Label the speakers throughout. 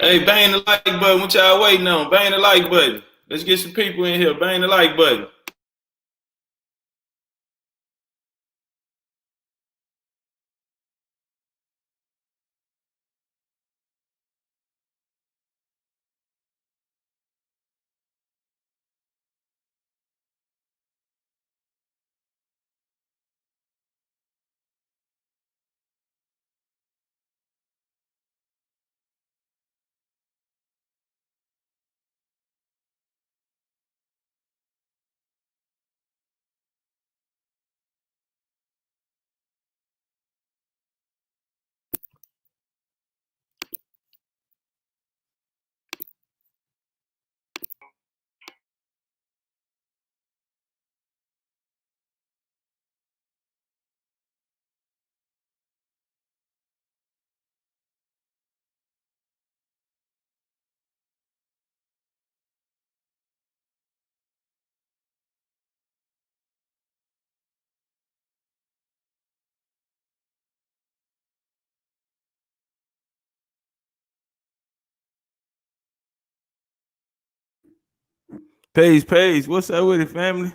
Speaker 1: Hey, bang the like button. What y'all waiting on? Bang the like button. Let's get some people in here. Bang the like button. Paige, what's up with it, family?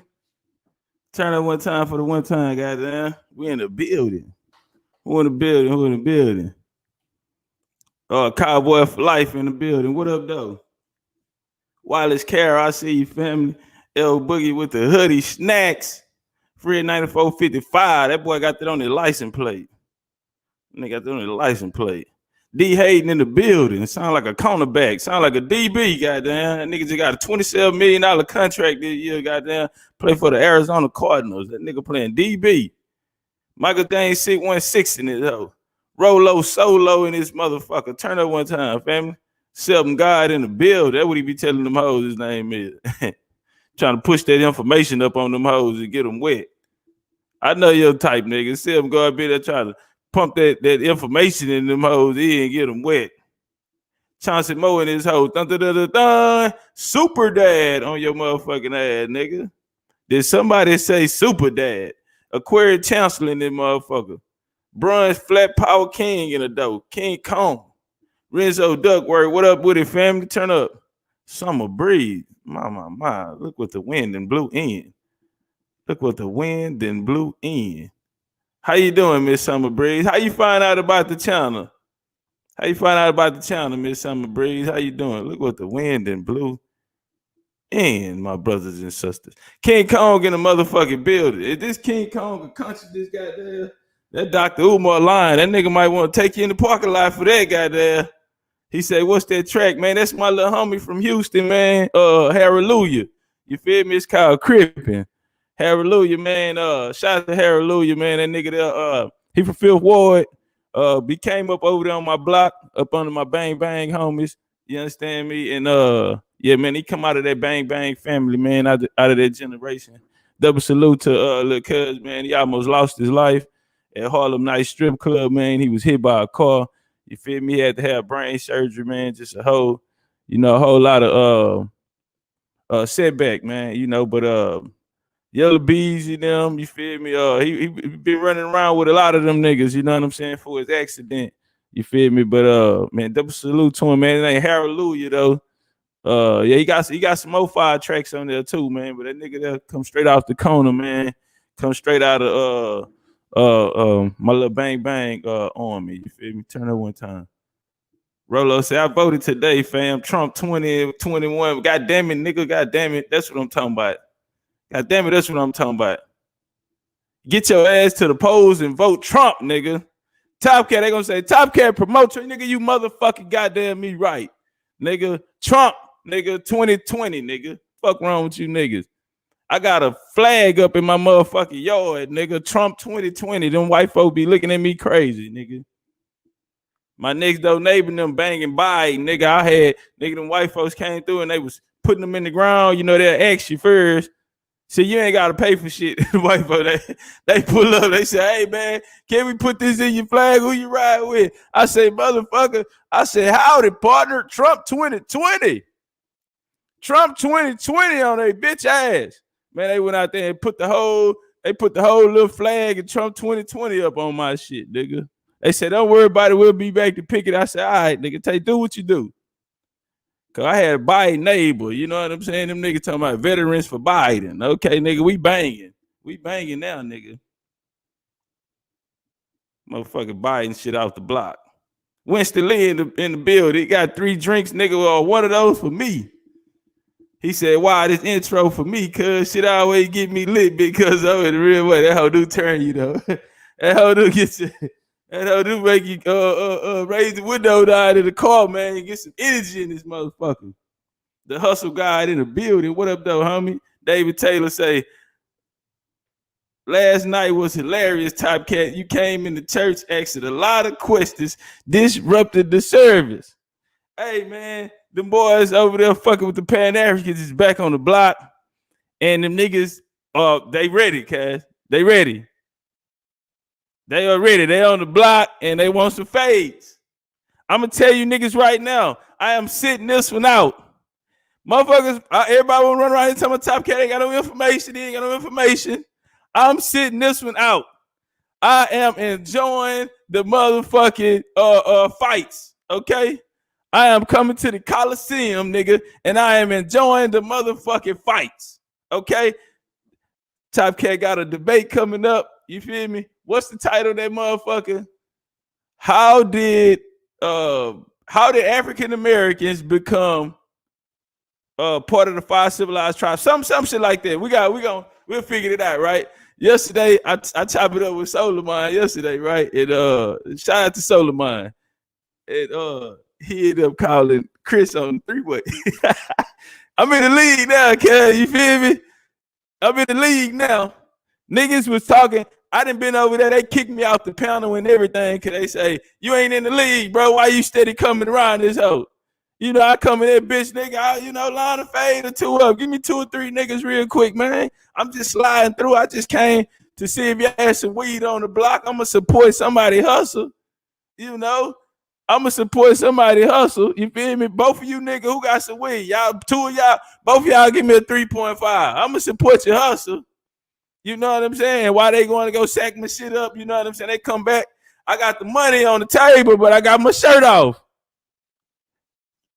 Speaker 1: Turn up one time for the one time, goddamn. We in the building. Who in the building? Who in the building? Cowboy for life in the building. What up, though? Wireless Carol, I see you, family. L Boogie with the hoodie, snacks. Free at 94.55. That boy got that on his license plate. Nigga got that on his license plate. D Hayden in the building. Sound like a cornerback. Sound like a DB, goddamn. That nigga just got a $27 million contract this year, goddamn. Play for the Arizona Cardinals. That nigga playing DB. Michael Dane 616 in his hoe. Rolo solo in this motherfucker. Turn up one time, family. Seven God in the build. That's what he be telling them hoes his name is. Trying to push that information up on them hoes and get them wet. I know your type, nigga. Seven God be there trying to pump that information in them hoes in and get them wet. Chauncey Moe in his hoe. Dun, dun, dun, dun, dun. Super dad on your motherfucking ass, nigga. Did somebody say super dad? Aquarius Chancellor in this motherfucker. Bronze Flat Power King in the dough. King Kong. Renzo Duckworth. What up with it, family? Turn up. Summer breeze. My. Look what the wind and blew in. Look what the wind and blew in. How you doing, Miss Summer Breeze? How you find out about the channel? How you find out about the channel, Miss Summer Breeze? How you doing? Look what the wind and blew in, my brothers and sisters. King Kong in the motherfucking building. Is this King Kong a country this goddamn? That Dr. Umar line, that nigga might want to take you in the parking lot for that goddamn. He said, what's that track, man? That's my little homie from Houston, man. Hallelujah. You feel me? It's called Crippin'. Hallelujah, man. Shout out to Hallelujah, man. That nigga there, he from Fifth Ward. He came up over there on my block, up under my bang bang homies. You understand me? And yeah, man, he come out of that bang bang family, man, out of that generation. Double salute to little cuz, man. He almost lost his life at Harlem Night Strip Club, man. He was hit by a car. You feel me? He had to have brain surgery, man. Just a whole lot of setback, man. But Yellow Bees, them, you feel me? He been running around with a lot of them niggas, you know what I'm saying, for his accident. You feel me? But man, double salute to him, man. It ain't Hallelujah though. Yeah, he got some more tracks on there too, man. But that nigga there come straight off the corner, man. Come straight out of my little bang bang on me. You feel me? Turn it one time. Rolo said, I voted today, fam. Trump 2021. God damn it, nigga. God damn it. That's what I'm talking about. God damn it, that's what I'm talking about. Get your ass to the polls and vote Trump, nigga. Top Cat, they gonna say, Top Cat promote you, nigga. You motherfucking goddamn me right. Nigga, Trump, nigga, 2020, nigga. Fuck wrong with you niggas. I got a flag up in my motherfucking yard, nigga. Trump 2020. Them white folk be looking at me crazy, nigga. My next door neighbor them banging by, nigga. I had nigga them white folks came through and they was putting them in the ground. You know, they'll ask you first. So you ain't gotta pay for shit. The white folks, they pull up, they say, hey man, can we put this in your flag? Who you ride with? I say, motherfucker, I said, howdy, partner, Trump 2020. Trump 2020 on their bitch ass. Man, they went out there and put the whole little flag of Trump 2020 up on my shit, nigga. They said, don't worry about it, we'll be back to pick it. I said, all right, nigga, do what you do. Cause I had a Biden neighbor, you know what I'm saying? Them niggas talking about veterans for Biden. Okay, nigga, we banging. We banging now, nigga. Motherfucking Biden shit off the block. Winston Lee in the building. He got 3 drinks, nigga. One of those for me. He said, "Why this intro for me? Cause shit always get me lit because of it. The real way that hoe do turn you though. That hoe do get you. That hoe do make you raise the window down in the car, man. You get some energy in this motherfucker. The hustle guy in the building. What up, though, homie? David Taylor say, last night was hilarious, Top Cat. You came in the church, asked a lot of questions, disrupted the service. Hey, man, them boys over there fucking with the Pan-Africans is back on the block. And them niggas, they ready, cuz. They ready. They are ready. They on the block, and they want some fades. I'm going to tell you niggas right now, I am sitting this one out. Motherfuckers, everybody want to run around here telling my Top Cat ain't got no information. He ain't got no information. I'm sitting this one out. I am enjoying the motherfucking fights, okay? I am coming to the Coliseum, nigga, and I am enjoying the motherfucking fights, okay? Top Cat got a debate coming up, you feel me? What's the title of that motherfucker? How did African Americans become part of the 5 civilized tribes? Some shit like that. We'll figure it out, right? Yesterday, I chopped it up with Solomon yesterday, right? And shout out to Solomon. And he ended up calling Chris on the 3-way. I'm in the league now, cuz, you feel me? I'm in the league now. Niggas was talking. I done been over there. They kicked me out the panel and everything because they say, you ain't in the league, bro. Why you steady coming around this hoe? You know, I come in there, bitch, nigga, line of fade or 2 up. Give me 2 or 3 niggas real quick, man. I'm just sliding through. I just came to see if you had some weed on the block. I'm going to support somebody hustle. You know, I'm going to support somebody hustle. You feel me? Both of you niggas who got some weed, y'all, 2 of y'all, both of y'all give me a 3.5. I'm going to support your hustle. You know what I'm saying? Why they going to go sack my shit up? You know what I'm saying? They come back. I got the money on the table, but I got my shirt off.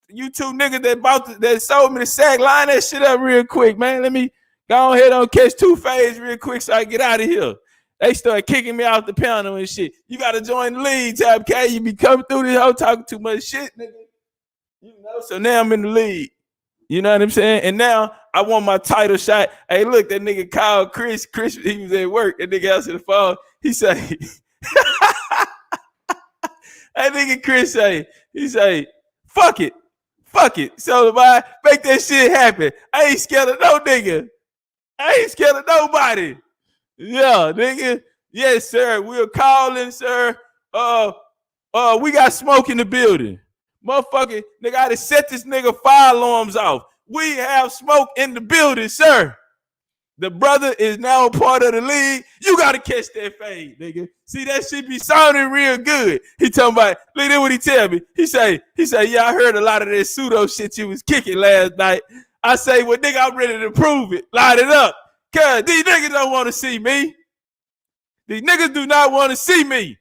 Speaker 1: You 2 niggas that sold me the sack, line that shit up real quick, man. Let me go ahead and catch 2 fades real quick so I get out of here. They start kicking me out the panel and shit. You got to join the league, Top Cat. You be coming through this whole talking too much shit, nigga. You know, so now I'm in the league. You know what I'm saying? And now I want my title shot. Hey, look, that nigga called Chris. Chris, he was at work. That nigga answered the phone. He say, that nigga Chris he say, fuck it. Fuck it. So I make that shit happen. I ain't scared of no nigga. I ain't scared of nobody. Yeah, nigga. Yes, sir. We're calling, sir. We got smoke in the building. Motherfucker, nigga, I had to set this nigga fire alarms off. We have smoke in the building, sir. The brother is now a part of the league. You got to catch that fade, nigga. See, that shit be sounding real good. He talking about, look at what he tell me. He say, yeah, I heard a lot of that pseudo shit you was kicking last night. I say, well, nigga, I'm ready to prove it. Light it up. Cuz these niggas don't want to see me. These niggas do not want to see me.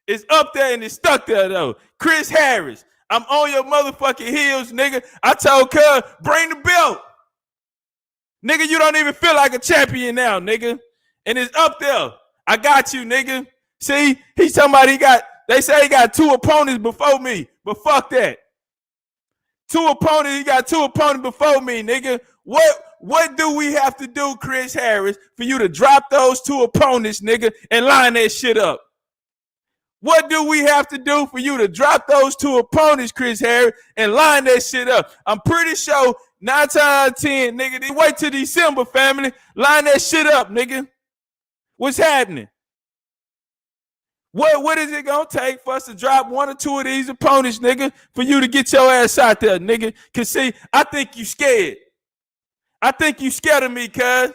Speaker 1: It's up there and it's stuck there, though. Chris Harris, I'm on your motherfucking heels, nigga. I told Cuz, bring the belt. Nigga, you don't even feel like a champion now, nigga. And it's up there. I got you, nigga. See, he's talking about they say he got 2 opponents before me, but fuck that. 2 opponents, he got 2 opponents before me, nigga. What do we have to do, Chris Harris, for you to drop those 2 opponents, nigga, and line that shit up? What do we have to do for you to drop those 2 opponents, Chris Harris, and line that shit up? I'm pretty sure 9 times out of 10, nigga, they wait till December, family. Line that shit up, nigga. What's happening? What is it gonna take for us to drop 1 or 2 of these opponents, nigga, for you to get your ass out there, nigga? Cause see, I think you scared. I think you scared of me, cuz.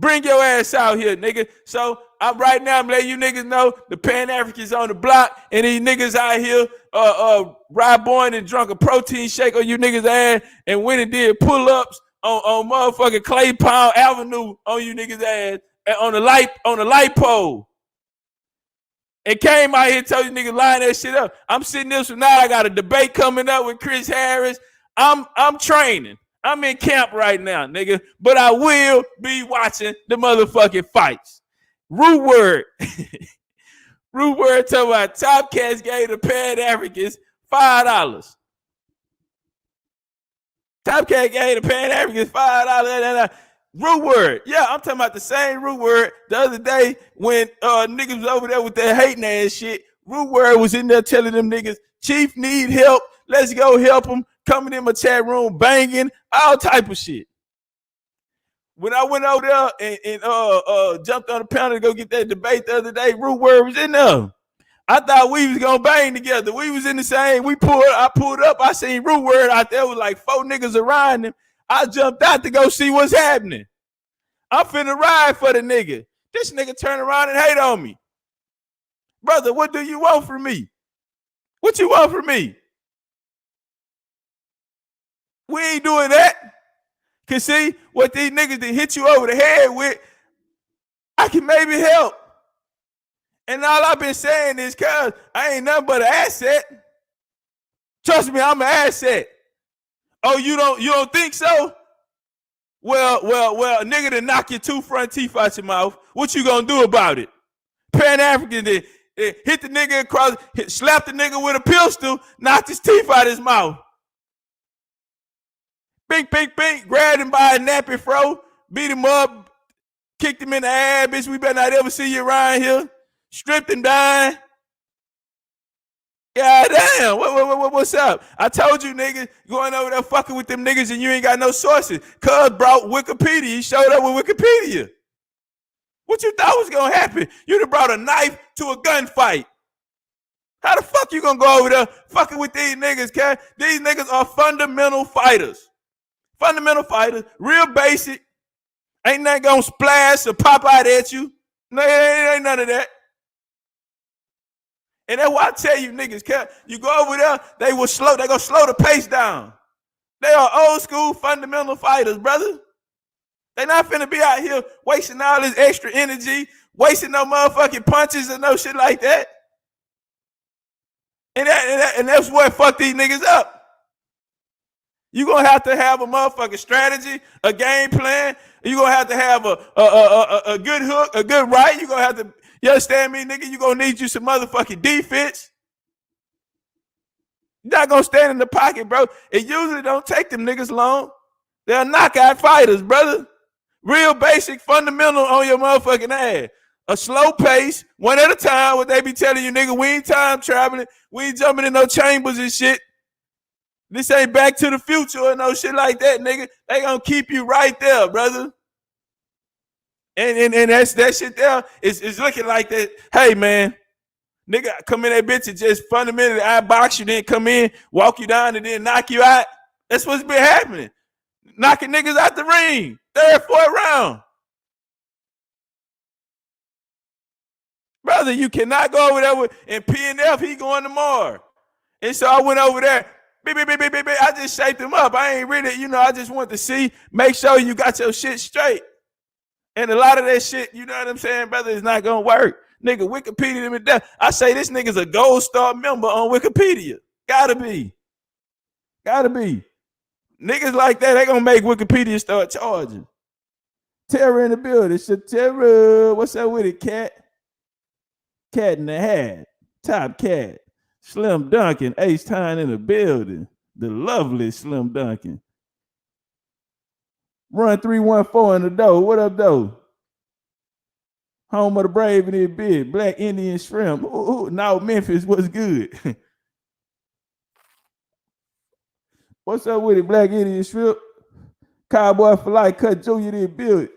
Speaker 1: Bring your ass out here, nigga. So I'm letting you niggas know the Pan-Africans on the block, and these niggas out here ride born and drunk a protein shake on you niggas' ass and went and did pull-ups on motherfucking Clay Pound Avenue on you niggas' ass and on the light pole. and came out here and told you niggas line that shit up. I'm sitting this from now. I got a debate coming up with Chris Harris. I'm training. I'm in camp right now, nigga. But I will be watching the motherfucking fights. Root word. Root word talking about Top Cats gave the Pan Africans $5. Top Cat gave the Pan Africans $5. Root word. Yeah, I'm talking about the same root word the other day when niggas was over there with that hating ass shit. Root word was in there telling them niggas, Chief need help. Let's go help him. Coming in my chat room, banging, all type of shit. When I went over there and jumped on the panel to go get that debate the other day, root word was in there. I thought we was gonna bang together. We was in the same. I pulled up. I seen root word out there with like 4 niggas around him. I jumped out to go see what's happening. I'm finna ride for the nigga. This nigga turn around and hate on me. Brother, what do you want from me? What you want from me? We ain't doing that. Cause see, what these niggas that hit you over the head with, I can maybe help. And all I've been saying is, cuz I ain't nothing but an asset. Trust me, I'm an asset. Oh, you don't think so? Well, a nigga to knock your 2 front teeth out your mouth. What you gonna do about it? Pan African did hit the nigga across, slap the nigga with a pistol, knocked his teeth out his mouth. Bink, grabbed him by a nappy fro, beat him up, kicked him in the ass, bitch. We better not ever see you around here. Stripped him down. God damn, what's up? I told you niggas going over there fucking with them niggas and you ain't got no sources. Cuz brought Wikipedia. He showed up with Wikipedia. What you thought was gonna happen? You'd have brought a knife to a gunfight. How the fuck you gonna go over there fucking with these niggas, cuz? These niggas are fundamental fighters. Fundamental fighters, real basic. Ain't nothing gonna splash or pop out at you. No, ain't none of that. And that's why I tell you niggas, you go over there, they gonna slow the pace down. They are old school fundamental fighters, brother. They not finna be out here wasting all this extra energy, wasting no motherfucking punches and no shit like that. And that's what fucked these niggas up. You gonna have to have a motherfucking strategy, a game plan. You gonna have to have a good hook, a good right. You gonna have to, you understand me, nigga? You gonna need you some motherfucking defense. You're not gonna stand in the pocket, bro. It usually don't take them niggas long. They're knockout fighters, brother. Real basic, fundamental on your motherfucking ass. A slow pace, one at a time. What they be telling you, nigga, we ain't time traveling. We ain't jumping in no chambers and shit. This ain't Back to the Future or no shit like that, nigga. They gonna keep you right there, brother. And that shit there is looking like that. Hey, man, nigga, come in that bitch and just fundamentally outbox you, then come in, walk you down, and then knock you out. That's what's been happening. Knocking niggas out the ring, 3rd, 4th round. Brother, you cannot go over there with, and PNF, he going tomorrow. And so I went over there. I just shaped him up. I ain't really, I just want to see, make sure you got your shit straight. And a lot of that shit, you know what I'm saying, brother, is not gonna work. Nigga, Wikipedia them to death. I say this nigga's a gold star member on Wikipedia. Gotta be. Niggas like that, they gonna make Wikipedia start charging. Terror in the building. Terror. What's up with it, cat? Cat in the hat. Top Cat. Slim Duncan, Ace Time in the building. The lovely Slim Duncan. Run 314 in the door. What up, though? Home of the brave and it big. Black Indian shrimp. Ooh, now Memphis, what's good? What's up with it, Black Indian shrimp? Cowboy for life, Cut Jr. did build it.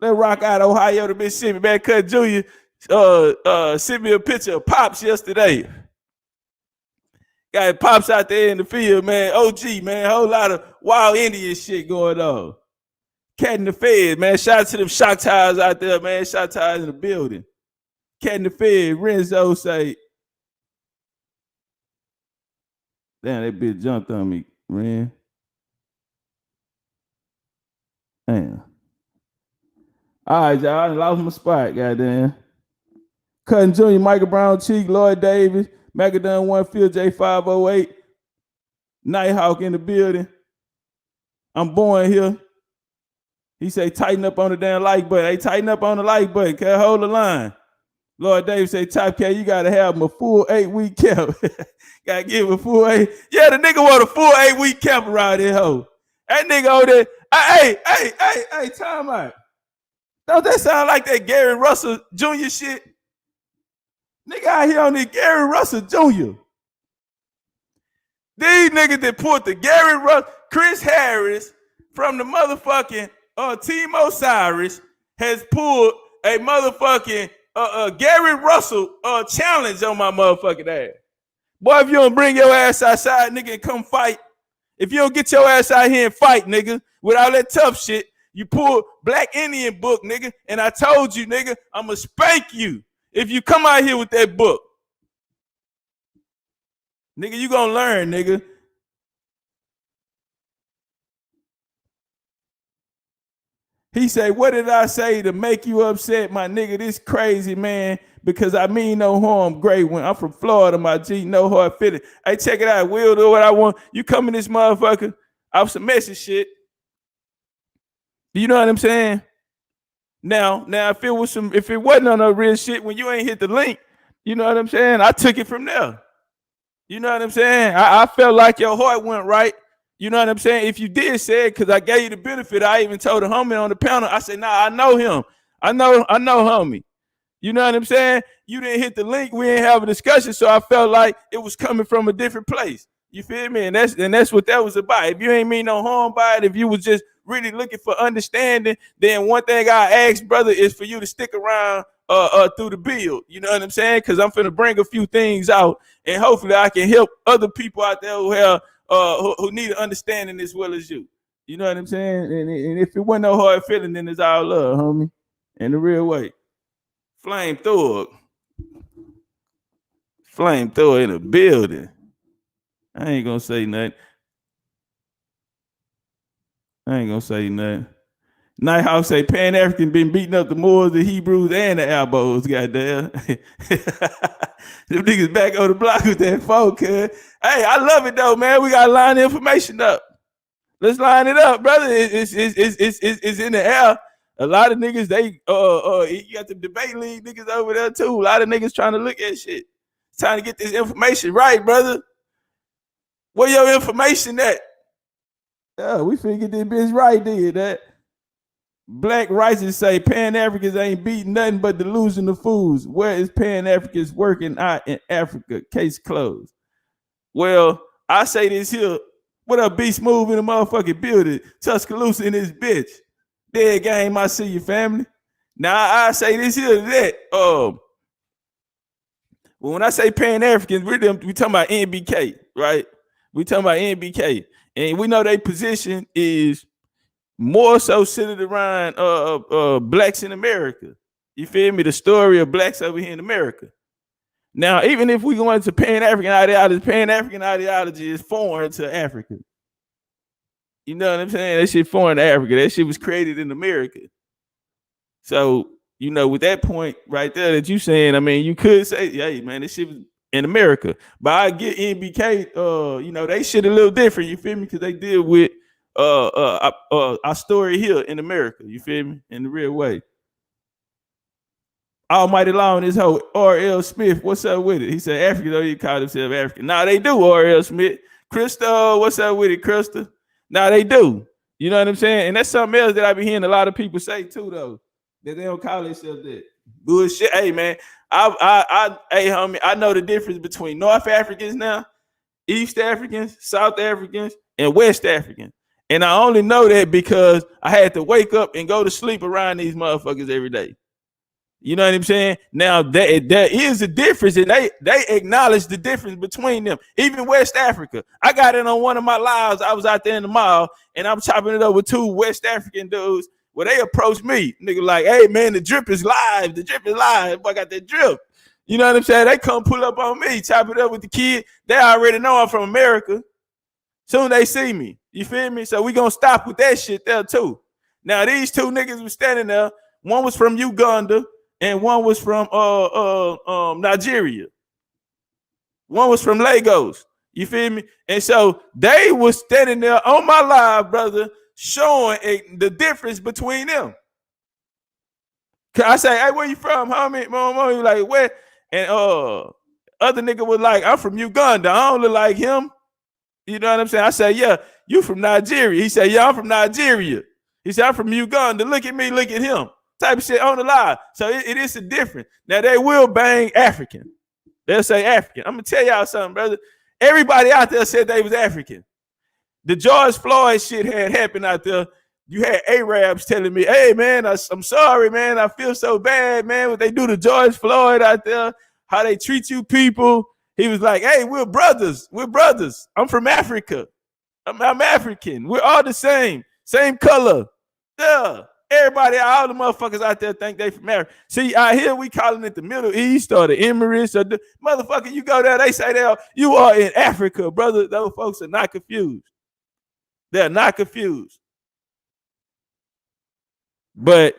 Speaker 1: Let's rock out Ohio to Mississippi. Man, Cut Jr. Sent me a picture of Pops yesterday. Got Pops out there in the field, man. OG, man. Whole lot of wild Indian shit going on. Cat in the Fed, man. Shout out to them shock tires out there, man. Shock tires in the building. Cat in the Fed. Renzo say, damn, that bitch jumped on me, man. Damn. All right, y'all. I lost my spot, goddamn. Cutting Jr., Michael Brown Cheek, Lloyd Davis, Macadon 1, Phil J508, Nighthawk in the building. I'm born here. He say tighten up on the damn like button. Hey, tighten up on the like button. Can hold the line. Lloyd Davis say, Top Cat, you gotta have him a full 8-week camp. Gotta give him a full 8. Yeah, the nigga want a full 8-week camp around here, hoe. That nigga over there. Hey, time out. Don't that sound like that Gary Russell Jr. shit? Nigga out here on the Gary Russell Jr. These niggas that pulled the Gary Russell, Chris Harris from the motherfucking Team Osiris has pulled a motherfucking Gary Russell challenge on my motherfucking ass. Boy, if you don't bring your ass outside, nigga, and come fight, if you don't get your ass out here and fight, nigga, with all that tough shit, you pull Black Indian book, nigga, and I told you, nigga, I'ma spank you if you come out here with that book. Nigga, you gonna learn, nigga. He said, what did I say to make you upset, my nigga? This crazy, man, because I mean no harm. Great one. I'm from Florida, my G. No hard feeling. Hey, check it out. We'll do what I want. You come in this motherfucker off some messy shit. You know what I'm saying? Now, if it wasn't on no real shit, when you ain't hit the link, you know what I'm saying? I took it from there. You know what I'm saying? I felt like your heart went right. You know what I'm saying? If you did say it, because I gave you the benefit, I even told the homie on the panel, I said, nah, I know him. I know homie. You know what I'm saying? You didn't hit the link. We didn't have a discussion, so I felt like it was coming from a different place. You feel me? And that's what that was about. If you ain't mean no harm by it, if you was just really looking for understanding, then one thing I ask, brother, is for you to stick around through the build. You know what I'm saying? Because I'm finna bring a few things out, and hopefully I can help other people out there who have who need an understanding as well as you. You know what I'm saying? And if it wasn't no hard feeling, then it's all love, homie. In the real way. Flamethrower in the building. I ain't gonna say nothing. Nighthawk say Pan-African been beating up the Moors, the Hebrews, and the Albos, goddamn. Them niggas back on the block with that phone, cuz. Hey, I love it though, man. We gotta line the information up. Let's line it up, brother. It's in the air. A lot of niggas, they you got the debate league niggas over there too. A lot of niggas trying to look at shit. Trying to get this information right, brother. Where your information at? Yeah, we finna get this bitch right, did that. Black Righteous say Pan-Africans ain't beating nothing but delusion of fools. Where is Pan-Africans working out in Africa? Case closed. Well, I say this here. What up, Beast Move in the motherfucking building? Tuscaloosa in this bitch. Dead game, I see you, family. Now, I say this here to that. Well, when I say Pan-Africans, we talking about NBK, right? We talking about NBK. And we know their position is more so centered around blacks in America. You feel me? The story of blacks over here in America. Now, even if we go into Pan-African ideology is foreign to Africa. You know what I'm saying? That shit foreign to Africa. That shit was created in America. So, you know, with that point right there that you saying, I mean, you could say, hey, man, this shit was in America. But I get NBK, you know, they shit a little different, you feel me? Because they deal with our story here in America, you feel me? In the real way. Almighty Law and this whole R.L. Smith, what's up with it? He said African, though, he called himself African. Nah, they do, R.L. Smith. Crystal, what's up with it, Crystal? Nah, they do. You know what I'm saying? And that's something else that I be hearing a lot of people say too, though, that they don't call themselves that. Bullshit. Hey, man, hey, homie, I know the difference between North Africans now, East Africans, South Africans, and West Africans. And I only know that because I had to wake up and go to sleep around these motherfuckers every day. You know what I'm saying? Now, there is a difference, and they acknowledge the difference between them. Even West Africa. I got in on one of my lives. I was out there in the mall, and I'm chopping it up with two West African dudes. Well, they approached me. Nigga like, hey, man, the drip is live. The drip is live. Boy, I got that drip. You know what I'm saying? They come pull up on me, chop it up with the kid. They already know I'm from America. Soon they see me. You feel me? So we gonna stop with that shit there, too. Now, these two niggas were standing there. One was from Uganda. and one was from Nigeria. One was from Lagos. You feel me? And so they was standing there on my live, brother, showing the difference between them. I say, hey, where you from, homie? Mom, you like, where? And other nigga was like, I'm from Uganda. I don't look like him. You know what I'm saying? I said, yeah, you from Nigeria. He said, yeah, I'm from Nigeria. He said, I'm from Uganda. Look at me, look at him. Type of shit on the live. So it is a difference. Now they will bang African. They'll say African. I'm gonna tell y'all something, brother. Everybody out there said they was African. The George Floyd shit had happened out there. You had Arabs telling me, hey, man, I'm sorry, man. I feel so bad, man, what they do to George Floyd out there, how they treat you people. He was like, hey, we're brothers. We're brothers. I'm from Africa. I'm African. We're all the same color. Yeah. Everybody, all the motherfuckers out there think they from Africa. See, out here we calling it the Middle East or the Emirates or the motherfucker. You go there, they say you are in Africa, brother. Those folks are not confused. They're not confused. But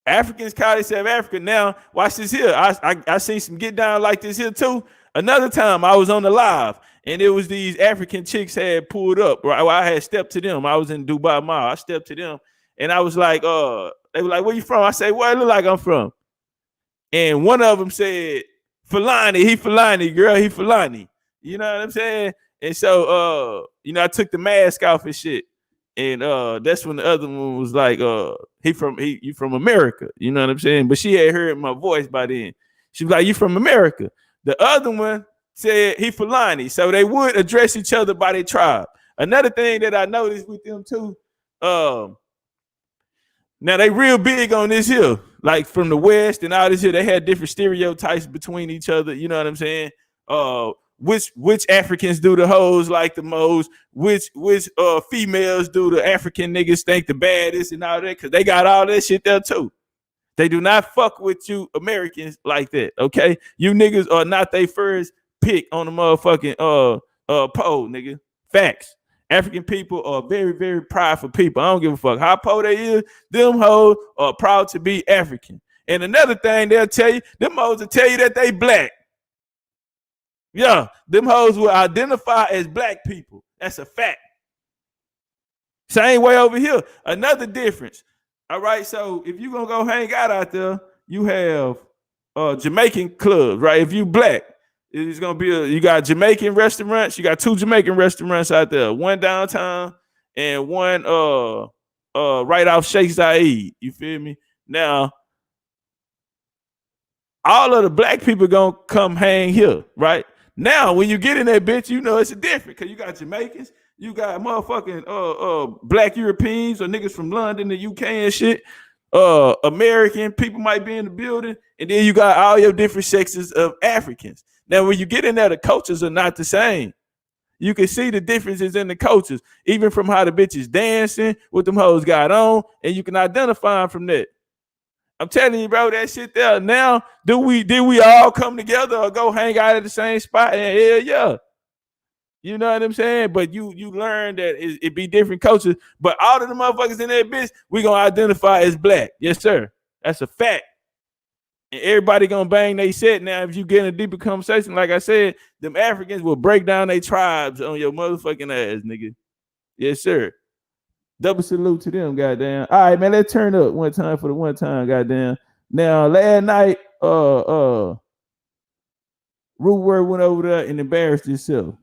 Speaker 1: Africans call themselves African. Now, watch this here. I seen some get down like this here too. Another time I was on the live and it was these African chicks had pulled up. Right, I had stepped to them. I was in Dubai Mall. I stepped to them and I was like, they were like, where you from? I say, where it look like I'm from? And one of them said, Fulani, he Fulani, girl, he Fulani. You know what I'm saying? And so, I took the mask off and shit. And that's when the other one was like, you from America. You know what I'm saying? But she had heard my voice by then. She was like, you from America. The other one said he Fulani. So they would address each other by their tribe. Another thing that I noticed with them too, now they real big on this here, like from the West and all this here. They had different stereotypes between each other. You know what I'm saying? Which Africans do the hoes like the most? Which females do the African niggas think the baddest and all that? Because they got all that shit there too. They do not fuck with you Americans like that. Okay, you niggas are not they first pick on the motherfucking pole, nigga. Facts. African people are very, very prideful people. I don't give a fuck how poor they is. Them hoes are proud to be African. And another thing they'll tell you, them hoes will tell you that they black. Yeah, them hoes will identify as black people. That's a fact. Same way over here. Another difference. All right, so if you're gonna go hang out there, you have Jamaican clubs, right? If you black, it's gonna be you got Jamaican restaurants. You got 2 Jamaican restaurants out there, one downtown and one right off Sheikh Zayed. You feel me? Now, all of the black people gonna come hang here, right? Now, when you get in that bitch, you know it's a different because you got Jamaicans, you got motherfucking black Europeans or niggas from London, the UK and shit. American people might be in the building, and then you got all your different sections of Africans. Now, when you get in there, the cultures are not the same. You can see the differences in the cultures, even from how the bitches dancing, what them hoes got on, and you can identify them from that. I'm telling you, bro, that shit there. Now, did we all come together or go hang out at the same spot? And hell yeah. You know what I'm saying? But you learn that it be different cultures. But all of the motherfuckers in that bitch, we gonna identify as black. Yes, sir. That's a fact. And everybody gonna bang they set. Now, if you get in a deeper conversation, like I said, them Africans will break down their tribes on your motherfucking ass, nigga. Yes, sir. Double salute to them, goddamn. All right, man, let's turn up one time for the one time, goddamn. Now, last night, Rude Word went over there and embarrassed himself.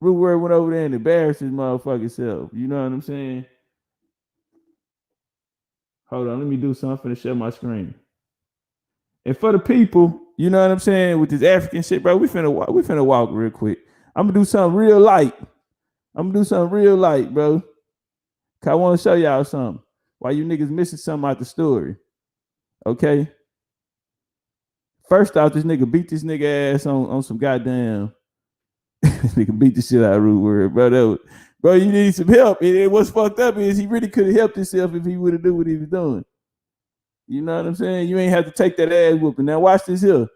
Speaker 1: Rude Word went over there and embarrassed his motherfucking self. You know what I'm saying? Hold on, let me do something to share my screen. And for the people, you know what I'm saying, with this African shit, bro, we finna walk real quick. I'm gonna do something real light. Bro. Cause I want to show y'all something. Why you niggas missing something out the story. Okay. First off, this nigga beat this nigga ass on some goddamn. This nigga beat the shit out of Rude Word, bro. Bro, you need some help. And what's fucked up is he really could have helped himself if he would have done what he was doing. You know what I'm saying? You ain't have to take that ass whooping. Now watch this here.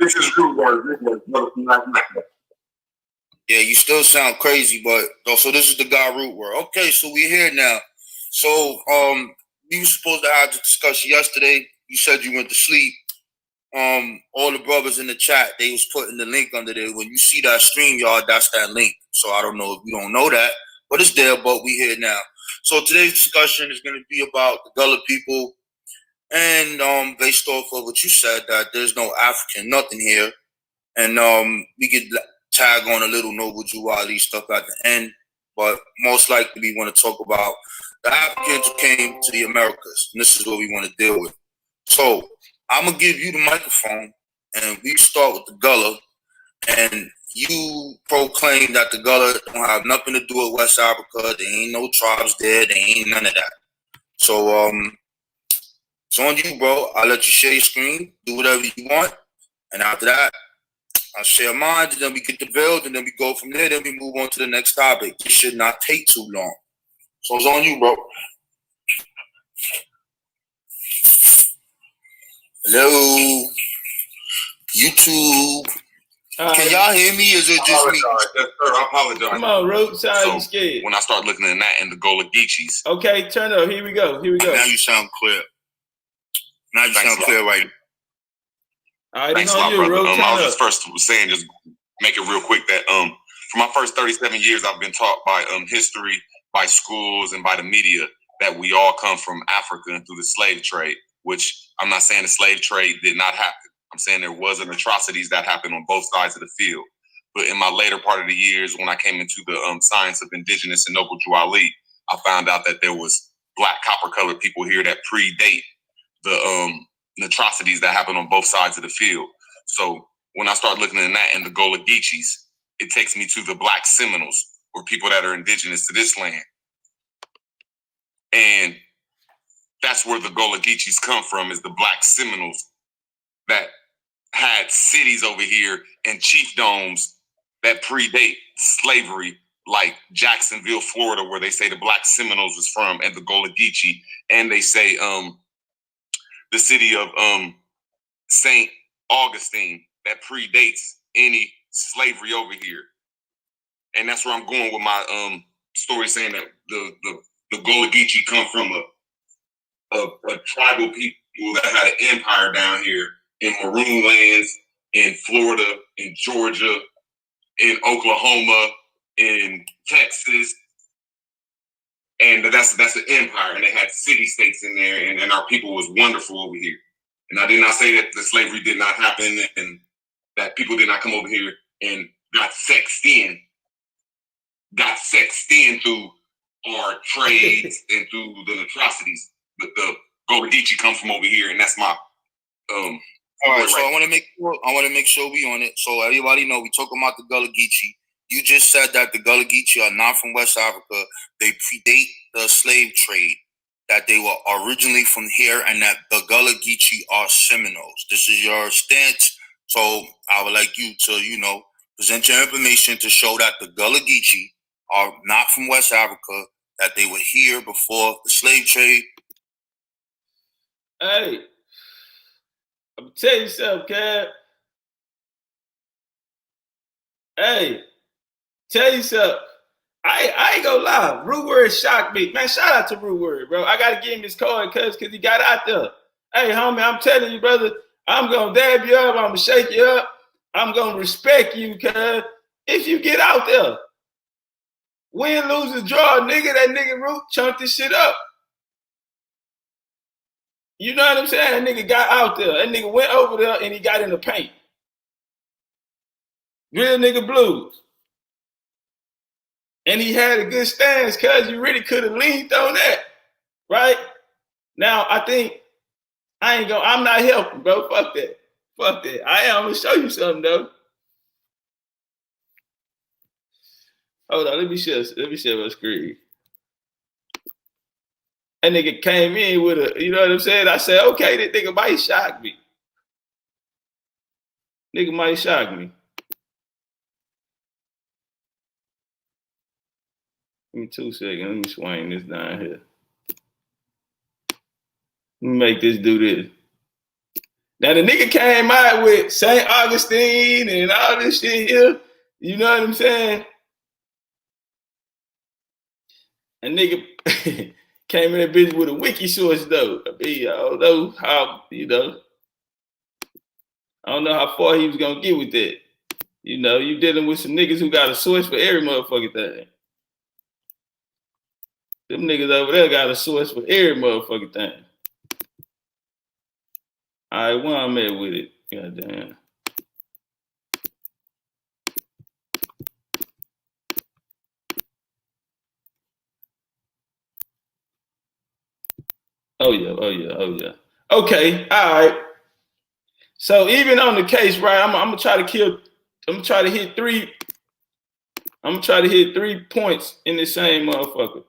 Speaker 2: This is root word. Yeah, you still sound crazy, but so this is the guy root word. Okay, so we're here now. So we were supposed to have the discussion yesterday. You said you went to sleep. All the brothers in the chat, they was putting the link under there. When you see that StreamYard, that's that link. So I don't know if you don't know that, but it's there, but we here now. So today's discussion is going to be about the Gullah people, and based off of what you said, that there's no African nothing here. And we could tag on a little Noble Drew Ali stuff at the end, but most likely we want to talk about the Africans who came to the Americas, and this is what we want to deal with. So I'm gonna give you the microphone, and we start with the Gullah, and you proclaim that the Gullah don't have nothing to do with West Africa. There ain't no tribes there. There ain't none of that. So it's on you, bro. I'll let you share your screen, do whatever you want, and after that, I'll share mine, and then we get the build, and then we go from there, then we move on to the next topic. This should not take too long. So it's on you, bro. Hello, YouTube. Can y'all hear me? Is it just me?
Speaker 3: Yes, sir. I apologize.
Speaker 1: Come on, Root. Sound you scared.
Speaker 3: When I start looking at that and the Gullah Geechees.
Speaker 1: Okay, turn up. Here we go.
Speaker 2: Now you sound clear. Now you sound clear, right?
Speaker 1: All right,
Speaker 3: thanks a lot, brother. I was just first saying, just make it real quick that for my first 37 years, I've been taught by history, by schools, and by the media that we all come from Africa and through the slave trade. Which I'm not saying the slave trade did not happen. I'm saying there was atrocities that happened on both sides of the field. But in my later part of the years, when I came into the science of indigenous and Noble Drew Ali, I found out that there was black copper-colored people here that predate the atrocities that happened on both sides of the field. So when I start looking at that and the Gullah Geechees, it takes me to the Black Seminoles, or people that are indigenous to this land. And that's where the Gullah Geechees come from, is the Black Seminoles that had cities over here and chiefdoms that predate slavery, like Jacksonville, Florida, where they say the Black Seminoles was from, and the Gullah Geechee. And they say the city of St. Augustine that predates any slavery over here. And that's where I'm going with my story, saying that the Gullah Geechee come from a tribal people that had an empire down here in Maroon lands, in Florida, in Georgia, in Oklahoma, in Texas. And that's an empire, and they had city-states in there, and our people was wonderful over here. And I did not say that the slavery did not happen and that people did not come over here and got sexed in through our trades and through the atrocities. The Gullah Geechee come from over here, and that's my all right. So I want to make sure we on it. So everybody know we talking about the Gullah Geechee. You just said that the Gullah Geechee are not from West Africa. They predate the slave trade, that they were originally from here, and that the Gullah Geechee are Seminoles. This is your stance. So I would like you to, present your information to show that the Gullah Geechee are not from West Africa, that they were here before the slave trade.
Speaker 1: Hey, I'm gonna tell you something, Kev. Hey, tell you something. I ain't gonna lie. Root Word shocked me. Man, shout out to Root Word, bro. I gotta give him this card cause he got out there. Hey, homie, I'm telling you, brother, I'm gonna dab you up, I'm gonna shake you up, I'm gonna respect you, cuz if you get out there. Win, lose, or draw, nigga, that nigga Root chunked this shit up. You know what I'm saying? That nigga got out there. That nigga went over there and he got in the paint. Real nigga blues. And he had a good stance, cuz you really could have leaned on that. Right? Now, I think I'm not helping, bro. Fuck that. I'm gonna show you something though. Hold on, let me share my screen. That nigga came in with a, you know what I'm saying? I said, okay, that nigga might shock me. Nigga might shock me. Give me 2 seconds. Let me swing this down here. Let me make this do this. Now the nigga came out with St. Augustine and all this shit here. You know what I'm saying? A nigga came in that bitch with a wiki source though. I mean, I don't know how, you know. I don't know how far he was gonna get with that. You know, you dealing with some niggas who got a source for every motherfucking thing. Them niggas over there got a source for every motherfucking thing. All right, where I'm at with it. Goddamn. Oh yeah. Okay, all right. So even on the case, right, I'm gonna try to hit 3 points in the same motherfucker.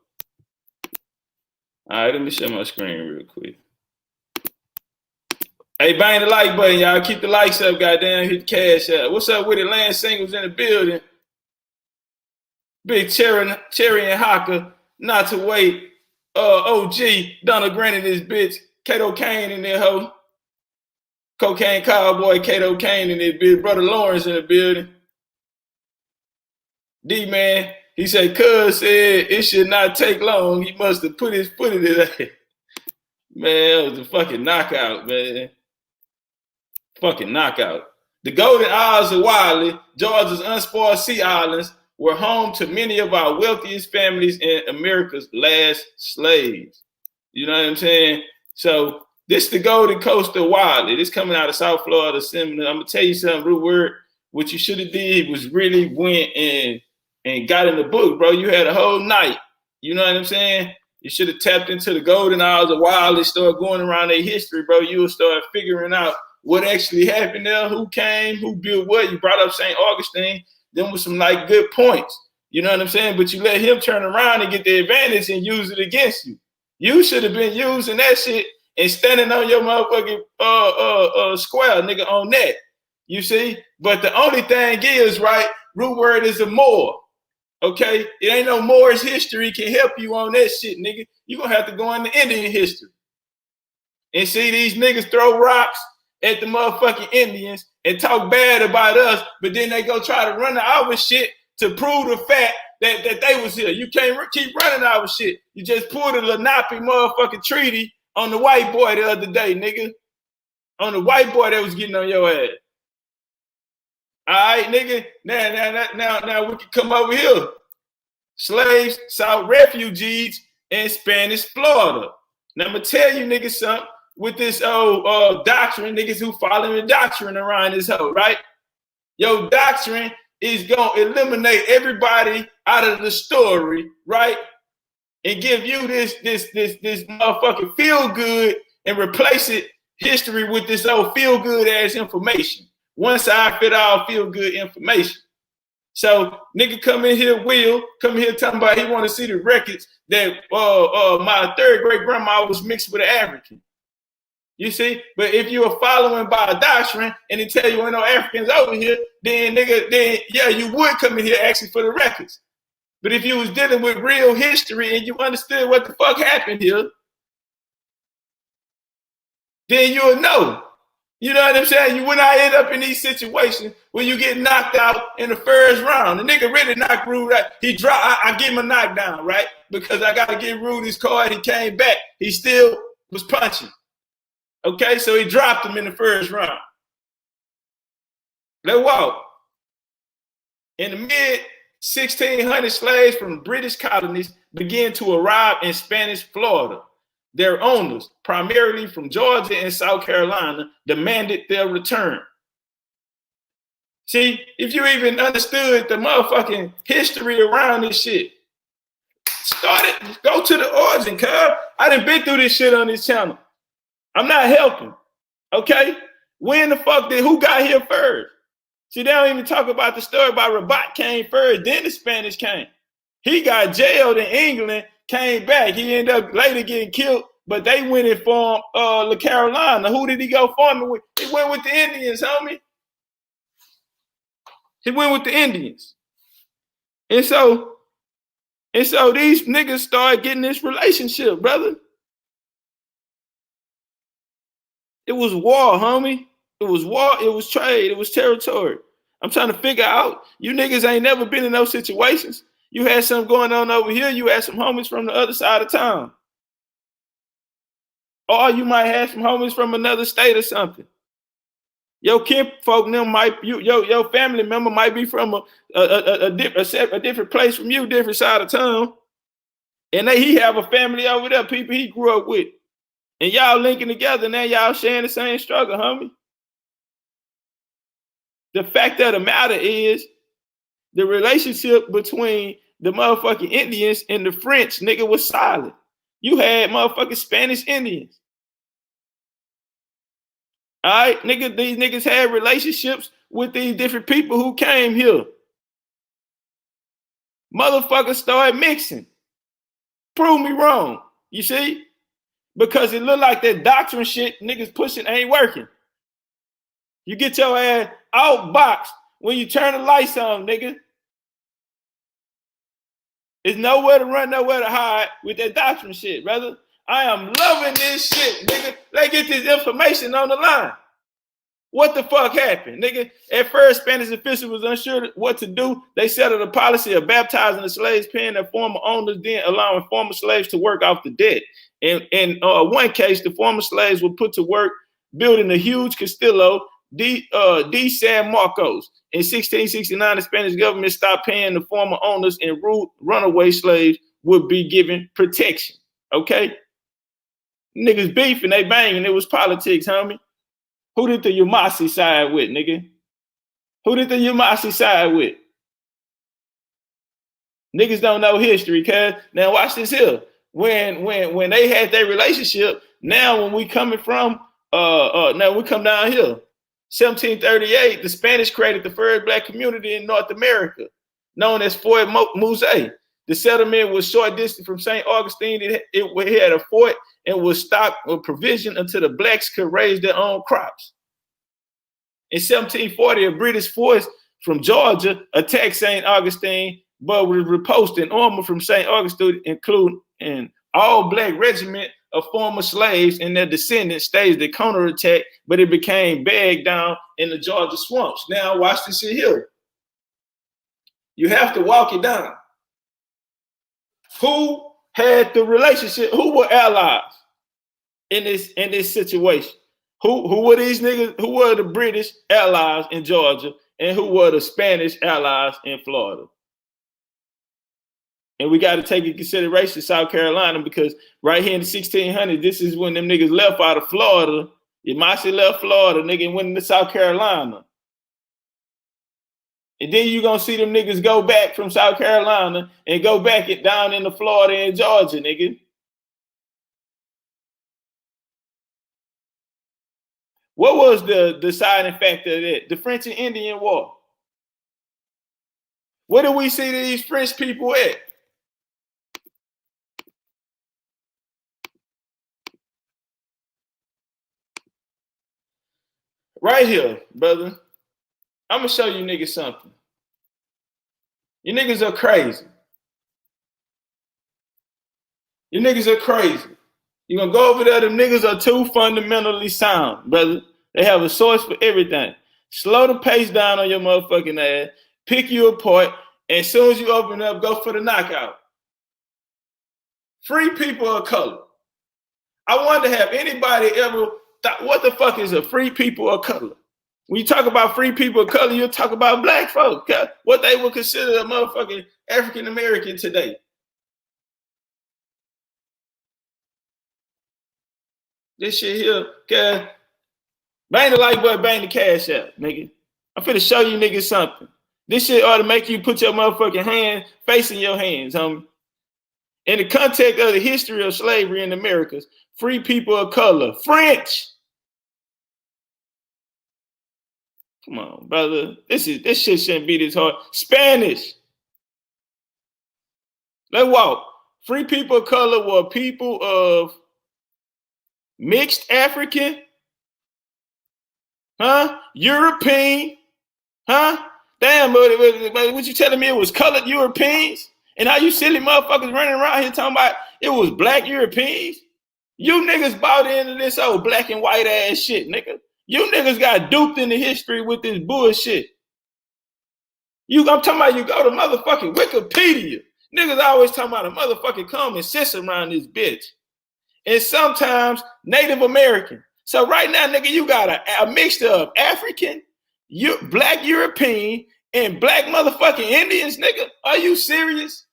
Speaker 1: All right, let me share my screen real quick. Hey, bang the like button, y'all. Keep the likes up, goddamn. Hit the cash up. What's up with it? Lance Singles in the building. Big Cherry and Haka. Not to wait. OG. Donna Grant in this bitch. Kato Kane in there, hoe. Cocaine Cowboy. Kato Kane in this bitch. Brother Lawrence in the building. D-Man. He said, cuz said it should not take long. He must have put his foot in it. Man, that was a fucking knockout, man. Fucking knockout. The Golden Isles of Wiley, Georgia's unspoiled sea islands, were home to many of our wealthiest families and America's last slaves. You know what I'm saying? So this is the Golden Coast of Wiley. This coming out of South Florida. Similar. I'm gonna tell you something, Root Word. What you should have did was really went and got in the book, bro. You had a whole night. You know what I'm saying? You should have tapped into the Golden Isles of Wiley, start going around their history, bro. You will start figuring out what actually happened there, who came, who built what. You brought up St. Augustine. Them was some like good points. You know what I'm saying? But you let him turn around and get the advantage and use it against you. You should have been using that shit and standing on your motherfucking square, nigga, on that. You see? But the only thing is, right, Root Word is a Moor. Okay? It ain't no Moorish history can help you on that shit, nigga. You gonna have to go into Indian history. And see these niggas throw rocks at the motherfucking Indians and talk bad about us, but then they go try to run our shit to prove the fact that they was here. You can't keep running our shit. You just pulled a Lenape motherfucking treaty on the white boy the other day, nigga. On the white boy that was getting on your ass. All right, nigga. Now we can come over here. Slaves, South refugees in Spanish Florida. Now I'm gonna tell you niggas something with this doctrine, niggas who following the doctrine around this hoe, right? Your doctrine is gonna eliminate everybody out of the story, right? And give you this motherfucking feel good and replace it history with this old feel good ass information. One size fit all feel good information. So nigga come in here, come in here talking about he want to see the records that my third great grandma was mixed with an African. You see, but if you are following by a doctrine and they tell you ain't no Africans over here, then nigga, yeah, you would come in here asking for the records. But if you was dealing with real history and you understood what the fuck happened here, then you'll know. You know what I'm saying? You would not end up in these situations where you get knocked out in the first round. The nigga really knocked Rude out. He dropped. I give him a knockdown, right? Because I got to give Rude his card. He came back. He still was punching. Okay, so he dropped him in the first round. Let's walk. In the mid-1600s, slaves from British colonies began to arrive in Spanish Florida. Their owners, primarily from Georgia and South Carolina, demanded their return. See, if you even understood the motherfucking history around this shit, go to the origin, cuz. I done been through this shit on this channel. I'm not helping, okay? When the fuck who got here first? See, they don't even talk about the story about Rabat came first, then the Spanish came. He got jailed in England, came back. He ended up later getting killed, but they went and formed La Carolina. Who did he go farming with? He went with the Indians, homie. He went with the Indians. And so these niggas started getting this relationship, brother. It was war, homie. It was war. It was trade. It was territory. I'm trying to figure out. You niggas ain't never been in those situations. You had something going on over here. You had some homies from the other side of town. Or you might have some homies from another state or something. Your kinfolk them might your family member might be from a different place from you, different side of town, and he have a family over there, people he grew up with, and y'all linking together. Now y'all sharing the same struggle, homie. The fact of the matter is, the relationship between the motherfucking Indians and the French, nigga, was solid. You had motherfucking Spanish Indians. All right, nigga, these niggas had relationships with these different people who came here. Motherfuckers started mixing. Prove me wrong, you see? Because it looked like that doctrine shit niggas pushing ain't working. You get your ass outboxed when you turn the lights on, nigga. There's nowhere to run, nowhere to hide with that doctrine shit, brother. I am loving this shit, nigga. Let's get this information on the line. What the fuck happened, nigga? At first, Spanish officials was unsure what to do. They settled a policy of baptizing the slaves, paying their former owners, then allowing former slaves to work off the debt. In one case, the former slaves were put to work building a huge castillo, de San Marcos. In 1669, the Spanish government stopped paying the former owners, and runaway slaves would be given protection. Okay? Niggas beefing, they banging. It was politics, homie. Who did the Umasi side with, nigga? Who did the Umasi side with? Niggas don't know history, cuz. Now watch this here. When they had their relationship, now when we coming from, now we come down here. 1738, the Spanish created the first black community in North America, known as Fort Muse. The settlement was short distance from St. Augustine. It had a fort and was stocked with provision until the blacks could raise their own crops. In 1740, a British force from Georgia attacked St. Augustine, but was repulsed in armor from St. Augustine, including an all-black regiment of former slaves and their descendants staged the counterattack, but it became bagged down in the Georgia swamps. Now watch this shit here. You have to walk it down. Who had the relationship? Who were allies in this situation? Who were these niggas? Who were the British allies in Georgia, and who were the Spanish allies in Florida? And we got to take into consideration South Carolina, because right here in the 1600s, this is when them niggas left out of Florida. Umasi left Florida, nigga, and went into South Carolina. And then you're going to see them niggas go back from South Carolina and go back down into Florida and Georgia, nigga. What was the deciding factor of that? The French and Indian War. Where do we see these French people at? Right here, brother. I'm going to show you niggas something. You niggas are crazy. You niggas are crazy. You're going to go over there, them niggas are too fundamentally sound, brother. They have a source for everything. Slow the pace down on your motherfucking ass, pick you apart, and as soon as you open up, go for the knockout. Free people of color. I wonder, have anybody ever thought, what the fuck is a free people of color? When you talk about free people of color, you'll talk about black folk, what they would consider a motherfucking African American today. This shit here, cuz, bang the like button, bang the cash out, nigga. I'm finna show you niggas something. This shit ought to make you put your motherfucking hand facing your hands, homie. In the context of the history of slavery in the Americas, free people of color, French. Come on, brother. This shit shouldn't be this hard. Spanish. Let's walk. Free people of color were people of mixed African, European, Damn, but what you telling me it was colored Europeans? And how you silly motherfuckers running around here talking about it was black Europeans? You niggas bought into this old black and white ass shit, nigga. You niggas got duped into history with this bullshit. I'm talking about you go to motherfucking Wikipedia. Niggas always talking about a motherfucking common sense around this bitch. And sometimes Native American. So right now, nigga, you got a mixture of African, black European, and black motherfucking Indians, nigga. Are you serious?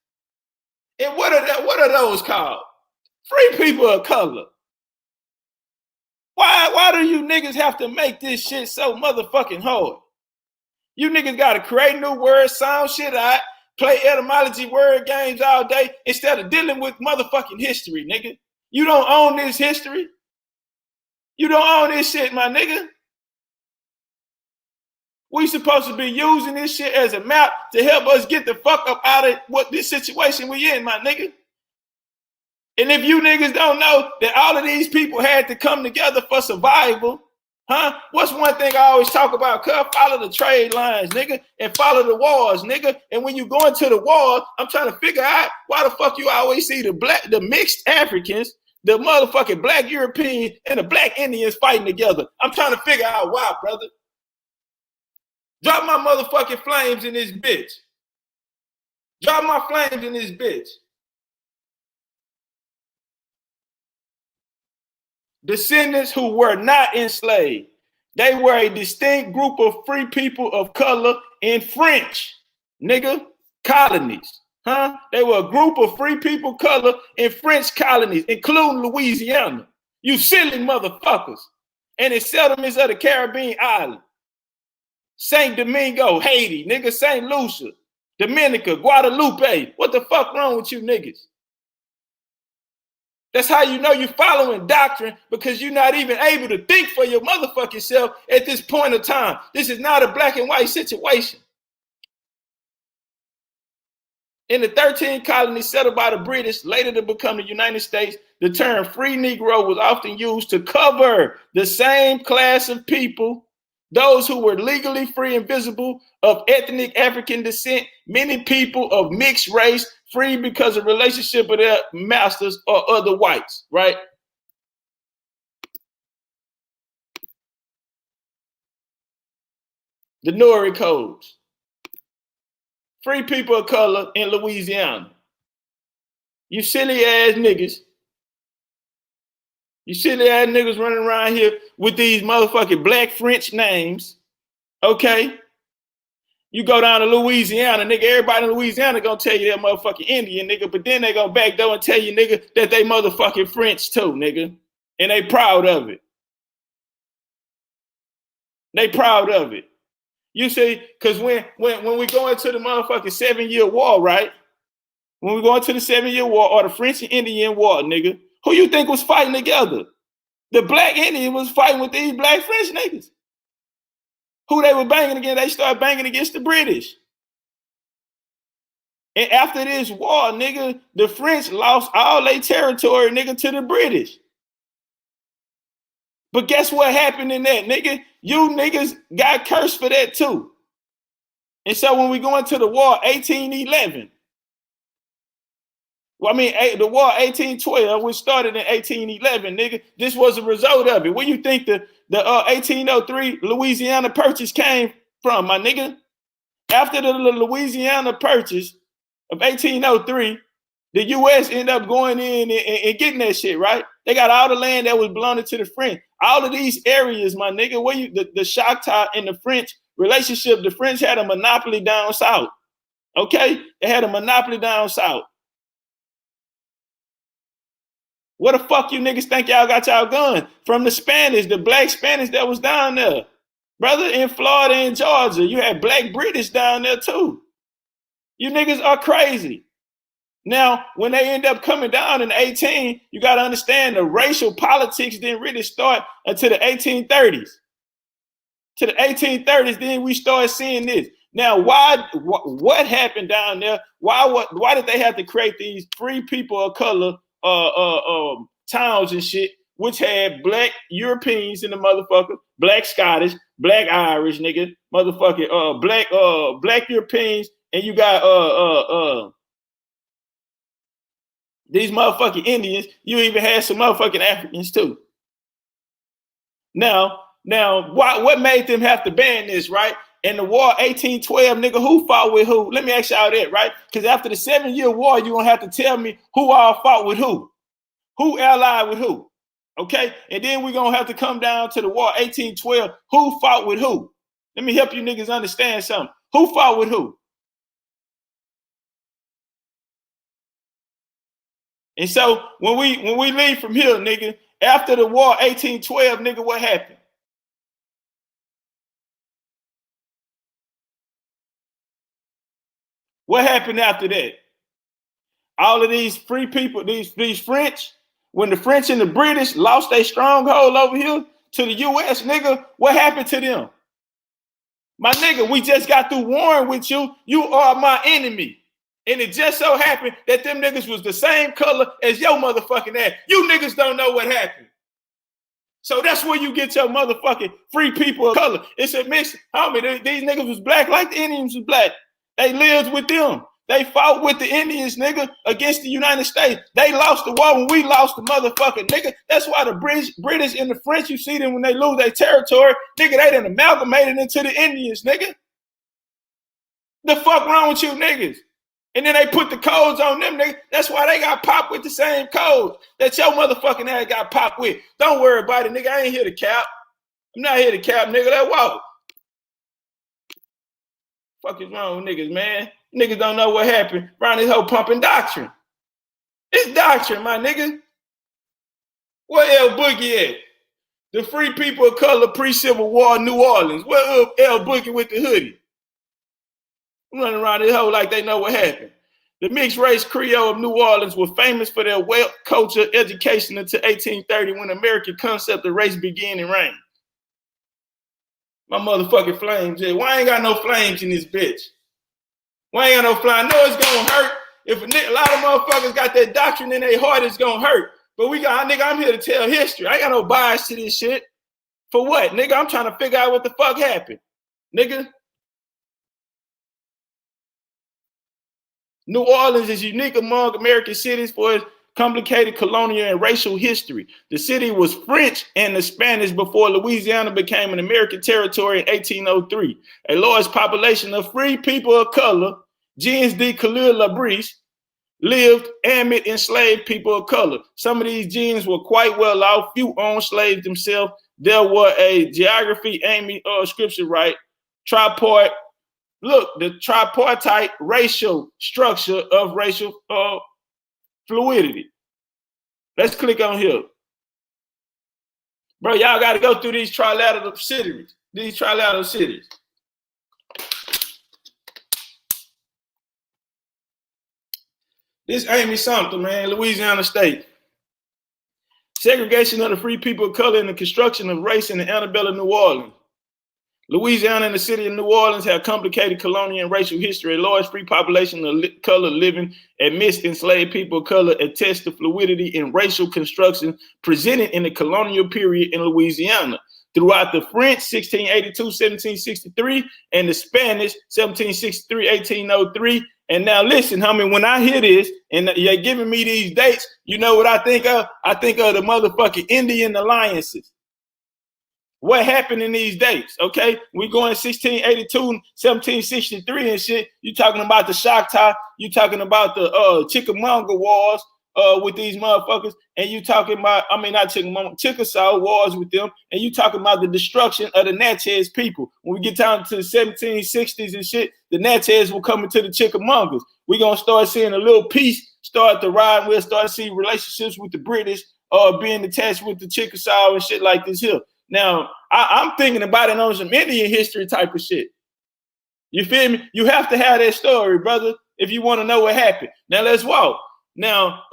Speaker 1: And what are those called? Free people of color. Why do you niggas have to make this shit so motherfucking hard? You niggas gotta create new words, sound shit out, play etymology word games all day instead of dealing with motherfucking history, nigga. You don't own this history. You don't own this shit, my nigga. We supposed to be using this shit as a map to help us get the fuck up out of what this situation we in, my nigga. And if you niggas don't know that all of these people had to come together for survival, huh? What's one thing I always talk about? Follow the trade lines, nigga, and follow the wars, nigga. And when you go into the war, I'm trying to figure out why the fuck you always see the mixed Africans, the motherfucking black European, and the black Indians fighting together. I'm trying to figure out why, brother. Drop my motherfucking flames in this bitch. Drop my flames in this bitch. Descendants who were not enslaved. They were a distinct group of free people of color in French, nigga, colonies. Huh? They were a group of free people of color in French colonies, including Louisiana. You silly motherfuckers. And in settlements of the Caribbean island. St. Domingo, Haiti, nigga, St. Lucia, Dominica, Guadalupe. What the fuck wrong with you niggas? That's how you know you're following doctrine, because you're not even able to think for your motherfucking self at this point of time. This is not a black and white situation. In the 13 colonies settled by the British, later to become the United States, the term free Negro was often used to cover the same class of people, those who were legally free and visible, of ethnic African descent, many people of mixed race, free because of relationship with their masters or other whites, right? The Nori codes. Free people of color in Louisiana. You silly ass niggas. You silly ass niggas running around here with these motherfucking black French names. Okay? You go down to Louisiana, nigga, everybody in Louisiana gonna tell you they're motherfucking Indian, nigga, but then they gonna backdoor and tell you, nigga, that they motherfucking French too, nigga. And they proud of it. They proud of it. You see, because when we go into the motherfucking 7-year war, right? When we go into the 7-year war or the French and Indian war, nigga, who you think was fighting together? The black Indian was fighting with these black French niggas. Who they were banging against? They started banging against the British. And after this war, nigga, the French lost all their territory, nigga, to the British. But guess what happened in that, nigga? You niggas got cursed for that too. And so when we go into the war, 1811, well, I mean, the war 1812, which started in 1811, nigga, this was a result of it. Where you think the 1803 Louisiana Purchase came from, my nigga? After the Louisiana Purchase of 1803, the U.S. ended up going in and getting that shit, right? They got all the land that was belonging to the French. All of these areas, my nigga, where the Choctaw and the French relationship, the French had a monopoly down south. Okay? They had a monopoly down south. Where the fuck you niggas think y'all got y'all gun? From the Spanish, the black Spanish that was down there. Brother, in Florida and Georgia, you had black British down there too. You niggas are crazy. Now, when they end up coming down in 18, you got to understand the racial politics didn't really start until the 1830s. To the 1830s, then we started seeing this. Now, what happened down there? Why did they have to create these free people of color towns and shit, which had black Europeans in the motherfucker, black Scottish, black Irish, nigga, motherfucking black Europeans, and you got These motherfucking Indians, you even had some motherfucking Africans too. Now, what made them have to ban this, right? In the war 1812, nigga, who fought with who? Let me ask y'all that, right? Because after the 7-year war, you're going to have to tell me who all fought with who allied with who, okay? And then we're going to have to come down to the war 1812, who fought with who? Let me help you niggas understand something. Who fought with who? And so when we leave from here, nigga, after the war 1812, nigga, what happened? What happened after that? All of these free people, these French, when the French and the British lost their stronghold over here to the US, nigga, what happened to them? My nigga, we just got through warring with you. You are my enemy. And it just so happened that them niggas was the same color as your motherfucking ass. You niggas don't know what happened. So that's where you get your motherfucking free people of color. It's a mix. Homie, these niggas was black like the Indians was black. They lived with them. They fought with the Indians, nigga, against the United States. They lost the war when we lost the motherfucking nigga. That's why the British and the French, you see them when they lose their territory, nigga, they done amalgamated into the Indians, nigga. The fuck wrong with you niggas? And then they put the codes on them, nigga. That's why they got popped with the same codes that your motherfucking ass got popped with. Don't worry about it, nigga. I ain't here to cap. I'm not here to cap, nigga. That walk. Fuck is wrong with niggas, man? Niggas don't know what happened around this whole pumping doctrine. It's doctrine, my nigga. Where L Boogie at? The free people of color pre-Civil War New Orleans. Where L Boogie with the hoodie? I'm running around this hole like they know what happened. The mixed race Creole of New Orleans were famous for their wealth, culture, education until 1830 when the American concept of race began and reigned. My motherfucking flames, yeah. Why ain't got no flames in this bitch? Why ain't got no flames? I know it's gonna hurt. If a lot of motherfuckers got that doctrine in their heart, it's gonna hurt. But nigga, I'm here to tell history. I ain't got no bias to this shit. For what? Nigga, I'm trying to figure out what the fuck happened. Nigga. New Orleans is unique among American cities for its complicated colonial and racial history. The city was French and the Spanish before Louisiana became an American territory in 1803. A large population of free people of color, gens de couleur labrise, lived amid enslaved people of color. Some of these gens were quite well off. Few owned slaves themselves. There were a geography, Amy scripture right, tripart. Look, the tripartite racial structure of racial fluidity. Let's click on here. Bro, y'all got to go through these trilateral cities. This Amy something, man, Louisiana State. Segregation of the free people of color and the construction of race in the antebellum New Orleans. Louisiana and the city of New Orleans have complicated colonial and racial history. A large free population of color living amidst enslaved people of color attests to fluidity in racial construction presented in the colonial period in Louisiana. Throughout the French, 1682-1763, and the Spanish, 1763-1803. And now listen, homie, when I hear this and you're giving me these dates, you know what I think of? I think of the motherfucking Indian alliances. What happened in these dates, okay? We going 1682, 1763 and shit. You talking about the Choctaw, you talking about the Chickamauga wars with these motherfuckers, and you talking about, not Chickamauga, Chickasaw wars with them, and you talking about the destruction of the Natchez people. When we get down to the 1760s and shit, the Natchez will come into the Chickamaugas. We're going to start seeing a little peace start to ride. We'll start to see relationships with the British being attached with the Chickasaw and shit like this here. Now, I'm thinking about it on some Indian history type of shit. You feel me? You have to have that story, brother, if you want to know what happened. Now, let's walk. Now,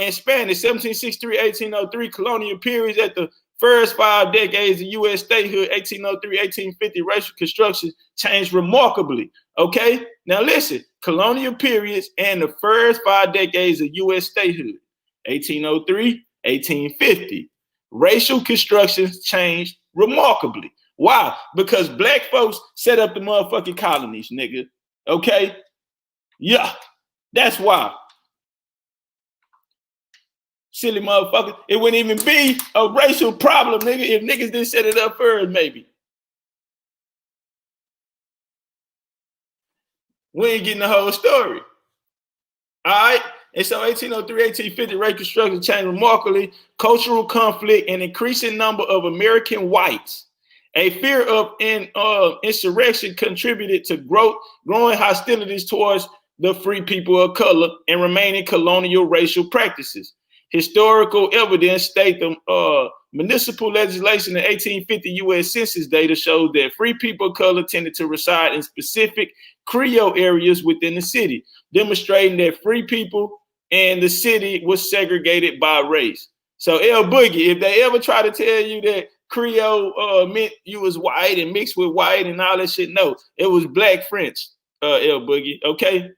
Speaker 1: in Spanish, 1763-1803, colonial periods at the first 5 decades of U.S. statehood, 1803-1850, racial construction changed remarkably. Okay? Now, listen, colonial periods and the first 5 decades of U.S. statehood, 1803-1850. Racial constructions changed remarkably. Why? Because black folks set up the motherfucking colonies, nigga. Okay? Yeah, that's why. Silly motherfucker. It wouldn't even be a racial problem, nigga, if niggas didn't set it up first, maybe. We ain't getting the whole story. All right? And so 1803, 1850, Reconstruction changed remarkably cultural conflict and increasing number of American whites. A fear of insurrection contributed to growing hostilities towards the free people of color and remaining colonial racial practices. Historical evidence state the municipal legislation in 1850 U.S. Census data shows that free people of color tended to reside in specific Creole areas within the city, demonstrating that free people and the city was segregated by race. So L Boogie, if they ever try to tell you that Creole meant you was white and mixed with white and all that shit, no, it was Black French, L Boogie, okay?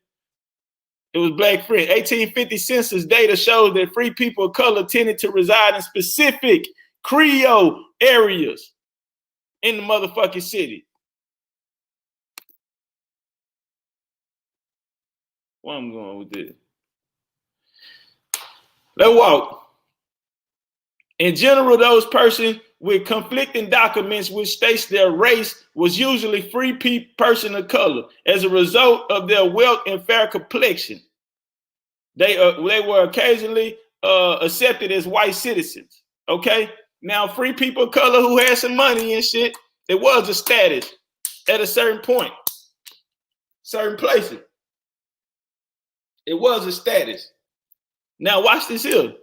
Speaker 1: It was Black French. 1850 census data shows that free people of color tended to reside in specific Creole areas in the motherfucking city. Where I'm going with this? Let's walk. In general, those persons with conflicting documents which states their race was usually free person of color as a result of their wealth and fair complexion. They were occasionally accepted as white citizens. Okay, now free people of color who had some money and shit, it was a status at a certain point, certain places. It was a status. Now watch this here.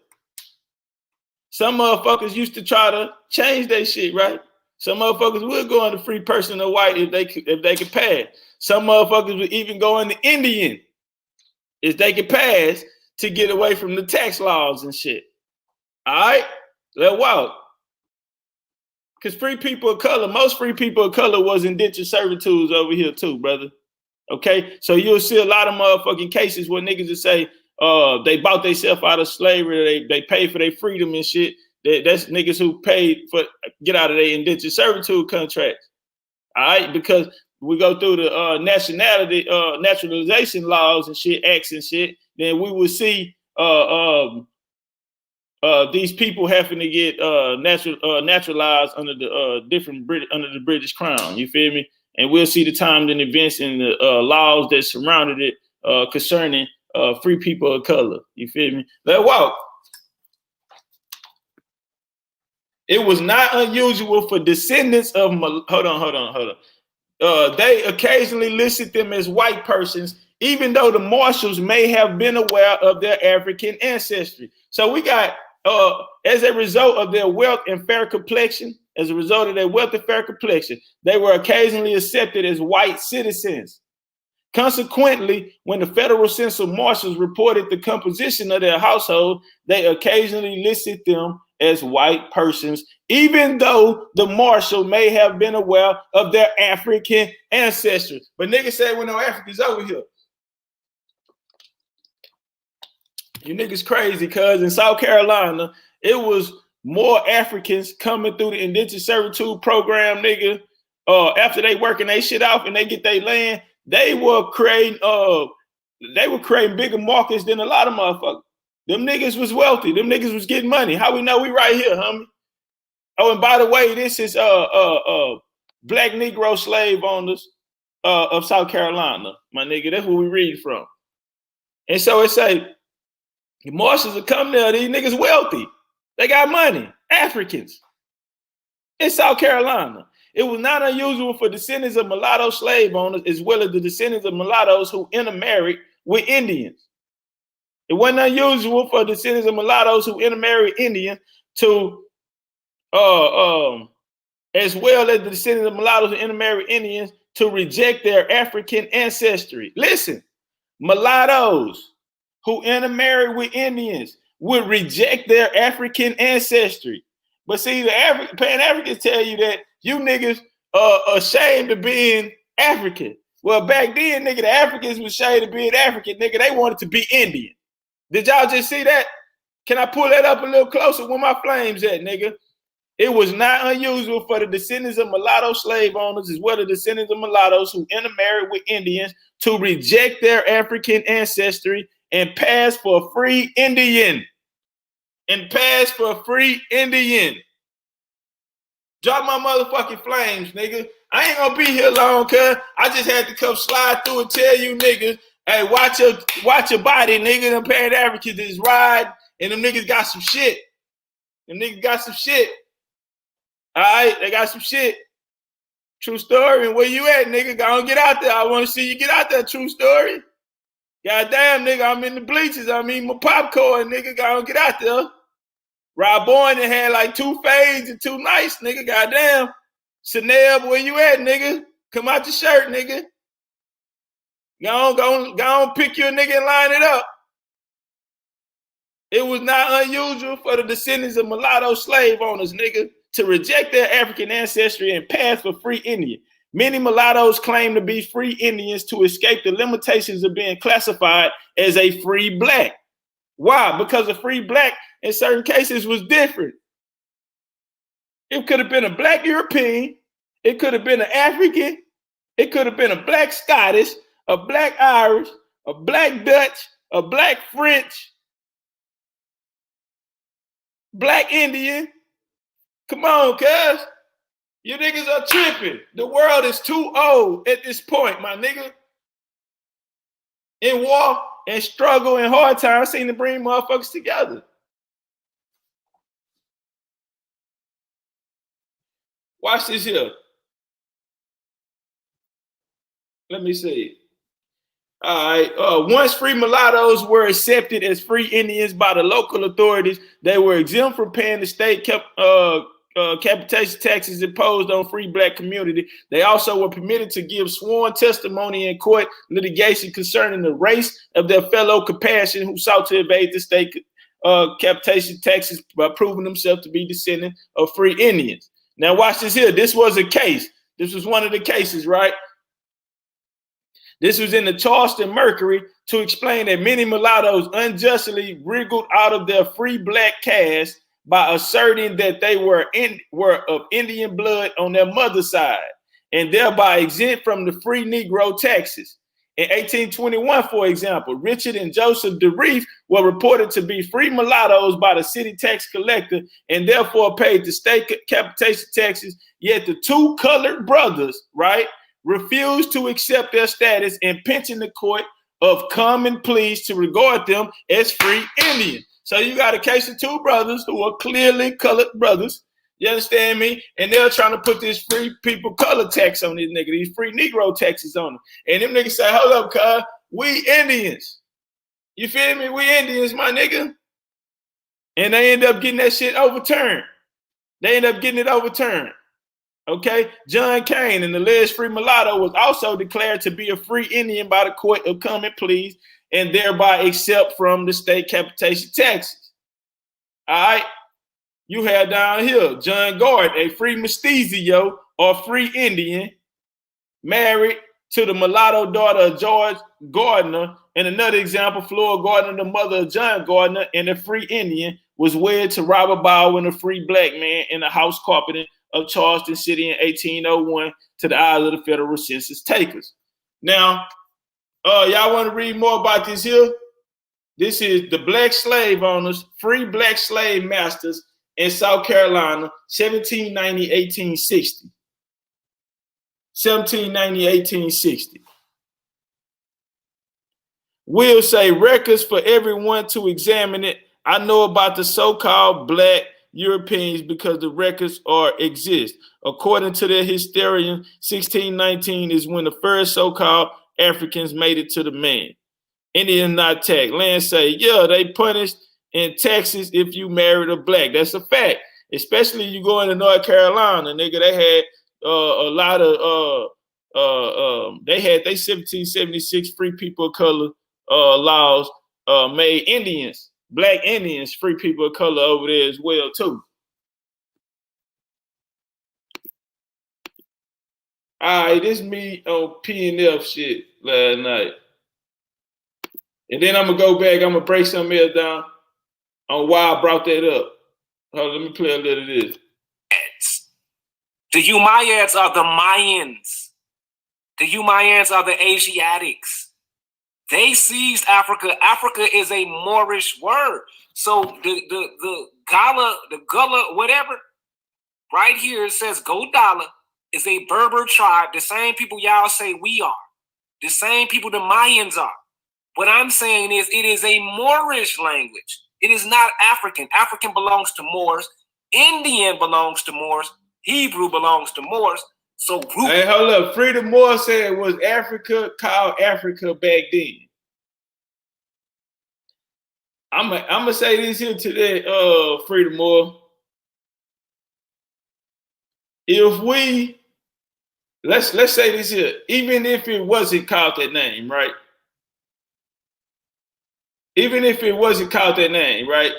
Speaker 1: Some motherfuckers used to try to change their shit, right? Some motherfuckers would go into free person or white if they could pass. Some motherfuckers would even go into Indian if they could pass to get away from the tax laws and shit. All right? Let's walk. Because free people of color, most free people of color was indentured servitudes over here too, brother. Okay? So you'll see a lot of motherfucking cases where niggas will say they bought themselves out of slavery, they paid for their freedom and shit. That's niggas who paid for get out of their indentured servitude contracts. All right? Because we go through the naturalization laws and shit, acts and shit, then we will see these people having to get naturalized under the under the British Crown. You feel me? And we'll see the times and events and the laws that surrounded it concerning free people of color. You feel me? Let's walk. It was not unusual for descendants of hold on. They occasionally listed them as white persons, even though the marshals may have been aware of their African ancestry. So we got, as a result of their wealth and fair complexion, they were occasionally accepted as white citizens. Consequently, when the federal census marshals reported the composition of their household, they occasionally listed them as white persons, even though the marshal may have been aware of their African ancestors. But niggas say, well, no Africans over here. You niggas crazy, cuz in South Carolina, it was more Africans coming through the indentured servitude program, nigga. After they working their shit off and they get their land, they were creating bigger markets than a lot of motherfuckers. Them niggas was wealthy. Them niggas was getting money. How we know we right here, homie? Oh, and by the way, this is black Negro slave owners of South Carolina, my nigga. That's what we read from. And so it say, the marshals will come there. These niggas wealthy. They got money. Africans in South Carolina. It was not unusual for descendants of mulatto slave owners as well as the descendants of mulattoes who intermarried with Indians. It wasn't unusual for descendants of mulattoes who intermarried Indians to, as well as the descendants of mulattoes who intermarried Indians to reject their African ancestry. Listen, mulattoes who intermarried with Indians would reject their African ancestry. But see, the Pan-Africans tell you that you niggas are ashamed of being African. Well, back then, nigga, the Africans was ashamed of being African, nigga. They wanted to be Indian. Did y'all just see that? Can I pull that up a little closer? Where my flames at, nigga? It was not unusual for the descendants of mulatto slave owners as well as descendants of mulattoes who intermarried with Indians to reject their African ancestry and pass for free Indian. and pass for a free Indian. Drop my motherfucking flames, nigga. I ain't gonna be here long, cuz I just had to come slide through and tell you niggas, hey, watch your body, nigga. Them Pan Africans is ride, and them niggas got some shit. Them niggas got some shit. All right, they got some shit. True story. And where you at, nigga? Go on, get out there. I want to see you get out there. True story. Goddamn, nigga, I'm in the bleachers. I'm eating my popcorn, nigga. Go on, get out there. Rob Boyne had like 2 fades and 2 nights, nigga. Goddamn. Chanel, where you at, nigga? Come out your shirt, nigga. Go on, pick your nigga and line it up. It was not unusual for the descendants of mulatto slave owners, nigga, to reject their African ancestry and pass for free Indian. Many mulattoes claim to be free Indians to escape the limitations of being classified as a free black. Why? Because a free black in certain cases was different. It could have been a black European. It could have been an African. It could have been a black Scottish, a black Irish, a black Dutch, a black French, black Indian. Come on, cuz. You niggas are tripping. The world is too old at this point, my nigga. In war and struggle and hard times, seem to bring motherfuckers together. Watch this here. Let me see. All right. Once free mulattoes were accepted as free Indians by the local authorities, they were exempt from paying the state capitation taxes imposed on free black community. They also were permitted to give sworn testimony in court litigation concerning the race of their fellow compatriot who sought to evade the state capitation taxes by proving themselves to be descendants of free Indians. Now watch this here. This was a case. This was one of the cases, right? This was in the Charleston Mercury to explain that many mulattoes unjustly wriggled out of their free black caste by asserting that they were of Indian blood on their mother's side and thereby exempt from the free Negro taxes. In 1821, for example, Richard and Joseph DeReef were reported to be free mulattoes by the city tax collector and therefore paid the state capitation taxes, yet the 2 colored brothers, right, refused to accept their status and pensioned the court of common pleas to regard them as free Indians. So you got a case of 2 brothers who are clearly colored brothers. You understand me? And they're trying to put this free people color tax on these niggas, these free Negro taxes on them. And them niggas say, hold up, cuz, we Indians. You feel me? We Indians, my nigga. And they end up getting that shit overturned. They end up getting it overturned. Okay? John Kane, an alleged free mulatto, was also declared to be a free Indian by the court of common pleas and thereby exempt from the state capitation taxes. All right? You have down here John Gordon, a free mestizo or free Indian, married to the mulatto daughter of George Gardner. And another example, Flora Gardner, the mother of John Gardner, and a free Indian, was wed to Robert Bowen, a free black man, in the house carpeting of Charleston City in 1801 to the eyes of the federal census takers. Now, y'all want to read more about this here? This is the black slave owners, free black slave masters in South Carolina, 1790-1860. 1790-1860. We'll say records for everyone to examine it. I know about the so-called black Europeans because the records exist. According to their historian, 1619 is when the first so-called Africans made it to the main. Indian not taxed. Land say, yeah, they punished in Texas if you married a black. That's a fact. Especially you go into North Carolina, nigga. They had a lot of they had their 1776 free people of color laws made Indians, black Indians, free people of color over there as well too. All right, this me on P&F shit last night. And then I'm going to go back. I'm going to break something else down on why I brought that up. Hold on, let me play a little of this.
Speaker 4: The Umayyads are the Mayans. The Umayyads are the Asiatics. They seized Africa. Africa is a Moorish word. So the Gullah, whatever, right here it says Godala is a Berber tribe, the same people y'all say we are, the same people the Mayans are. What I'm saying is it is a Moorish language. It is not African. African belongs to Moors. Indian belongs to Moors. Hebrew belongs to Moors. So
Speaker 1: hey, hold up. Freedom Moore said it was Africa called Africa back then. I'm gonna say this here today, Freedom Moore. If we let's say this here, even if it wasn't called that name, right? Even if it wasn't called that name, right?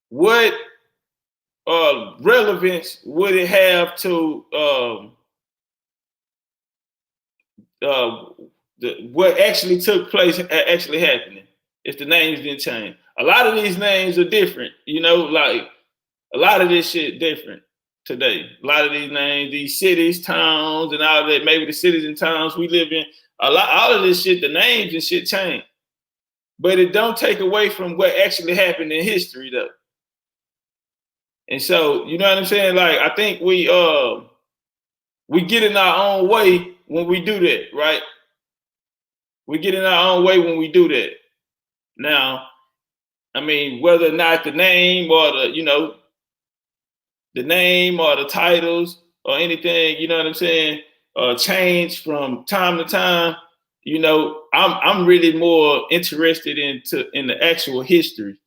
Speaker 1: What relevance would it have to what actually took place actually happening if the names didn't change? A lot of these names are different, you know, like a lot of this shit different today. A lot of these names, these cities, towns, and all that, maybe the cities and towns we live in, all of this shit, the names and shit change. But it don't take away from what actually happened in history though. And so, you know what I'm saying? Like, I think we get in our own way when we do that, right? We get in our own way when we do that. Now, I mean, whether or not the name or the name or the titles or anything, you know what I'm saying, change from time to time, you know, I'm really more interested in the actual history.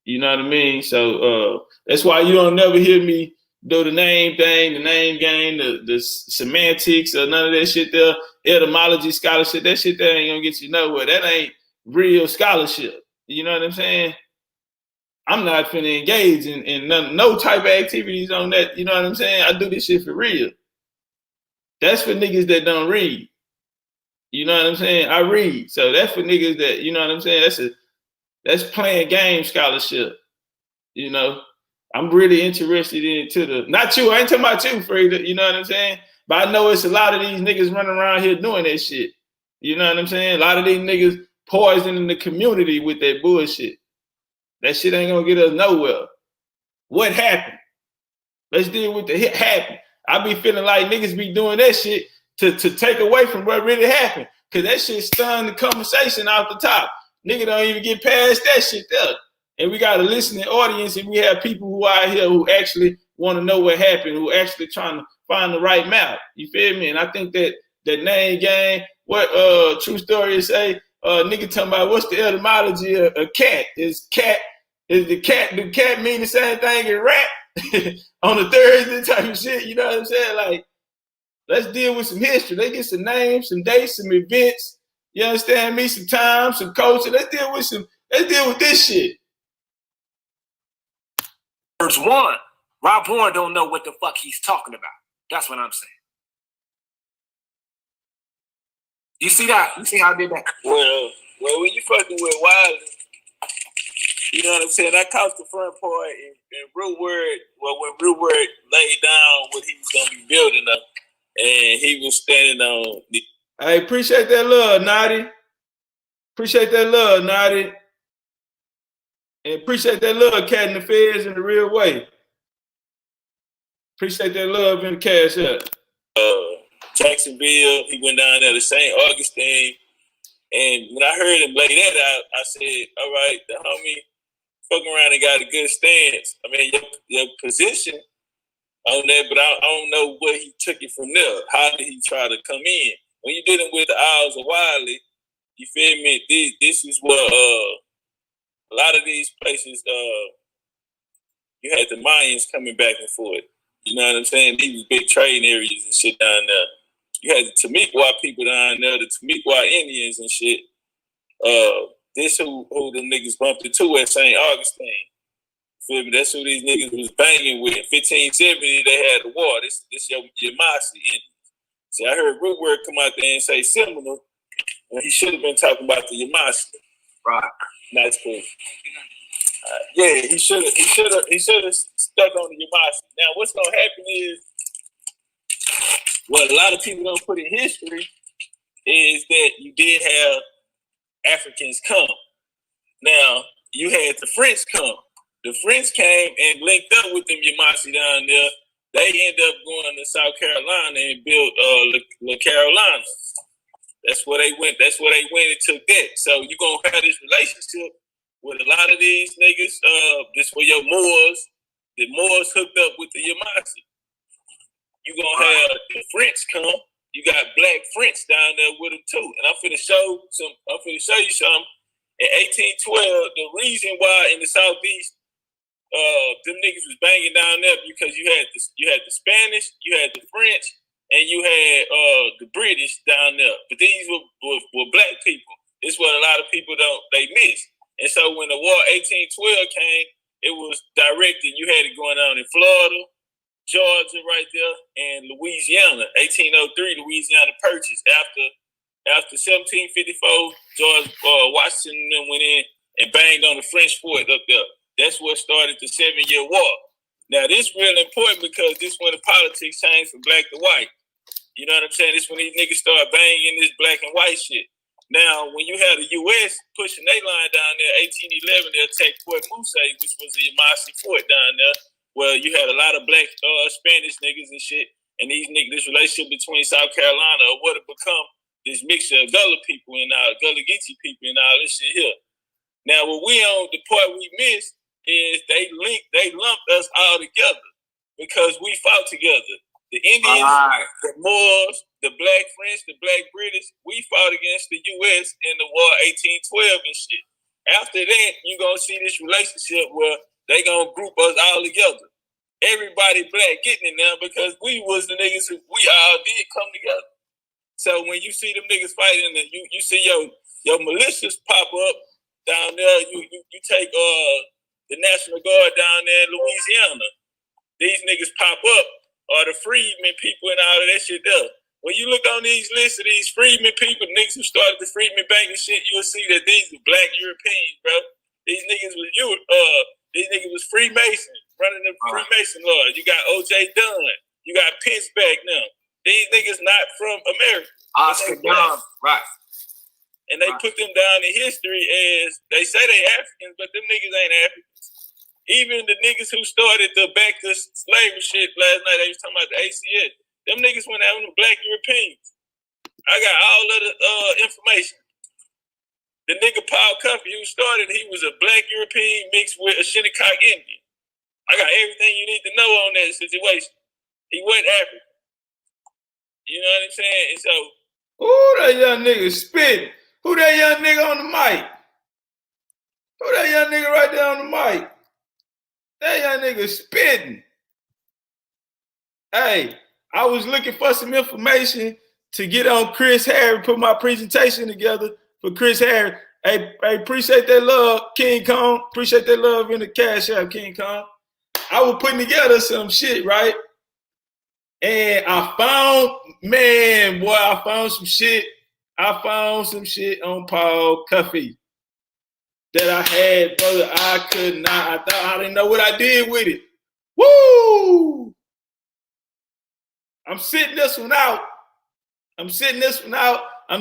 Speaker 1: You know what I mean? So that's why you don't never hear me do the name thing, the name game, the semantics or none of that shit there. Etymology scholarship, that shit there ain't gonna get you nowhere. That ain't real scholarship. You know what I'm saying? I'm not finna engage in no type of activities on that. You know what I'm saying? I do this shit for real. That's for niggas that don't read. You know what I'm saying? I read. So that's for niggas that, you know what I'm saying? That's playing game scholarship. You know, I'm really interested into not you, I ain't talking about you, Frida, you know what I'm saying? But I know it's a lot of these niggas running around here doing that shit. You know what I'm saying? A lot of these niggas poisoning the community with that bullshit. That shit ain't gonna get us nowhere. What happened? Let's deal with the hit happen. I be feeling like niggas be doing that shit to take away from what really happened. Cause that shit stunned the conversation off the top. Nigga don't even get past that shit there. And we got a listening audience, and we have people who are here who actually want to know what happened, who actually trying to find the right map. You feel me? And I think that name game, what True Story say, nigga talking about what's the etymology of a cat? Is the cat mean the same thing as rat? On the Thursday type of shit, you know what I'm saying? Like, let's deal with some history. Let's get some names, some dates, some events. You understand me? Some time, some culture. Let's deal with this shit.
Speaker 4: Verse 1, Rob Horn don't know what the fuck he's talking about. That's what I'm saying. You see that? You see how I did that?
Speaker 5: Well, when you fucking with Wiley, you know what I'm saying? I caught the front part and Real Word, when Real Word laid down what he was gonna be building up, and he was standing on the.
Speaker 1: I appreciate that love, Naughty. Appreciate that love, Naughty. And appreciate that love, Cat in the Feds in the real way. Appreciate that love in the cash up.
Speaker 5: Jacksonville, he went down there to St. Augustine. And when I heard him lay that out, I said, all right, the homie fucking around and got a good stance. I mean, your position on that, but I don't know where he took it from there. How did he try to come in? When you're dealing with the Isles of Wiley, you feel me? This is what a lot of these places, you had the Mayans coming back and forth. You know what I'm saying? These was big trading areas and shit down there. You had the Tamiqua people down there, the Tamiqua Indians and shit. This who them niggas bumped into at St. Augustine. Feel me? That's who these niggas was banging with. In 1570, they had the war. This your Yamasee Indians. See, I heard Root Word come out there and say Seminole, and he should have been talking about the Yamasee.
Speaker 4: Right.
Speaker 5: That's cool. Yeah, he should have stuck on the Yamasee. Now, what's gonna happen is what a lot of people don't put in history is that you did have Africans come. Now, you had the French come. The French came and linked up with them Yamasee down there. They ended up going to South Carolina and built La Carolina. That's where they went. That's where they went and took that. So you're going to have this relationship with a lot of these niggas. This were your Moors. The Moors hooked up with the Yamasee. You're going to have the French come. You got black French down there with them too. And I'm finna show you something. In 1812, the reason why in the Southeast, them niggas was banging down there because you had the Spanish, you had the French, and you had the British down there. But these were black people. It's what a lot of people they miss. And so when the war 1812 came, it was directed. You had it going on in Florida, Georgia, right there, and Louisiana. 1803, Louisiana purchased after 1754. George Washington went in and banged on the French fort up there. That's what started the 7-Year War. Now, this really important because this when the politics changed from black to white. You know what I'm saying? This when these niggas start banging this black and white shit. Now, when you had the U.S. pushing their line down there, 1811, they attacked Fort Moussaie, which was the Yamasee fort down there, where you had a lot of black Spanish niggas and shit. And these niggas, this relationship between South Carolina would have become this mixture of Gullah people and Gullah Geechee people and all this shit here. Now, what the part we missed is they lumped us all together because we fought together. The Indians, the Moors, the black French, the black British, we fought against the U.S. in the war 1812 and shit. After that, you're going to see this relationship where they going to group us all together. Everybody black getting in there because we was the niggas who we all did come together. So when you see them niggas fighting, and you see your militias pop up down there, you take the National Guard down there in Louisiana. These niggas pop up, or the freedmen people and all of that shit there. When you look on these lists of these freedmen people, niggas who started the freedmen banking shit, you'll see that these were black Europeans, bro. These niggas was Freemasons, running the Freemason law. You got O.J. Dunn. You got Pence back now. These niggas not from America.
Speaker 4: Oscar Dunn, right.
Speaker 5: And they put them down in history as, they say they Africans, but them niggas ain't Africans. Even the niggas who started the back to slavery shit last night, they was talking about the ACS. Them niggas went out on the black Europeans. I got all of the information. The nigga Paul Cuffey who started, he was a black European mixed with a Shinnecock Indian. I got everything you need to know on that situation. He wasn't African. You know what I'm saying? And so,
Speaker 1: ooh, that young nigga spitting. Who that young nigga on the mic? Who that young nigga right there on the mic? That young nigga spitting. Hey, I was looking for some information to get on Chris Harris, put my presentation together for Chris Harris. Hey, appreciate that love, King Kong. Appreciate that love in the Cash App, King Kong. I was putting together some shit, right? And I found some shit. I found some shit on Paul Cuffey that I had, brother. I could not. I didn't know what I did with it. Woo! I'm sitting this one out. I'm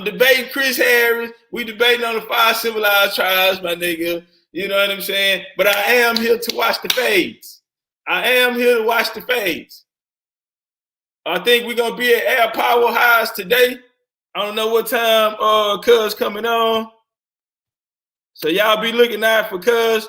Speaker 1: debating Chris Harris. We debating on the 5 civilized tribes, my nigga. You know what I'm saying? But I am here to watch the fades. I think we're going to be at Air Power Highs today. I don't know what time Cuz coming on. So y'all be looking out for Cuz.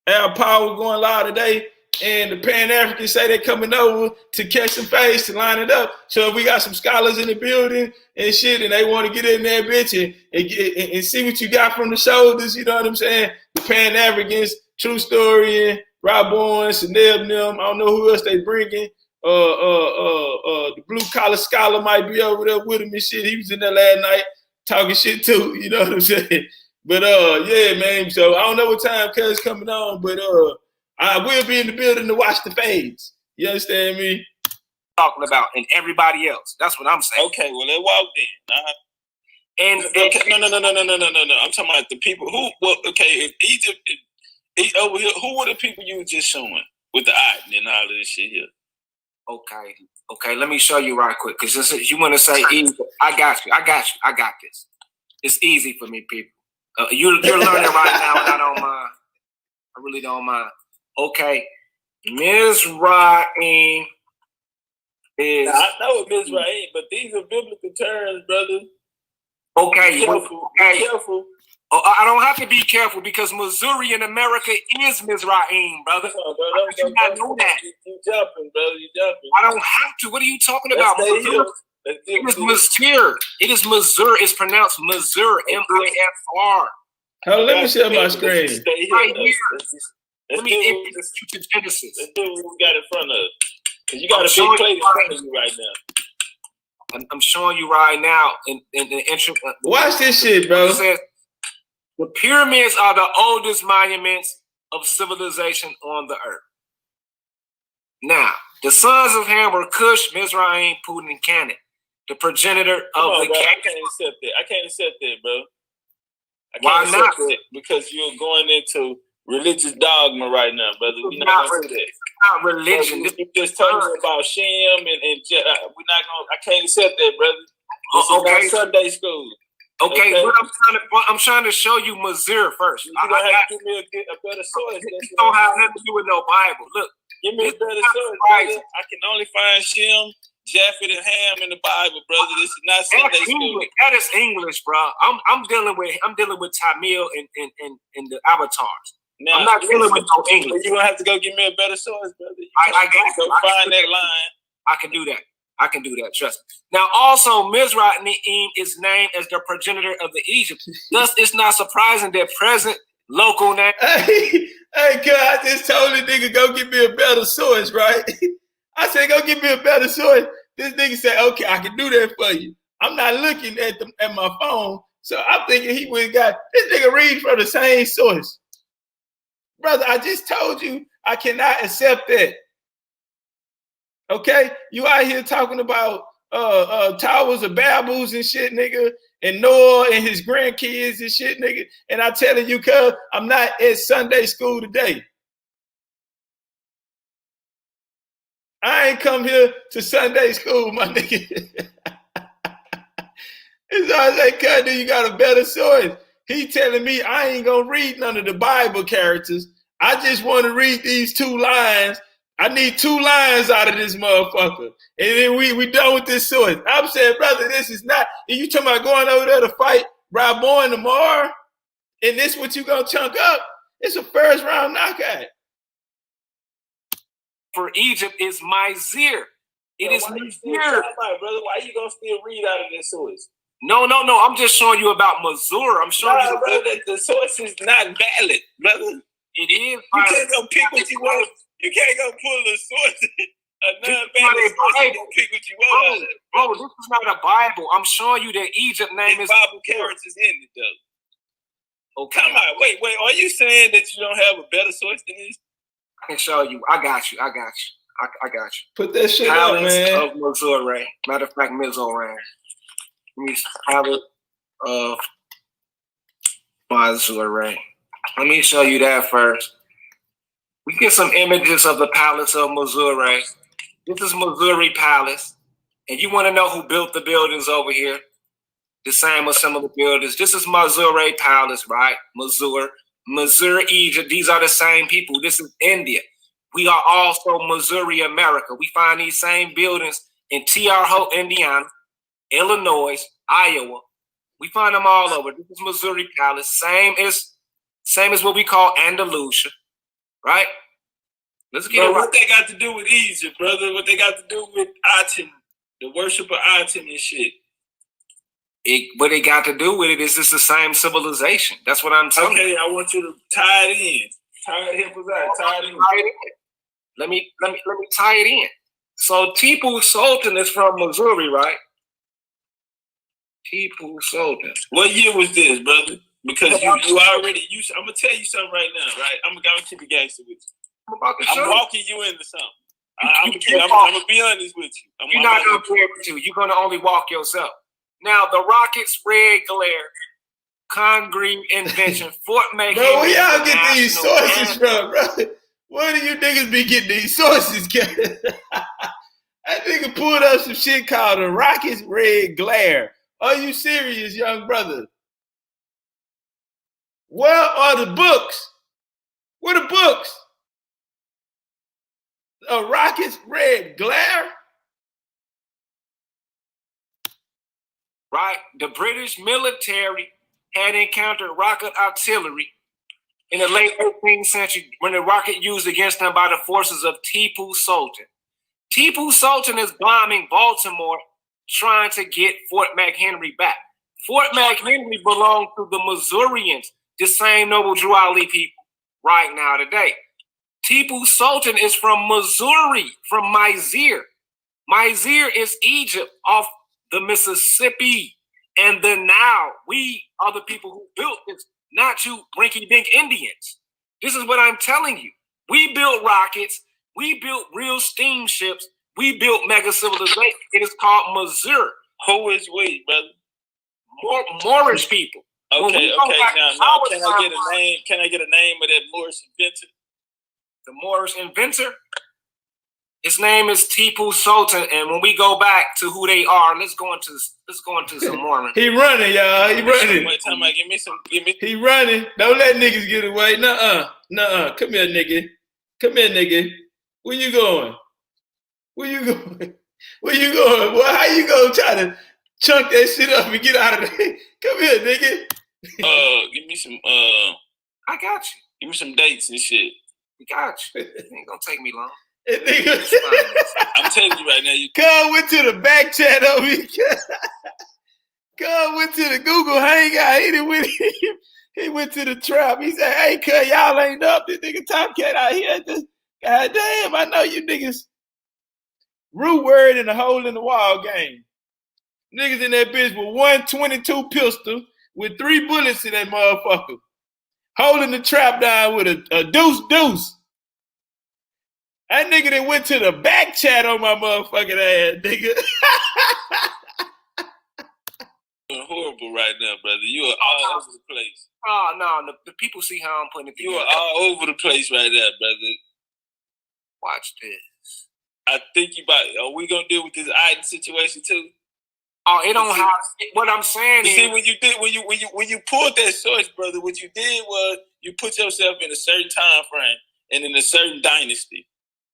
Speaker 1: Air Power going live today. And the Pan-Africans say they're coming over to catch some fades to line it up. So if we got some scholars in the building and shit, and they want to get in there, bitch, and see what you got from the shoulders, you know what I'm saying? The Pan-Africans, True Story, and Rob Owens, Chanel, them. I don't know who else they bringing. The Blue Collar Scholar might be over there with him and shit. He was in there last night talking shit too. You know what I'm saying? But yeah, man. So I don't know what time Cuz coming on, but I will be in the building to watch the fades. You understand me?
Speaker 4: Talking about and everybody else. That's what I'm saying.
Speaker 5: okay, well, they walked in.
Speaker 4: And
Speaker 5: Okay, no. I'm talking about the people who. Well, okay, if Egypt, over here, who were the people you were just showing with the eye and all of this shit here?
Speaker 4: okay, Okay, let me show you right quick. Because you want to say easy. I got you. I got this. It's easy for me, people. You're learning right now, and I don't mind. I really don't mind. Okay, Mizraim is.
Speaker 5: Now, I know Mizraim, but these are biblical terms, brother.
Speaker 4: Okay,
Speaker 5: be careful.
Speaker 4: okay.
Speaker 5: Be careful.
Speaker 4: Oh, I don't have to be careful because Missouri in America is Mizraim, brother.
Speaker 5: You
Speaker 4: not know that.
Speaker 5: You jumping, brother. You jumping.
Speaker 4: I don't have to. What are you talking about? It is Missouri. It is Missouri. It's pronounced Missouri. M-I-S-R.
Speaker 1: Oh, let me share my screen.
Speaker 4: Right here. Let me introduce you to Genesis.
Speaker 5: Let's do what we got in front of us. Because you got a big plate in front of you right now.
Speaker 4: I'm showing you right now in the intro.
Speaker 1: Watch this shit, bro.
Speaker 4: It says, the pyramids are the oldest monuments of civilization on the earth. Now, the sons of Ham were Cush, Mizraim, Putin, and Canaan, the progenitor of the
Speaker 5: I can't accept that. I can't accept that, bro.
Speaker 4: Why not?
Speaker 5: That because you're going into religious dogma right now, brother. We're not going to do that.
Speaker 4: Not religion.
Speaker 5: You just talking about Shem and we're not going. I can't accept that, brother. This is not Sunday school.
Speaker 4: Okay, what I'm trying to show you Missouri first.
Speaker 5: You're gonna have to give me a better source.
Speaker 4: This don't have nothing to do with no Bible. Look,
Speaker 5: give me a better source, brother. I can only find Shem, Japheth, and Ham in the Bible, brother. This is not Sunday school.
Speaker 4: That is English, bro. I'm dealing with Tamil and the avatars. Now, I'm not dealing with no English.
Speaker 5: You're gonna have to go give me a better source, brother.
Speaker 4: I got
Speaker 5: go find that line.
Speaker 4: I can do that. Trust me. Now, also, Mizraim is named as the progenitor of the Egypt. Thus, it's not surprising that present local name.
Speaker 1: Hey, God, I just told the nigga, go get me a better source, right? I said, go get me a better source. This nigga said, okay, I can do that for you. I'm not looking at my phone, so I'm thinking he would got this nigga read from the same source. Brother, I just told you I cannot accept that. Okay, you out here talking about towers of Babels and shit, nigga, and Noah and his grandkids and shit, nigga. And I telling you, cuz I'm not at Sunday school today. I ain't come here to Sunday school, my nigga. It's always like, cuz, do you got a better source? He telling me I ain't gonna read none of the Bible characters. I just want to read these 2 lines. I need 2 lines out of this motherfucker. And then we done with this source. I'm saying, brother, this is not, you talking about going over there to fight Rabboni tomorrow? And this what you gonna chunk up? It's a first round knockout.
Speaker 4: For Egypt is Mizir. It is Mizir.
Speaker 5: Brother, why you gonna still read out of this source?
Speaker 4: No. I'm just showing you about Missouri. I'm showing you
Speaker 5: brother, the source is not valid, brother.
Speaker 4: It is.
Speaker 5: You can't go pick what you want. You can't go pull a source. A non-valid source. You don't pick what you want.
Speaker 4: Bro, this is not a Bible. I'm showing you that Egypt name is
Speaker 5: Bible characters in it, though.
Speaker 4: Okay.
Speaker 5: Come on, wait. Are you saying that you don't have a better source than this?
Speaker 4: I can show you. I got you. I got you.
Speaker 1: Put that shit up, man.
Speaker 4: Of Missouri. Matter of fact, Missouri. Let me have it of Missouri. Let me show you that first. We get some images of the palace of Missouri. This is Missouri Palace. And you want to know who built the buildings over here? The same or similar buildings. This is Missouri Palace, right? Missouri, Egypt. These are the same people. This is India. We are also Missouri, America. We find these same buildings in Terre Haute, Indiana, Illinois, Iowa. We find them all over. This is Missouri Palace. Same as what we call Andalusia, right? Let's get it right.
Speaker 5: What they got to do with Egypt, brother? What they got to do with Aten, the worship of Aten and shit?
Speaker 4: What they got to do with it is it's the same civilization. That's what I'm telling you.
Speaker 5: Okay, I want you to tie it in. Tie it in.
Speaker 4: Let me tie it in. So Tipu Sultan is from Missouri, right? Tipu Sultan.
Speaker 5: What year was this, brother? Because you already. I'm gonna tell you something right now, right? I'm gonna keep it gangster with you. I'm walking you into something. I'm gonna be honest with you.
Speaker 4: You're not gonna be able to. You're gonna only walk yourself. Now the rockets, red glare, concrete invention, Fort McHenry.
Speaker 1: Bro, where y'all get these sources from, bro? Where do you niggas be getting these sources? That nigga pulled up some shit called the Rockets Red Glare. Are you serious, young brother? Where are the books? Where the books? A Rockets Red Glare?
Speaker 4: Right? The British military had encountered rocket artillery in the late 18th century when the rocket used against them by the forces of Tipu Sultan. Tipu Sultan is bombing Baltimore, trying to get Fort McHenry back. Fort McHenry belonged to the Missourians, the same Noble Drew Ali people right now today. Tipu Sultan is from Missouri, from Mizar. Mizar is Egypt off the Mississippi and the Nile. We are the people who built this, not you rinky-dink Indians. This is what I'm telling you. We built rockets. We built real steamships. We built mega civilization. It is called Missouri.
Speaker 5: Who is we, brother?
Speaker 4: Moorish people.
Speaker 5: Okay. Now, can I get a name? Can I get a name of that Moorish inventor?
Speaker 4: The Moorish inventor. His name is Tipu Sultan, and when we go back to who they are, let's go into some Mormon.
Speaker 1: He running, y'all. He running.
Speaker 5: Wait, time out. Give me.
Speaker 1: He running. Don't let niggas get away. Nuh-uh. Come here, nigga. Where you going? Where you going? Well, how you gonna try to chunk that shit up and get out of there? Come here, nigga.
Speaker 5: Give me some.
Speaker 4: I got you.
Speaker 5: Give me some dates and shit.
Speaker 4: We got you. It ain't gonna take me long.
Speaker 5: I'm telling you right now.
Speaker 1: Cuz went to the back chat over here. Cuz went to the Google Hangout. He went to the trap. He said, "Hey, cuz y'all ain't up. This nigga Top Cat out here. God damn, I know you niggas. Root word in the hole in the wall game. Niggas in that bitch with 122 pistol with 3 bullets in that motherfucker. Holding the trap down with a deuce. That nigga that went to the back chat on my motherfucking ass, nigga.
Speaker 5: You're horrible right now, brother. You are all over the place.
Speaker 4: Oh, no. The people see how I'm putting it together.
Speaker 5: You are all over the place right now, brother.
Speaker 4: Watch this.
Speaker 5: I think are we going to deal with this Iden situation too?
Speaker 4: Oh, it don't have. What I'm saying is,
Speaker 5: see, when you pulled that source, brother, what you did was you put yourself in a certain time frame and in a certain dynasty.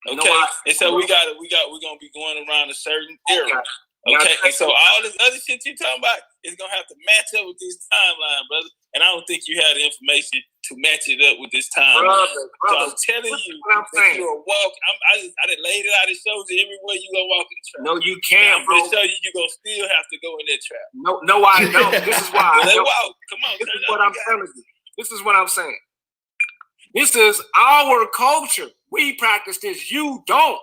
Speaker 5: Okay, and so we're gonna be going around a certain era. Okay, and so all this other shit you talking about is gonna have to match up with this timeline, brother. And I don't think you have the information to match it up with this timeline.
Speaker 4: Brother,
Speaker 5: so I'm telling you that you're a walk. I done laid it out and showed you everywhere you gonna walk in the trap.
Speaker 4: No, you can't, bro.
Speaker 5: I'm gonna show you gonna still have to go in that trap.
Speaker 4: No, I don't. This is why.
Speaker 5: Come on.
Speaker 4: This is what I'm telling you. This is what I'm saying. This is our culture. We practice this. You don't.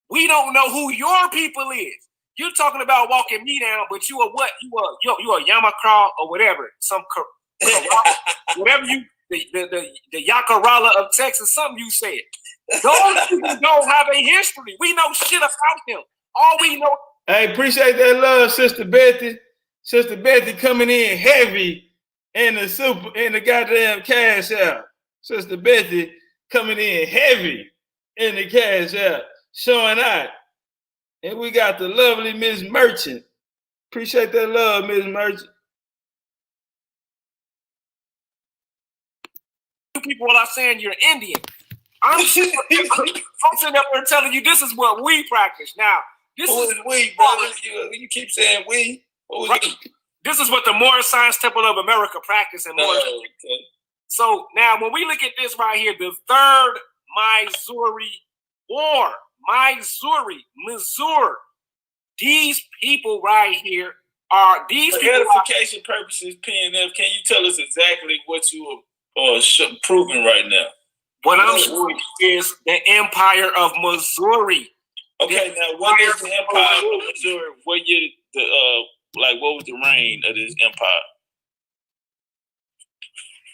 Speaker 4: We don't know who your people is. You're talking about walking me down, but you are what? You are Yamakra or whatever. Whatever you the Yakarala of Texas, something you said. Those people don't have a history. We know shit about them. All we know.
Speaker 1: Hey, appreciate that love, Sister Betty. Sister Betty coming in heavy in the goddamn cash out. Sister Betty coming in heavy in the cash out, showing out. And we got the lovely Miss Merchant. Appreciate that love, Miss Merchant.
Speaker 4: People are saying you're Indian. I'm sitting up there telling you this is what we practice. Now, this
Speaker 5: is we, brother. You keep saying we.
Speaker 4: Right. This is what the Moorish Science Temple of America practice in Moorish.
Speaker 5: Okay.
Speaker 4: So now when we look at this right here, the third Missouri War, Missouri, these people right here are these
Speaker 5: for
Speaker 4: people.
Speaker 5: For edification purposes, PNF, can you tell us exactly what you are proving right now?
Speaker 4: What I'm showing is the Empire of Missouri.
Speaker 5: Okay, now what is the Empire of Missouri? What year what was the reign of this empire?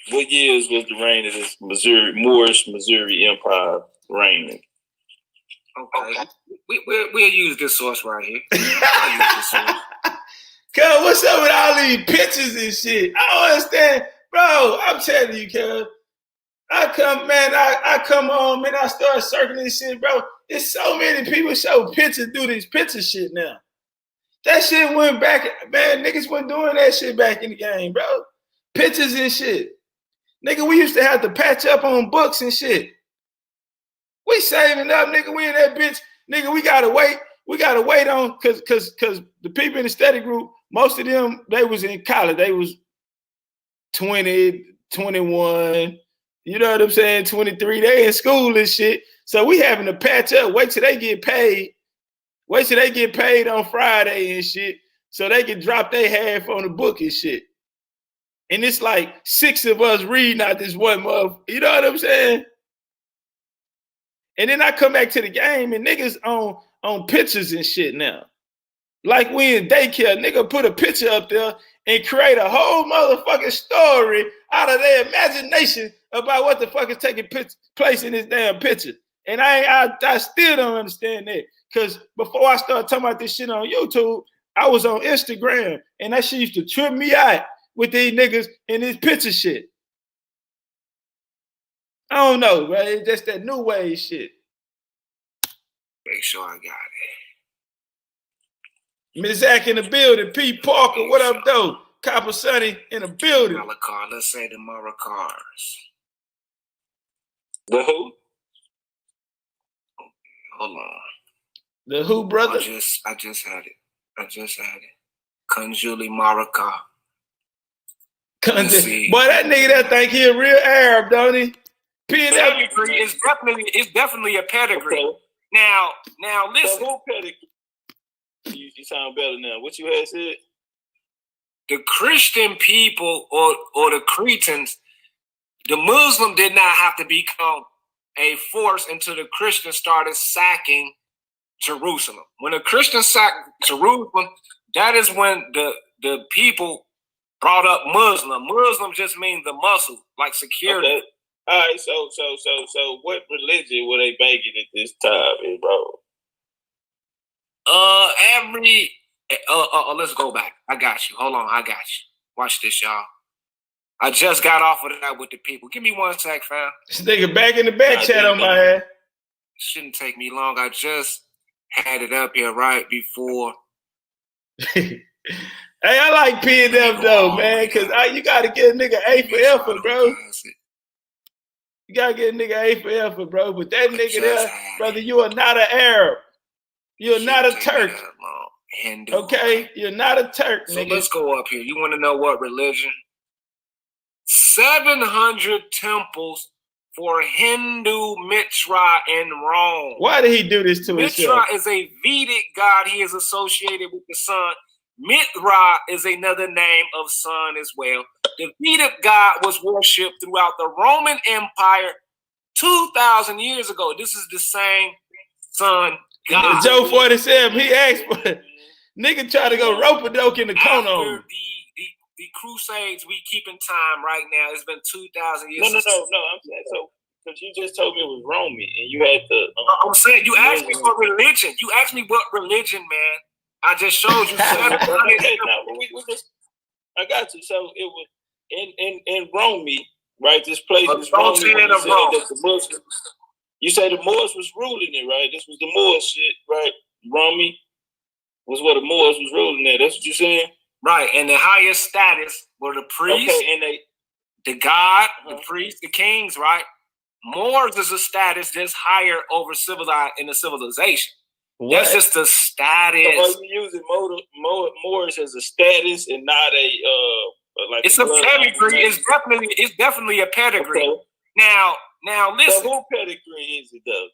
Speaker 5: What years was the reign of this Moorish Missouri Empire reigning?
Speaker 4: Okay. We'll use this source right here. I'll use this source.
Speaker 1: Cuz, what's up with all these pictures and shit? I don't understand. Bro, I'm telling you, cuz. I come home, man, I start circling this shit, bro. It's so many people show pictures, do this picture shit now. That shit went back, man. Niggas wasn't doing that shit back in the game, bro. Pictures and shit. Nigga, we used to have to patch up on books and shit. We saving up, nigga. We in that bitch. Nigga, we gotta wait. We gotta wait on cause the people in the study group, most of them, they was in college. They was 20, 21, you know what I'm saying? 23. They in school and shit. So we having to patch up, wait till they get paid. Wait till they get paid on Friday and shit. So they can drop their half on the book and shit. And it's like 6 of us reading out this one month. You know what I'm saying? And then I come back to the game and niggas on pictures and shit now. Like we in daycare, nigga put a picture up there and create a whole motherfucking story out of their imagination about what the fuck is taking place in this damn picture. And I still don't understand that. Because before I started talking about this shit on YouTube, I was on Instagram and that shit used to trip me out with these niggas and this picture shit. I don't know, bro. It's just that new wave shit.
Speaker 4: Make sure I got it.
Speaker 1: Ms. Zach in the building. Pete Parker, what up, though? Copper Sonny in the building.
Speaker 4: Car. Let's say the Mara cars.
Speaker 5: The who?
Speaker 4: Hold on.
Speaker 1: The who, brother?
Speaker 4: I just had it. Kanjuli Maraka.
Speaker 1: Boy, that nigga that think he a real Arab, don't he?
Speaker 4: Pedigree is definitely a pedigree.
Speaker 5: Okay.
Speaker 4: Now listen.
Speaker 5: The who pedigree? You sound better now. What you had said?
Speaker 4: The Christian people or the Cretans, the Muslim did not have to become a force until the Christians started sacking Jerusalem. When the Christians sacked Jerusalem, that is when the people brought up Muslim. Muslim just means the muscle, like security.
Speaker 5: Okay. All right, so what religion were they banking at this time, bro?
Speaker 4: Let's go back. I got you. Hold on, I got you. Watch this, y'all. I just got off of that with the people. Give me 1 sec, fam.
Speaker 1: This nigga back in the back chat on my ass.
Speaker 4: Shouldn't take me long. I just had it up here right before.
Speaker 1: Hey, I like P&M though, man, because you got to get a nigga A for effort, bro. You got to get a nigga A for effort, bro. But that nigga there, brother, you are not an Arab. You're not a Turk. Okay? You're not a Turk,
Speaker 4: so
Speaker 1: nigga.
Speaker 4: Let's go up here. You want to know what religion? 700 temples for Hindu Mitra in Rome.
Speaker 1: Why did he do this to himself?
Speaker 4: Mitra is a Vedic god. He is associated with the sun. Mitra is another name of sun as well. The Vedic god was worshipped throughout the Roman Empire 2,000 years ago. This is the same sun god.
Speaker 1: Joe 47, he asked for it. Nigga try to go rope-a-doke in the corner.
Speaker 4: After the Crusades, we keep in time right now. It's been 2,000 years.
Speaker 5: No. I'm saying so because you just told me it was Roman, and you had to.
Speaker 4: I'm saying you asked me what religion. You asked me what religion, man. I just showed you.
Speaker 5: I got you. So it was in Rome, right? This place was Rome. You say the Moors was ruling it, right? This was the Moors shit, right? Rome was where the Moors was ruling it. That's what you're saying?
Speaker 4: Right, and the highest status were the priests, the god, the priests, the kings, right? Moors is a status that's higher over the civilization.
Speaker 1: What?
Speaker 4: That's just the status.
Speaker 5: So are you using Moors as a status and not a like?
Speaker 4: It's a pedigree. It's definitely a pedigree.
Speaker 5: Okay.
Speaker 4: Now listen.
Speaker 5: So who pedigree is it though?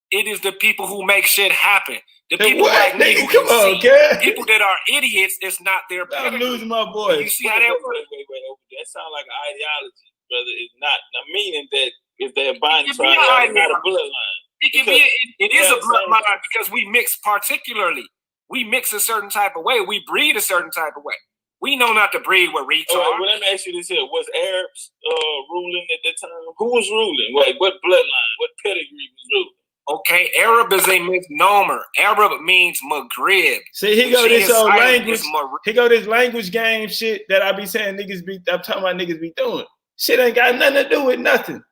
Speaker 4: It is the people who make shit happen. The
Speaker 1: Hey,
Speaker 4: people
Speaker 1: what?
Speaker 4: like me who
Speaker 1: Nigga, come on,
Speaker 4: see.
Speaker 1: kid.
Speaker 4: People that are idiots, it's not their
Speaker 1: I'm
Speaker 4: pedigree.
Speaker 1: losing my
Speaker 4: You
Speaker 1: voice.
Speaker 4: see how that works?
Speaker 5: Wait. That sounds like an ideology, brother. It's not. Meaning that if they're buying
Speaker 4: It
Speaker 5: trying
Speaker 4: can be
Speaker 5: not a bloodline.
Speaker 4: It can be. It is a bloodline because we mix particularly. We mix a certain type of way. We breed a certain type of way. We know not to breed with retards.
Speaker 5: All right, well, let me ask you this here. Was Arabs ruling at that time? Who was ruling? Like, what bloodline? What pedigree was ruling?
Speaker 4: Okay, Arab is a misnomer. Arab means Maghrib.
Speaker 1: See, he go this old language.
Speaker 4: Maghrib.
Speaker 1: He go this language game shit that I be saying I'm talking about niggas be doing. Shit ain't got nothing to do with nothing.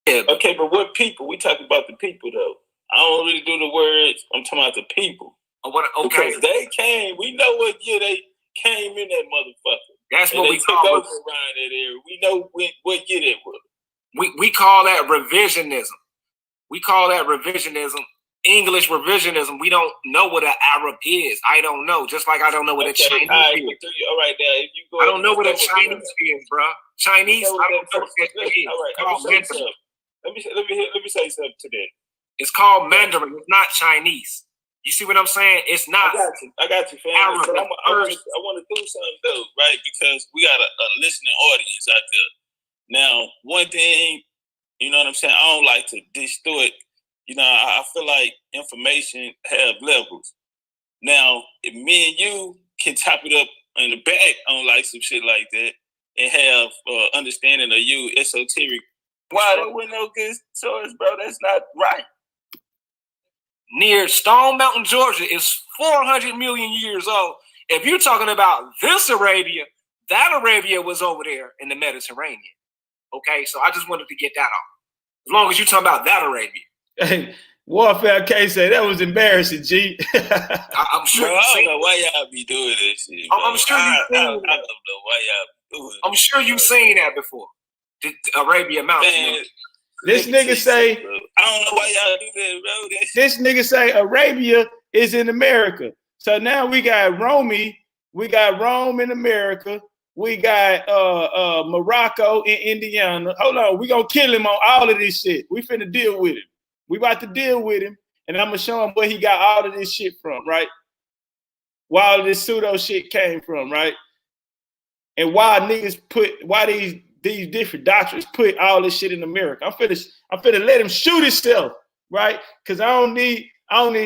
Speaker 4: Yeah.
Speaker 5: Okay, but what people? We talking about the people though. I don't really do the words. I'm talking about the people.
Speaker 4: Okay.
Speaker 5: Because they came. We know what year they came in that motherfucker.
Speaker 4: That's
Speaker 5: and
Speaker 4: what
Speaker 5: they
Speaker 4: we
Speaker 5: took
Speaker 4: call
Speaker 5: over around that area. We know what year that was.
Speaker 4: We call that revisionism. We call that revisionism. English revisionism. We don't know what an Arab is. I don't know. Just like I don't know what a Chinese is.
Speaker 5: All right, now if you go,
Speaker 4: I don't know what a Chinese is, bro. Chinese. I don't know what that is.
Speaker 5: All right, let me say something to that.
Speaker 4: It's called Mandarin. It's not Chinese. You see what I'm saying? It's not.
Speaker 5: I got you, fam.
Speaker 4: Arab.
Speaker 5: But I want to do something though, right? Because we got a listening audience out there. Now, one thing, you know what I'm saying? I don't like to distort. You know, I feel like information have levels. Now, if me and you can top it up in the back on like some shit like that and have understanding of you esoteric, why there were no good source, bro? That's not right.
Speaker 4: Near Stone Mountain, Georgia is 400 million years old. If you're talking about this Arabia, that Arabia was over there in the Mediterranean. Okay, so I just wanted to get that off. As long as you're talking about that Arabia.
Speaker 1: Hey, Warfare K say that was embarrassing, G.
Speaker 4: I'm sure.
Speaker 5: Bro, I don't know why y'all be doing this shit. Bro.
Speaker 4: I'm sure you've seen
Speaker 5: I don't know why y'all be doing
Speaker 4: I'm sure you've seen that before. The Arabia Mountain.
Speaker 5: Man,
Speaker 1: This nigga say,
Speaker 5: I don't know why y'all do that, bro.
Speaker 1: this nigga say Arabia is in America. So now we got Rome in America. We got Morocco in Indiana. Hold on, we gonna kill him on all of this shit. We finna deal with him. We about to deal with him, and I'm gonna show him where he got all of this shit from, right? Where all of this pseudo shit came from, right? And why these different doctors put all this shit in America. I'm finna let him shoot himself, right? Because I don't need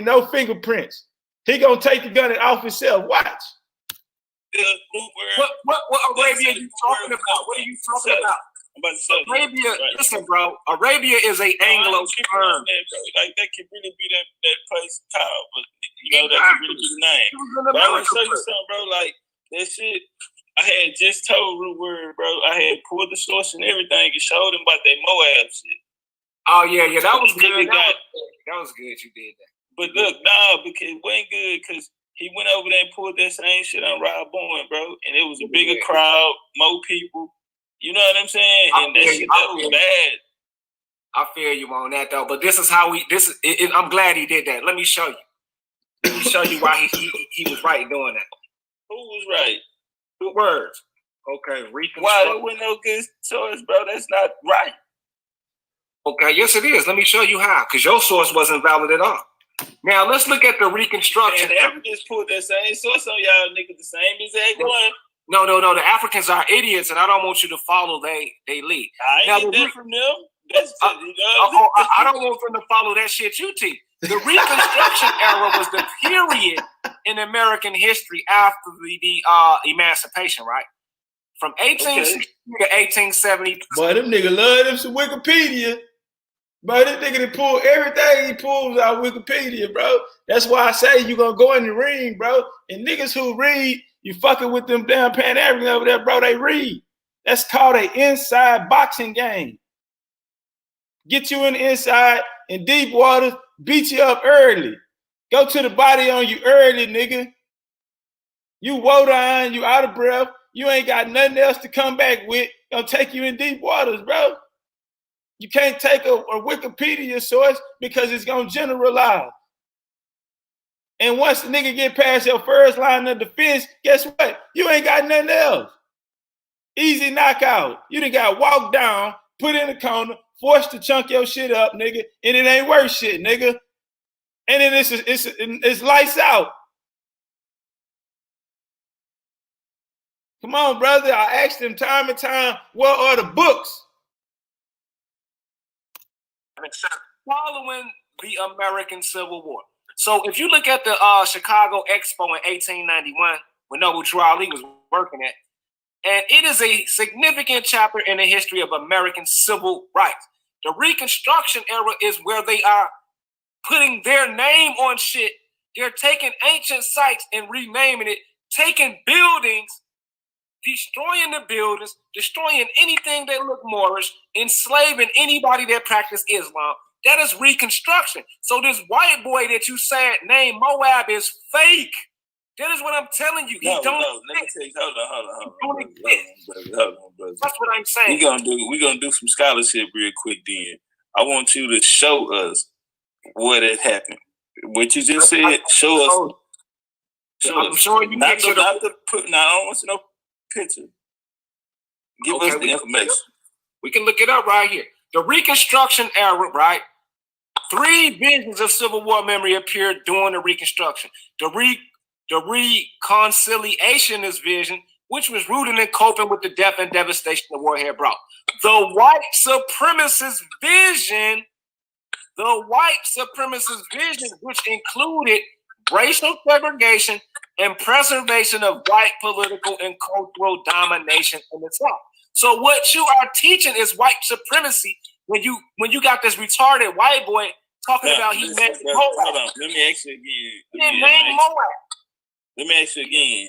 Speaker 1: no fingerprints. He gonna take the gun off himself. Watch.
Speaker 4: What Arabia are you talking about? What are you talking about? Arabia, listen, bro. Arabia is a Anglo term.
Speaker 5: Like that could really be that place called, but you know that could really be the name. But I want to show you something, bro. Like that shit. I had just told Root Word, bro. I had pulled the source and everything and showed him about that Moab shit.
Speaker 4: Oh yeah, that was good. That was good. You did that.
Speaker 5: But look, nah, because it wasn't good because he went over there and pulled that same shit on Rob Bowen, bro, and it was a bigger crowd, more people. You know what I'm saying? And that shit that was bad.
Speaker 4: I feel you on that though. But this is how I'm glad he did that. Let me show you. Let me show you why he was right doing that.
Speaker 5: Who was right?
Speaker 4: 2 words. Okay,
Speaker 5: why there was no good source, bro? That's not right.
Speaker 4: Okay, yes it is. Let me show you how. Because your source wasn't valid at all. Now let's look at the Reconstruction.
Speaker 5: And the Africans pulled that same source on y'all niggas, the same exact one.
Speaker 4: No. The Africans are idiots, and I don't want you to follow they lead.
Speaker 5: I ain't get that from them. That's
Speaker 4: I don't want them to follow that shit you teach. The Reconstruction era was the period in American history after the emancipation, right? From 1860 to 1870.
Speaker 1: Boy, them niggas love them some Wikipedia. Bro, this nigga that pull everything he pulls out Wikipedia, bro. That's why I say you gonna go in the ring, bro. And niggas who read, you fucking with them damn Pan-African over there, bro, they read. That's called an inside boxing game. Get you in the inside in deep water, beat you up early. Go to the body on you early, nigga. You water on, you out of breath. You ain't got nothing else to come back with. Gonna take you in deep waters, bro. You can't take a Wikipedia source because it's gonna generalize. And once the nigga get past your first line of defense, guess what? You ain't got nothing else. Easy knockout. You done got walked down, put in the corner, forced to chunk your shit up, nigga, and it ain't worth shit, nigga. And then it's lights out. Come on, brother. I asked him time and time, what are the books?
Speaker 4: Following the American Civil War. So if you look at the Chicago Expo in 1891, when Noble Drew Ali was working at, and it is a significant chapter in the history of American civil rights. The Reconstruction era is where they are putting their name on shit. They're taking ancient sites and renaming it, taking buildings destroying the buildings, destroying anything that look Moorish, enslaving anybody that practice Islam. That is Reconstruction. So this white boy that you said named Moab is fake. That is what I'm telling you.
Speaker 5: Let me tell you. Hold on, brother.
Speaker 4: That's what I'm saying.
Speaker 5: We're gonna do some scholarship real quick. Then I want you to show us what had happened. What you just said. Show us.
Speaker 4: I'm showing you picture.
Speaker 5: Now I don't want to know picture. Give us the information.
Speaker 4: We can look it up right here. The Reconstruction era, right? 3 visions of Civil War memory appeared during the Reconstruction. The reconciliationist vision, which was rooted in coping with the death and devastation the war had brought. The white supremacist vision, which included racial segregation and preservation of white political and cultural domination in the South. So what you are teaching is white supremacy when you got this retarded white boy talking about he named Moab.
Speaker 5: Hold on. Let me ask you again. Let me ask you again.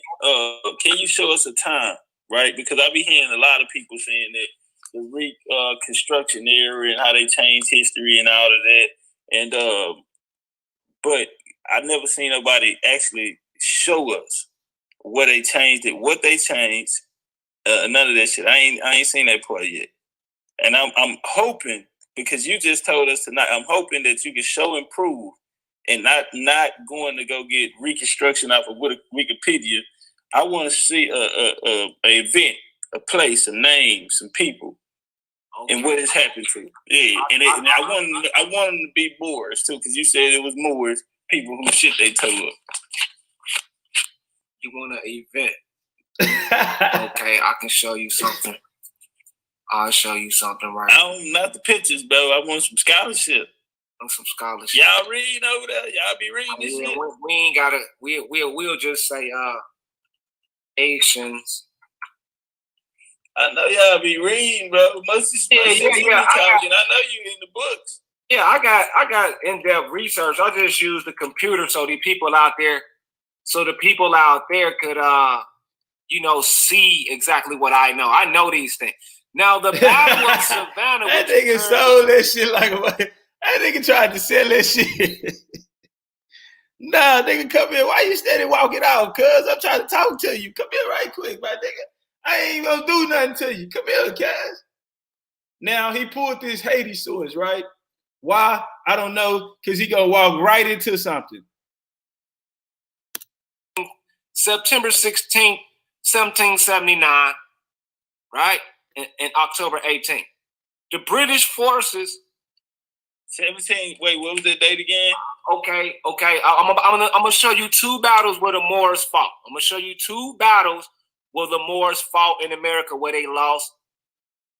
Speaker 5: Can you show us a time, right? Because I be hearing a lot of people saying that the Reconstruction era and how they changed history and all of that. And but I've never seen nobody actually show us what they changed. None of that shit. I ain't seen that part yet. And I'm hoping, because you just told us tonight, I'm hoping that you can show and prove, and not going to go get Reconstruction off of Wikipedia. I want to see a event, a place, a name, some people, and what has happened to. Yeah, and I want them to be Moors too, because you said it was Moors, people who shit they told up.
Speaker 4: You want an event? Okay, I can show you something. I'll show you something right now.
Speaker 5: Not the pictures, bro. I want some scholarship.
Speaker 4: Some scholarship.
Speaker 5: Y'all read over there. Y'all be reading this shit.
Speaker 4: We ain't gotta. We'll just say Asians.
Speaker 5: I know y'all be reading, bro. Most of I know you in the books.
Speaker 4: Yeah, I got in-depth research. I just use the computer so the people out there could see exactly what I know. I know these things. Now the Battle of Savannah.
Speaker 1: That nigga sold that shit like a. That nigga tried to sell that shit. Nah, nigga, come here. Why you steady walking out? Cuz I'm trying to talk to you. Come here right quick, my nigga. I ain't gonna do nothing to you. Come here, cuz. Now he pulled this Haiti source, right? Why? I don't know. Cause he gonna walk right into something.
Speaker 4: September 16th, 1779, right? And October 18th. The British forces.
Speaker 5: 17. Wait, what was the date again?
Speaker 4: Okay. I'm gonna show you 2 battles where the Moors fought. I'm gonna show you 2 battles where the Moors fought in America where they lost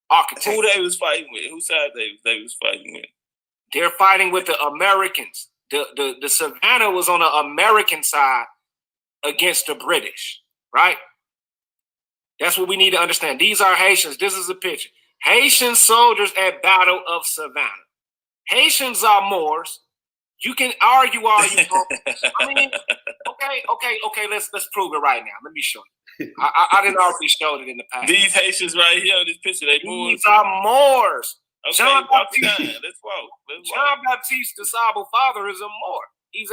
Speaker 4: architecture.
Speaker 5: Who they was fighting with? Whose side they was fighting with?
Speaker 4: They're fighting with the Americans. The Savannah was on the American side against the British, right? That's what we need to understand. These are Haitians. This is a picture. Haitian soldiers at Battle of Savannah. Haitians are Moors. You can argue all you want. I mean, okay. Let's prove it right now. Let me show you. I didn't already show it in the past.
Speaker 5: These Haitians right here on this picture, they Moors.
Speaker 4: These are Moors.
Speaker 5: Okay,
Speaker 4: John Baptiste.
Speaker 5: Let's walk.
Speaker 4: John Baptiste de Sable father is a Moor. He's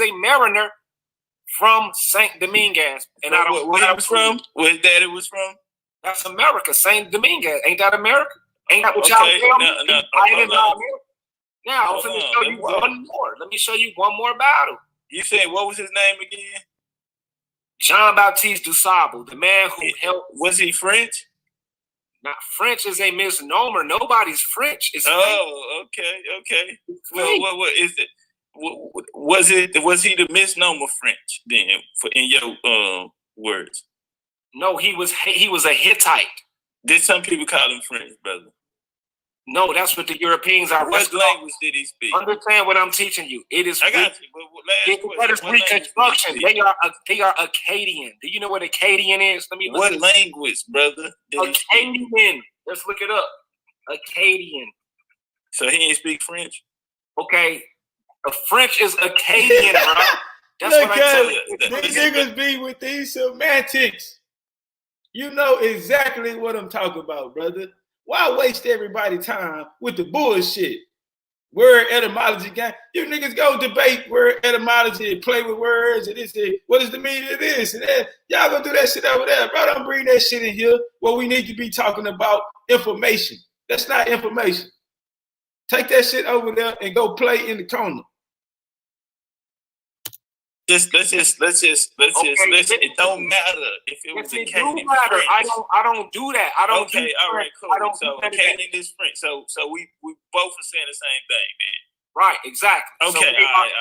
Speaker 4: a mariner from Saint Dominguez. And I don't.
Speaker 5: Where he was from? Where his daddy was from?
Speaker 4: That's America. Saint Dominguez. Ain't that America? Ain't that what y'all tell me? Now I'm going to show you one more. Let me show you one more battle.
Speaker 5: You said what was his name again?
Speaker 4: Jean Baptiste du Sable, the man who helped.
Speaker 5: Was he French?
Speaker 4: Not French is a misnomer. Nobody's French. It's
Speaker 5: okay. Well, what is it? Was he the misnomer French then? In your words?
Speaker 4: No, he was a Hittite.
Speaker 5: Did some people call him French, brother?
Speaker 4: No, that's what the Europeans are.
Speaker 5: What language did he speak?
Speaker 4: Understand what I'm teaching you. It is.
Speaker 5: I got you.
Speaker 4: That is Reconstruction. They are Akkadian. Do you know what Akkadian is? Let me.
Speaker 5: What language, brother?
Speaker 4: Akkadian. Let's look it up. Akkadian.
Speaker 5: So he ain't speak French.
Speaker 4: Okay, French is Akkadian, bro. That's
Speaker 1: Look,
Speaker 4: what I'm telling you.
Speaker 1: These niggas be with these semantics. You know exactly what I'm talking about, brother. Why waste everybody's time with the bullshit? Word etymology game. You niggas go debate word etymology and play with words and this and what is the meaning of this and that. Y'all gonna do that shit over there, bro. Don't bring that shit in here. What we need to be talking about information. That's not information. Take that shit over there and go play in the corner.
Speaker 5: Let's just. It don't matter if it was a Canadian French.
Speaker 4: I don't do that. I don't.
Speaker 5: Okay, all right, cool. So Canadian is French. So we both are saying the same thing then.
Speaker 4: Right, exactly.
Speaker 5: Okay,
Speaker 4: so
Speaker 5: all right,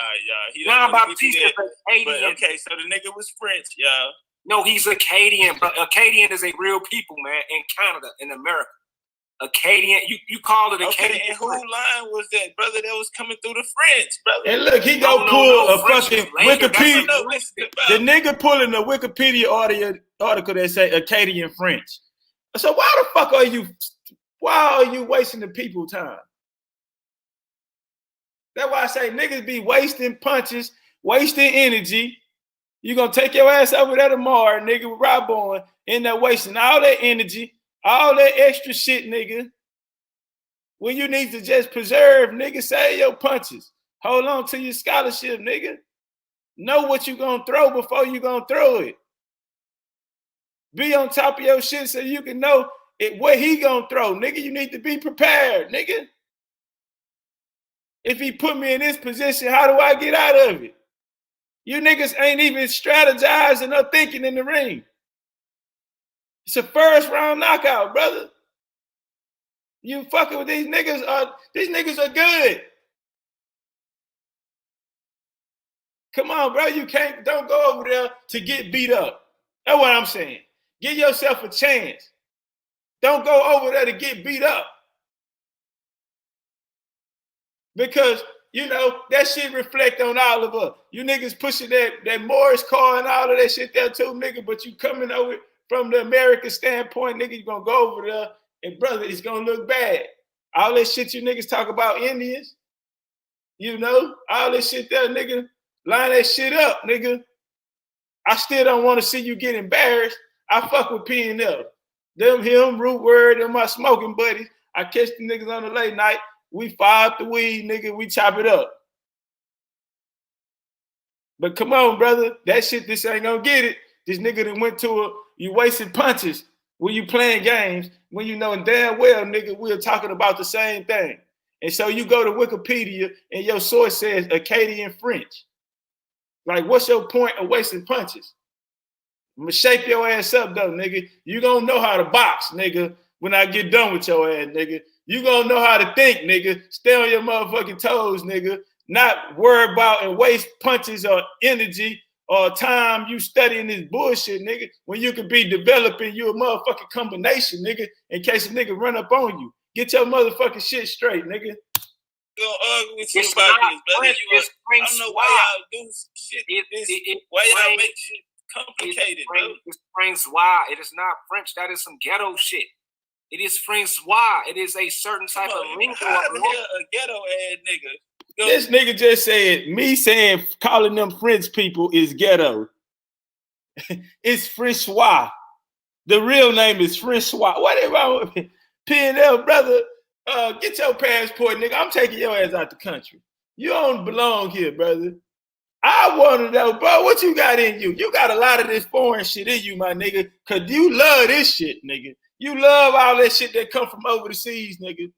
Speaker 5: y'all.
Speaker 4: John Baptiste is
Speaker 5: Acadian. But okay, so the nigga was French, y'all.
Speaker 4: No, he's Acadian, but Acadian is a real people, man, in Canada, in America. Acadian, you call it Acadian.
Speaker 5: Okay, and who line was that, brother? That was coming through the French, brother.
Speaker 1: And look, he go pull a fucking Wikipedia. The nigga pulling the Wikipedia article that say Acadian French. So why the fuck are you wasting the people time? That's why I say niggas be wasting punches, wasting energy. You gonna take your ass over there tomorrow, nigga, with Rob Bowen, end up wasting all that energy. All that extra shit, nigga. When you need to just preserve, nigga, save your punches. Hold on to your scholarship, nigga. Know what you gonna throw before you gonna throw it. Be on top of your shit so you can know what he gonna throw. Nigga, you need to be prepared, nigga. If he put me in this position, how do I get out of it? You niggas ain't even strategizing or thinking in the ring. It's a first round knockout, brother. You fucking with these niggas are good. Come on, bro. Don't go over there to get beat up. That's what I'm saying. Give yourself a chance. Don't go over there to get beat up. Because, you know, that shit reflect on all of us. You niggas pushing that Morris car and all of that shit there too, nigga, but you coming over from the American standpoint, nigga, you gonna go over there and, brother, it's gonna look bad. All that shit you niggas talk about Indians, you know, all that shit there, nigga, line that shit up, nigga. I still don't want to see you get embarrassed. I fuck with P&L. Them, him, Root Word, and my smoking buddies. I catch the niggas on the late night. We fire up the weed, nigga, we chop it up. But come on, brother, that shit, this ain't gonna get it. This nigga that went to you wasting punches when you playing games, when you know damn well, nigga, we're talking about the same thing. And so you go to Wikipedia and your source says Acadian French. Like, what's your point of wasting punches? I'm gonna shape your ass up, though, nigga. You gonna know how to box, nigga, when I get done with your ass, nigga. You gonna know how to think, nigga. Stay on your motherfucking toes, nigga. Not worry about and waste punches or energy or time you studying this bullshit, nigga, when you could be developing you a motherfucking combination, nigga, in case a nigga run up on you. Get your motherfucking shit straight, nigga.
Speaker 5: Gonna argue with you about this, brother. I don't know why y'all do shit. Why y'all make shit complicated, bro?
Speaker 4: It's Francois. It is not French. That is some ghetto shit. It is Francois. It is a certain type of lingo.
Speaker 5: How the hell a ghetto ass nigga?
Speaker 1: This nigga just said, me saying calling them French people is ghetto. It's Francois. The real name is Francois. What is wrong with me? P&L, brother, get your passport, nigga. I'm taking your ass out the country. You don't belong here, brother. I want to know, bro, what you got in you? You got a lot of this foreign shit in you, my nigga, because you love this shit, nigga. You love all that shit that come from over the seas, nigga.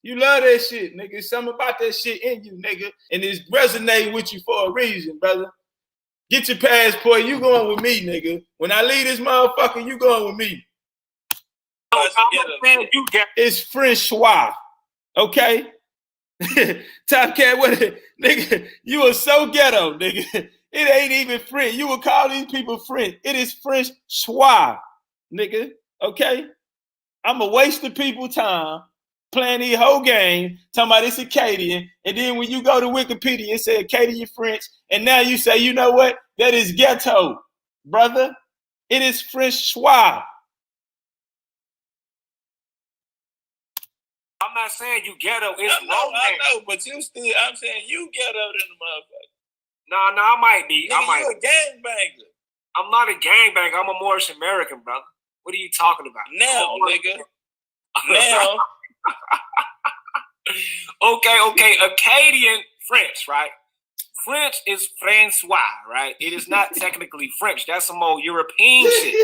Speaker 1: You love that shit, nigga. Something about that shit in you, nigga. And it's resonating with you for a reason, brother. Get your passport. You going with me, nigga. When I leave this motherfucker, you going with me. It's Francois, okay? Top Cat, what, nigga? You are so ghetto, nigga. It ain't even French. You would call these people French. It is Francois, nigga. Okay? I'ma waste the people time playing these whole game, talking about it's Acadian, and then when you go to Wikipedia, it says Acadian French, and now you say, you know what? That is ghetto, brother. It is Francois.
Speaker 4: I'm not saying you ghetto. It's
Speaker 5: I know, but you still, I'm saying you ghetto than the motherfucker.
Speaker 4: No, I might be.
Speaker 5: Nigga, you a gangbanger.
Speaker 4: I'm not a gangbanger. I'm a Moorish American, brother. What are you talking about?
Speaker 5: Now, nigga. Now.
Speaker 4: Okay. Acadian French, right? French is Francois, right? It is not technically French. That's some old European shit.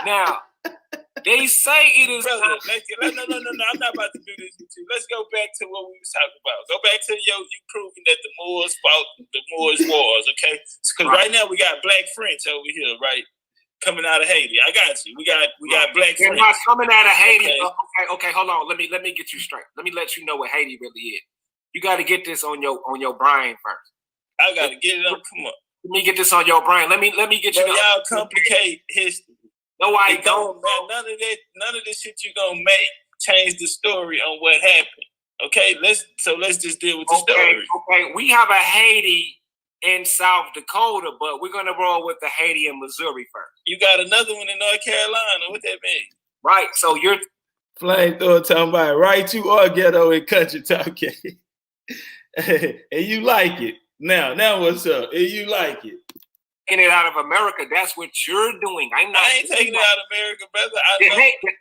Speaker 4: Now, they say it is.
Speaker 5: Brother, no. I'm not about to do this with you. Let's go back to what we was talking about. Go back to you proving that the Moors fought the Moors wars, okay? Because right now we got Black French over here, right? Coming out of Haiti. I got you. We got Black
Speaker 4: They're
Speaker 5: French.
Speaker 4: not coming out of Haiti.
Speaker 5: Okay.
Speaker 4: Okay, hold on. Let me get you straight. Let me let you know what Haiti really is. You got to get this on your brain first.
Speaker 5: I got to get it on. Come on.
Speaker 4: Let me get this on your brain. Let me get you.
Speaker 5: Y'all complicate history.
Speaker 4: No, I don't.
Speaker 5: None of this shit you gonna make change the story on what happened. Okay, let's just deal with the story.
Speaker 4: Okay, we have a Haiti in South Dakota, but we're gonna roll with the Haiti in Missouri first.
Speaker 5: You got another one in North Carolina. What that mean?
Speaker 4: Right. So you're
Speaker 1: Flamethrower talking about right you are ghetto and country talking. And you like it. Now what's up? And you like it.
Speaker 4: taking it out of America. That's what you're doing. I
Speaker 5: ain't taking it out of America, brother.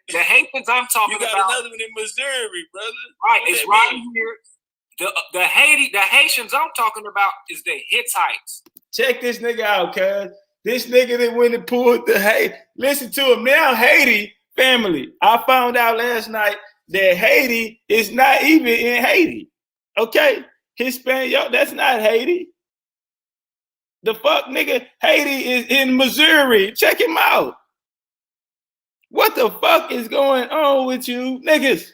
Speaker 4: The Haitians I'm talking about.
Speaker 5: You got another one in Missouri, brother.
Speaker 4: Right, it's right here. The Haitians I'm talking about is the Hittites.
Speaker 1: Check this nigga out, cuz. This nigga that went and pulled the Haiti. Listen to him now, Haiti family. I found out last night that Haiti is not even in Haiti. Okay? Hispanic, that's not Haiti. The fuck, nigga? Haiti is in Missouri. Check him out. What the fuck is going on with you niggas?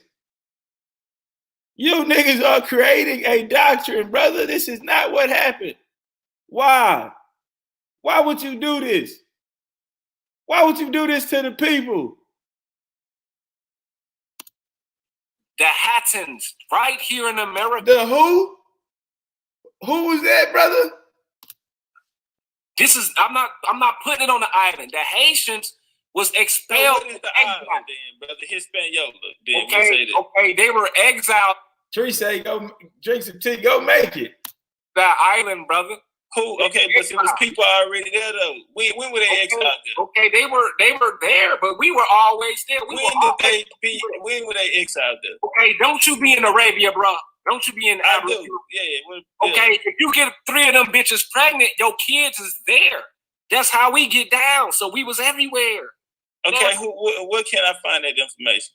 Speaker 1: You niggas are creating a doctrine, brother. This is not what happened. Why? Why would you do this? Why would you do this to the people?
Speaker 4: The Hattons, right here in America.
Speaker 1: The who? Who was that, brother?
Speaker 4: This is I'm not putting it on the island. The Haitians was expelled.
Speaker 5: So what is the island then, brother? Hispaniola. Then
Speaker 4: okay, they were exiled.
Speaker 1: Tree say go drink some tea, go make it.
Speaker 4: That island, brother.
Speaker 5: Who? Okay, but it was people already there though. When were they exiled there?
Speaker 4: Okay, they were there, but we were always there.
Speaker 5: When were they exiled there?
Speaker 4: Okay, don't you be in Arabia, bro. Don't you be in
Speaker 5: I
Speaker 4: Arabia.
Speaker 5: do. Yeah.
Speaker 4: Okay, if you get 3 of them bitches pregnant, your kids is there. That's how we get down. So we was everywhere.
Speaker 5: Okay, where can I find that information?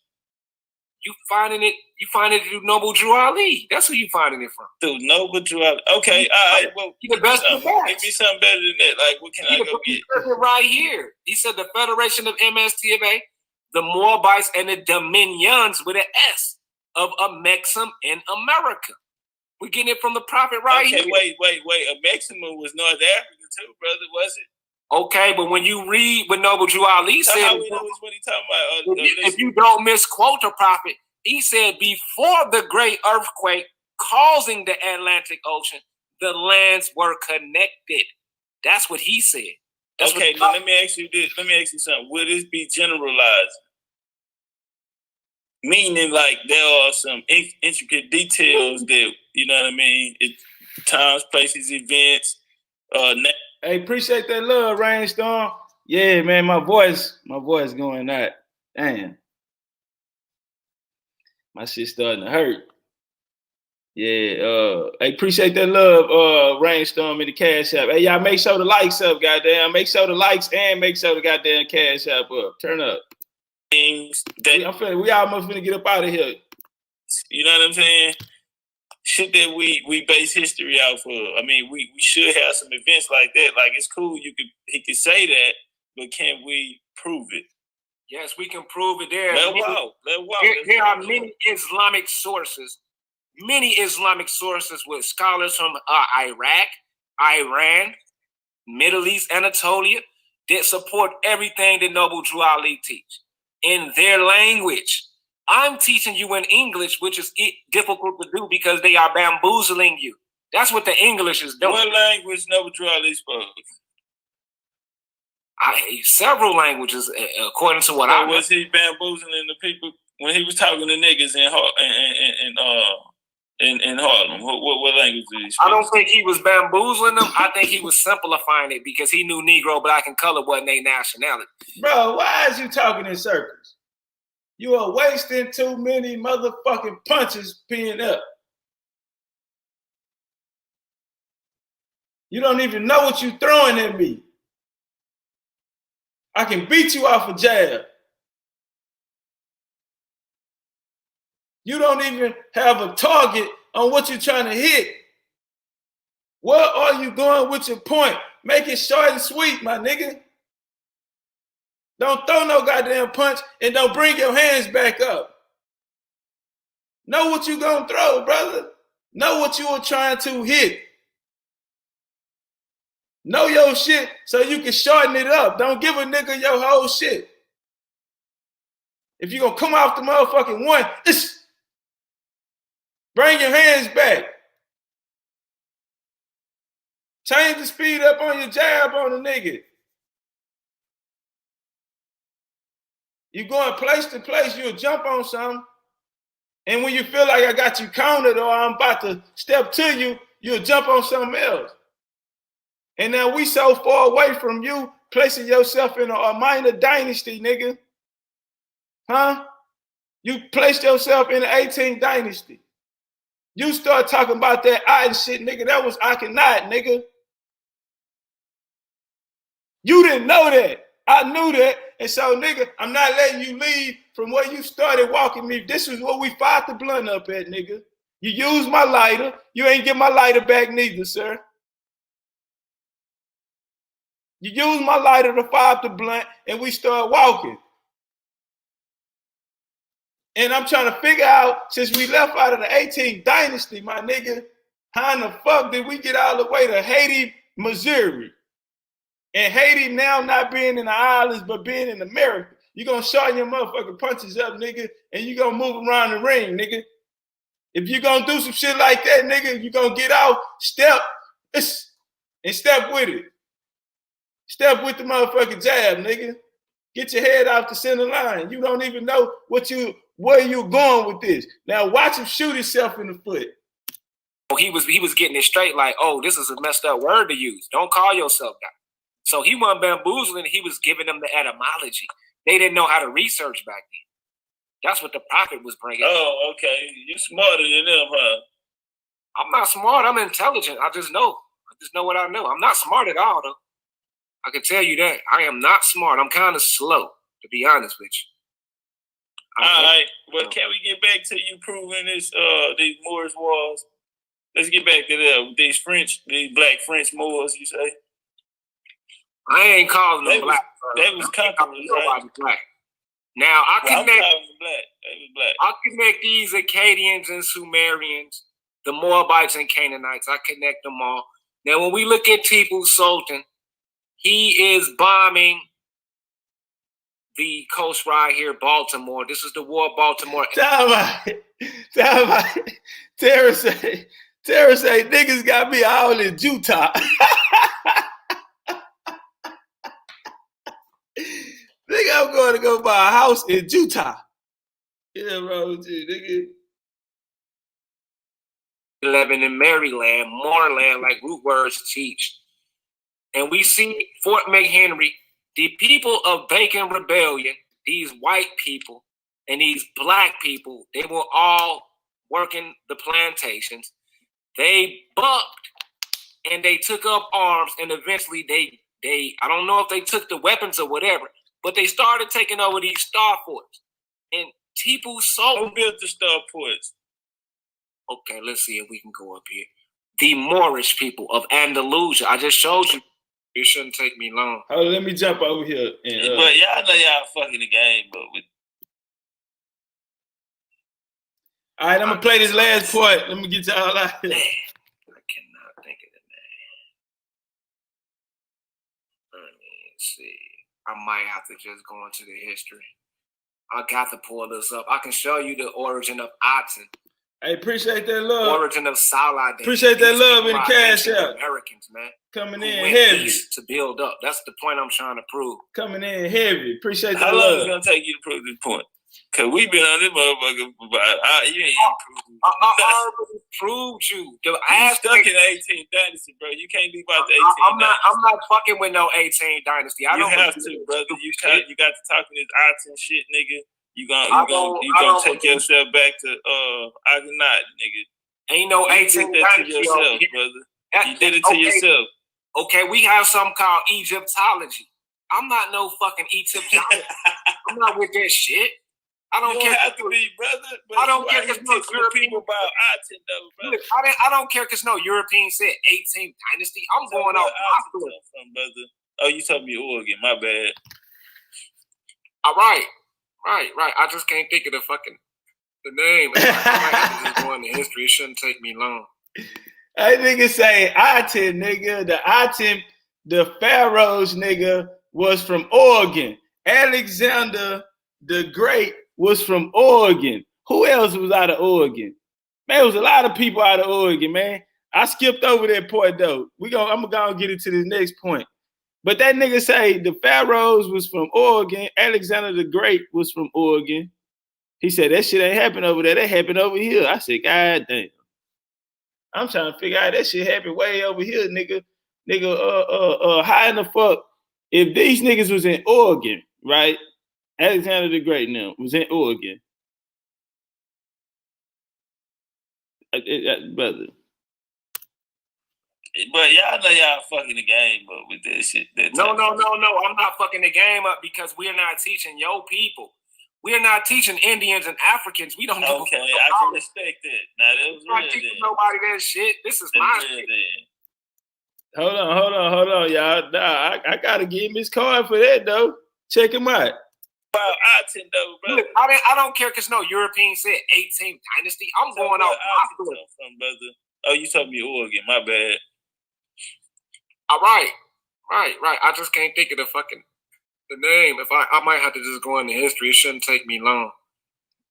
Speaker 4: You finding it through Noble Drew Ali. That's who you finding it from.
Speaker 5: Through Noble Drew Ali. Okay, all right. Well,
Speaker 4: he the best of the best.
Speaker 5: Give me something better than that. Like, what can I go get?
Speaker 4: Right here. He said the Federation of MSTFA, the Moabites, and the Dominions with an S of a Mexim in America. We're getting it from the prophet here.
Speaker 5: Wait. A Mexim was North Africa too, brother, was it?
Speaker 4: Okay, but when you read what Noble Drew Ali said,
Speaker 5: how we know what he talking about?
Speaker 4: If you don't misquote the prophet, he said before the great earthquake causing the Atlantic Ocean, the lands were connected. That's what he said.
Speaker 5: Okay, now let me ask you this. Let me ask you something. Will this be generalized? Meaning, like, there are some intricate details that, you know what I mean? Times, places, events.
Speaker 1: Hey, appreciate that love, Rainstorm. Yeah, man, my voice going out. Damn. My shit starting to hurt. Yeah, hey, appreciate that love, Rainstorm in the Cash App. Hey, y'all make sure the likes up, goddamn. Make sure the likes and make sure the goddamn Cash App up. Turn up. We almost gonna get up out of here.
Speaker 5: You know what I'm saying? Shit that we base history out for. I mean, we should have some events like that. Like, it's cool he could say that, but can we prove it?
Speaker 4: Yes, we can prove it. There are many Islamic sources. Many Islamic sources with scholars from Iraq, Iran, Middle East, Anatolia that support everything that Noble Drew Ali teach in their language. I'm teaching you in English, which is difficult to do because they are bamboozling you. That's what the English is doing.
Speaker 5: What language Noble Drew Ali spoke?
Speaker 4: Several languages, according to what I
Speaker 5: was he bamboozling the people when he was talking to niggas in Harlem? What language did he speak?
Speaker 4: I don't think he was bamboozling them. I think he was simplifying it because he knew Negro, Black, and color wasn't their nationality.
Speaker 1: Bro, why is you talking in circles? You are wasting too many motherfucking punches peeing up. You don't even know what you throwing at me. I can beat you off a jab. You don't even have a target on what you're trying to hit. Where are you going with your point? Make it short and sweet, my nigga. Don't throw no goddamn punch and don't bring your hands back up. Know what you gonna throw, brother. Know what you are trying to hit. Know your shit so you can shorten it up. Don't give a nigga your whole shit. If you're gonna come off the motherfucking one, bring your hands back. Change the speed up on your jab on the nigga. You going place to place, you'll jump on something. And when you feel like I got you countered or I'm about to step to you, you'll jump on something else. And now we so far away from you placing yourself in a minor dynasty, nigga. Huh? You placed yourself in the 18th dynasty. You start talking about that and shit, nigga. That was Akhenaten, nigga. You didn't know that. I knew that. And so, nigga, I'm not letting you leave from where you started walking me. This is what we fired the blunt up at, nigga. You used my lighter. You ain't get my lighter back neither, sir. You used my lighter to fire up the blunt, and we start walking. And I'm trying to figure out, since we left out of the 18th dynasty, my nigga, how in the fuck did we get all the way to Haiti, Missouri? And Haiti now not being in the islands, but being in America. You're going to shorten your motherfucking punches up, nigga, and you're going to move around the ring, nigga. If you're going to do some shit like that, nigga, you're going to get out, step, and step with it. Step with the motherfucking jab, nigga. Get your head off the center line. You don't even know where you're going with this. Now watch him shoot himself in the foot.
Speaker 4: He was getting it straight like, oh, this is a messed up word to use. Don't call yourself that. So he wasn't bamboozling. He was giving them the etymology. They didn't know how to research back then. That's what the prophet was bringing.
Speaker 5: Oh, okay. You smarter than them, huh?
Speaker 4: I'm not smart. I'm intelligent. I just know what I know. I'm not smart at all, though. I can tell you that. I am not smart. I'm kind of slow, to be honest with you.
Speaker 5: All right. Well, can we get back to you proving this? These Moorish wars. Let's get back to that. These black French Moors, you say?
Speaker 4: I ain't calling them black.
Speaker 5: They was conquerors, right?
Speaker 4: Black. Now I
Speaker 5: black.
Speaker 4: connect these Akkadians and Sumerians, the Moabites and Canaanites. I connect them all. Now, when we look at Tipu Sultan, he is bombing the coast right here, Baltimore. This is the war of Baltimore.
Speaker 1: Time out. Tara say, niggas got me all in Utah. Nigga, I'm going to go buy a house in Utah. Yeah, bro, nigga.
Speaker 4: 11 in Maryland, Moorland, like root words teach. And we see Fort McHenry, the people of Bacon Rebellion, these white people and these black people, they were all working the plantations. They bucked and they took up arms, and eventually they I don't know if they took the weapons or whatever, but they started taking over these star forts. And Tipu Sultan...
Speaker 5: Who built the star forts?
Speaker 4: Okay, let's see if we can go up here. The Moorish people of Andalusia. I just showed you. It shouldn't take me long.
Speaker 1: Oh, let me jump over here. And,
Speaker 5: but y'all know y'all fucking the game, but with...
Speaker 1: All right, I'm going to play this last part. Let me get y'all out here.
Speaker 4: I cannot think of the name. Let me see. I might have to just go into the history. I got to pull this up. I can show you the origin of Aten.
Speaker 1: I appreciate that love.
Speaker 4: Origin of Saladin.
Speaker 1: Appreciate that love in the cash out.
Speaker 4: Americans, man.
Speaker 1: Coming in heavy.
Speaker 4: To build up. That's the point I'm trying to prove.
Speaker 1: Coming in heavy. Appreciate that
Speaker 5: love. How long is it going to take you to prove this point? Cause we been on this motherfucker about you ain't proved.
Speaker 4: I already proved you. The
Speaker 5: You stuck in the 18th dynasty, bro. You can't leave out the 18th dynasty.
Speaker 4: I'm not fucking with no 18 dynasty. I don't
Speaker 5: have to, brother. You got to talking this Aten shit, nigga. You gonna take yourself back to Akhenaten, nigga.
Speaker 4: Ain't no 18
Speaker 5: dynasty. You did that to yourself, brother. You did it to yourself.
Speaker 4: Okay, we have something called Egyptology. I'm not no fucking Egyptologist. I'm not with that shit. I don't care.
Speaker 5: Have to be, brother.
Speaker 4: I don't care because no European
Speaker 5: people about Aten, though, brother.
Speaker 4: Look, I don't care because no European said 18th dynasty. I'm going off my
Speaker 5: brother. Oh, you told me Oregon. My bad.
Speaker 4: All right. I just can't think of the name. I might have to just go into history. It shouldn't take me long.
Speaker 1: Hey, nigga say Aten, nigga. The pharaohs, nigga, was from Oregon. Alexander the Great was from Oregon. Who else was out of Oregon? Man, there was a lot of people out of Oregon, man. I skipped over that point, though. I'm gonna get into this next point. But that nigga say the pharaohs was from Oregon. Alexander the Great was from Oregon. He said that shit ain't happen over there. That happened over here. I said, God damn. I'm trying to figure out that shit happened way over here, nigga. How in the fuck? If these niggas was in Oregon, right? Alexander the Great now was in Oregon. Brother.
Speaker 5: But y'all know y'all fucking the game up with that shit.
Speaker 4: No. I'm not fucking the game up because we're not teaching your people. We're not teaching Indians and Africans. We don't know.
Speaker 5: Okay, I can respect that. Now that was
Speaker 4: real. Not teaching nobody that shit. This is my shit.
Speaker 1: Hold on, y'all. Nah, I gotta give him his card for that though. Check him out.
Speaker 5: About Aten though, bro.
Speaker 4: Look, I don't care because no European said 18th dynasty. I'm going off my
Speaker 5: brother. Oh, you told me Oregon. My bad.
Speaker 4: All right. I just can't think of the name. If I might have to just go into history. It shouldn't take me long.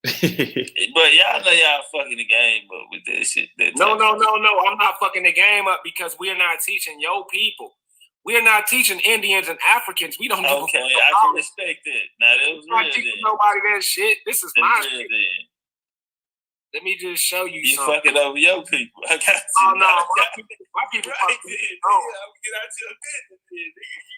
Speaker 5: But y'all know y'all fucking the game up with that shit.
Speaker 4: No. I'm not fucking the game up because we're not teaching your people. We're not teaching Indians and Africans. We don't know.
Speaker 5: Okay, I can respect that. Now that was real.
Speaker 4: I'm not teaching nobody that shit. This is my shit. Let me just show you something.
Speaker 5: You fucking over your people. I got you.
Speaker 4: Oh, no. My people
Speaker 5: right,
Speaker 4: fucking
Speaker 5: get out your business,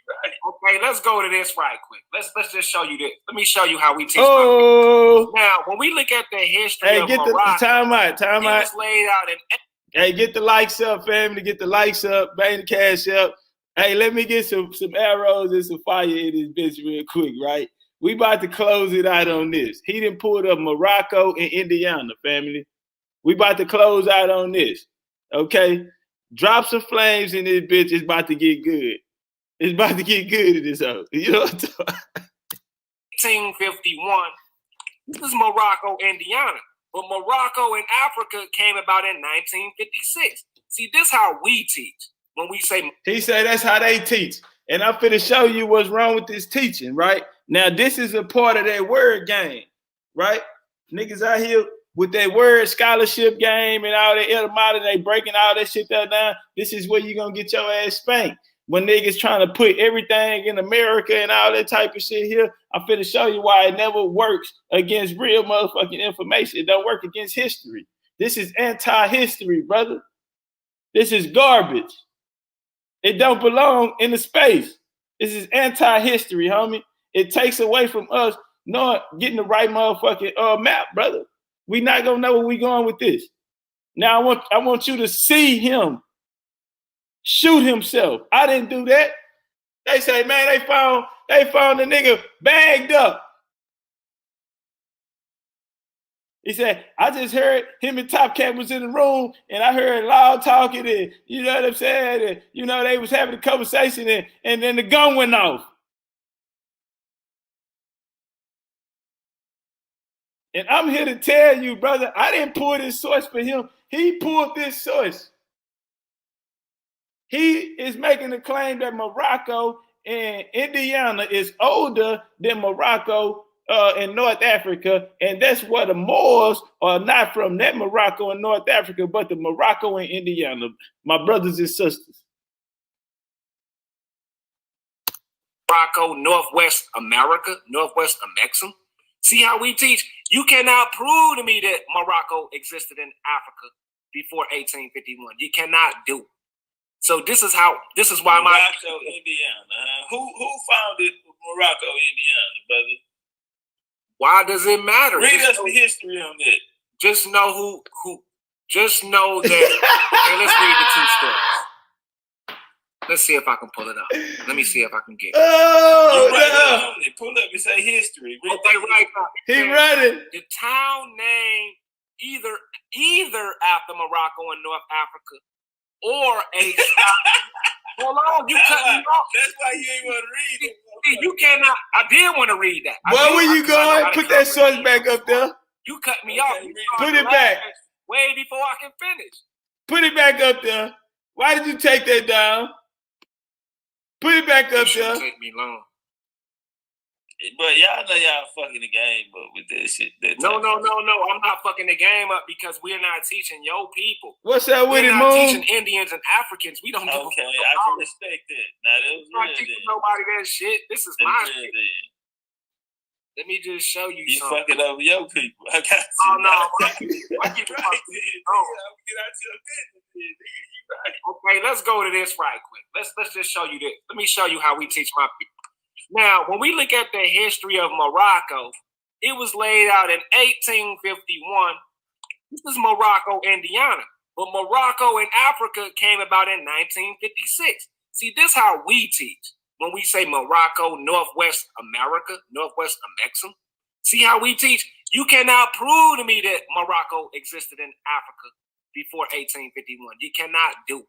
Speaker 5: right.
Speaker 4: Okay, let's go to this right quick. Let's just show you this. Let me show you how we teach. Now, when we look at the history of Morocco,
Speaker 1: time out.
Speaker 4: It's laid out in.
Speaker 1: Hey, get the likes up, family. Get the likes up. Bang the cash up. Hey, let me get some arrows and some fire in this bitch real quick, right? We about to close it out on this. He done pulled up Morocco and Indiana, family. We about to close out on this, okay? Drop some flames in this bitch. It's about to get good. It's about to get good in this house. You know what I'm talking about?
Speaker 4: 1851. This is Morocco, Indiana. But Morocco and Africa came about in 1956. See, this is how we teach. When we say...
Speaker 1: He said that's how they teach. And I'm finna show you what's wrong with this teaching, right? Now, this is a part of that word game, right? Niggas out here with that word scholarship game and all that etymology, they breaking all that shit down. This is where you're going to get your ass spanked. When niggas trying to put everything in America and all that type of shit here, I'm finna show you why it never works against real motherfucking information. It don't work against history. This is anti-history, brother. This is garbage. It don't belong in the space. This is anti-history, homie. It takes away from us not getting the right motherfucking map, brother. We not gonna know where we going with this. Now I want you to see him shoot himself. I didn't do that. They say, man, they found the nigga bagged up. He said, I just heard him and Top Cat was in the room and I heard loud talking and you know what I'm saying? And, you know, they was having a conversation and then the gun went off. And I'm here to tell you, brother, I didn't pull this source for him. He pulled this source. He is making the claim that Morocco and Indiana is older than Morocco in North Africa, and that's where the Moors are not from, that Morocco and North Africa, but the Morocco and Indiana, my brothers and sisters.
Speaker 4: Morocco, Northwest America, Northwest of Mexico. See how we teach? You cannot prove to me that Morocco existed in Africa before 1851. You cannot do it. So this is why
Speaker 5: Morocco, Indiana. Who founded Morocco, Indiana, brother?
Speaker 4: Why does it matter?
Speaker 5: Read us the history on that.
Speaker 4: Just know who. Just know that. Okay, let's read the two stories. Let's see if I can pull it up. Let me see if I can get it.
Speaker 1: Oh, no.
Speaker 5: Pull up and say history.
Speaker 4: Okay, right now.
Speaker 1: He running.
Speaker 4: The town name either after Morocco in North Africa or a hold on, you cut me off.
Speaker 5: That's why you ain't want to read it.
Speaker 4: You cannot. I did want to read that.
Speaker 1: Where were you going? Put that source back up there.
Speaker 4: You cut me off.
Speaker 1: Put it back.
Speaker 4: Way before I can finish.
Speaker 1: Put it back up there. Why did you take that down? Put it back up there.
Speaker 4: Take me long.
Speaker 5: But y'all know y'all fucking the game up with that shit.
Speaker 4: No. I'm not fucking the game up because we're not teaching your people.
Speaker 1: What's that with it,
Speaker 4: We're not
Speaker 1: Moon?
Speaker 4: teaching Indians and Africans. We don't give a fuck.
Speaker 5: Okay, I can respect that. Now that was
Speaker 4: I'm not
Speaker 5: real
Speaker 4: teaching
Speaker 5: then.
Speaker 4: nobody that shit. This is my
Speaker 5: That's real
Speaker 4: shit.
Speaker 5: then.
Speaker 4: Let me just show you
Speaker 5: You
Speaker 4: something.
Speaker 5: fucking over your people. I got you.
Speaker 4: Oh, no.
Speaker 5: I
Speaker 4: I
Speaker 5: right
Speaker 4: keep
Speaker 5: then.
Speaker 4: Oh.
Speaker 5: I'm get out your business then, nigga. You right.
Speaker 4: Okay, let's go to this right quick. Let's just show you this. Let me show you how we teach my people. Now, when we look at the history of Morocco, it was laid out in 1851. This is Morocco, Indiana. But Morocco in Africa came about in 1956. See, this is how we teach. When we say Morocco, Northwest America, Northwest Amexem. See how we teach? You cannot prove to me that Morocco existed in Africa before 1851. You cannot do it.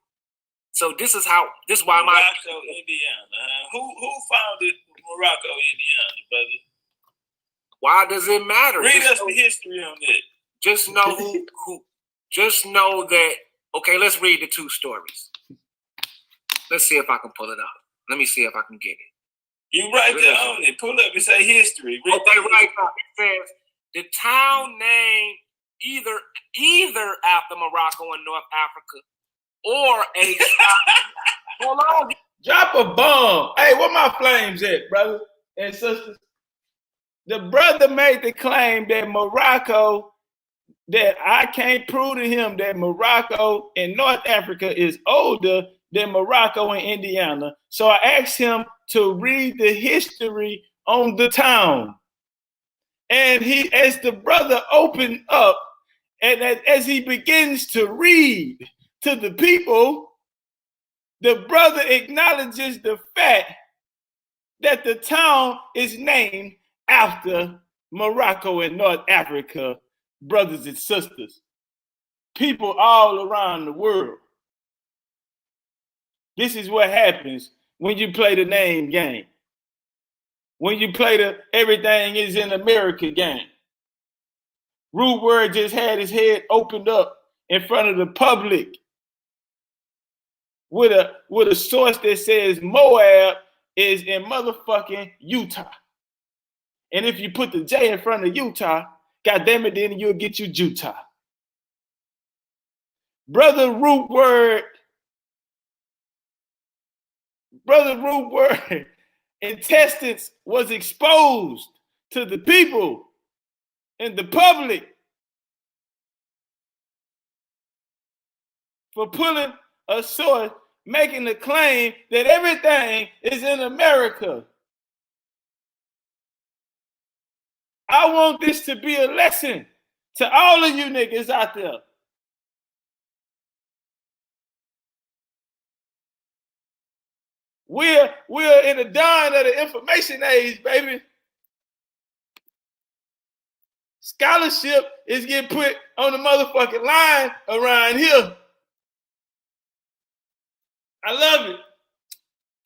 Speaker 4: So this is why
Speaker 5: Morocco, Indiana. Who founded Morocco, Indiana, brother?
Speaker 4: Why does it matter?
Speaker 5: Read us the history on that.
Speaker 4: Just know who. Just know that. Okay, let's read the two stories. Let's see if I can pull it up. Let me see if I can get it.
Speaker 5: You right there on it. Pull up and say history. Read
Speaker 4: Okay, right now it says the town name either after Morocco in North Africa or a hold on.
Speaker 1: Drop a bomb. Hey, where my flames at, brother and sisters? The brother made the claim that Morocco, that I can't prove to him that Morocco in North Africa is older than Morocco in Indiana. So I asked him to read the history on the town. And as the brother opened up, and as he begins to read to the people, the brother acknowledges the fact that the town is named after Morocco in North Africa, brothers and sisters, people all around the world. This is what happens when you play the name game. When you play the everything is in America game. Rude Word just had his head opened up in front of the public with a source that says Moab is in motherfucking Utah. And if you put the J in front of Utah, goddamn it, then you'll get you Utah. Brother Root Word intestines was exposed to the people and the public for pulling a source, making the claim that everything is in America. I want this to be a lesson to all of you niggas out there. We're in the dawn of the information age, baby. Scholarship is getting put on the motherfucking line around here. I love it.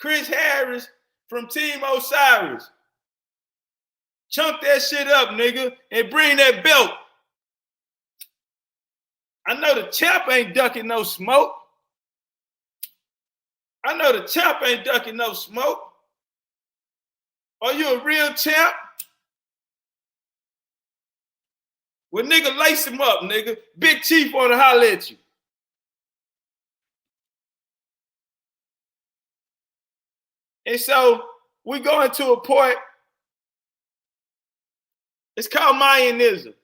Speaker 1: Chris Harris from Team Osiris. Chunk that shit up, nigga, and bring that belt. I know the champ ain't ducking no smoke. I know the champ ain't ducking no smoke. Are you a real champ? Well, nigga, lace him up, nigga. Big Chief wanna holler at you. And so we going to a point It's called Mayanism.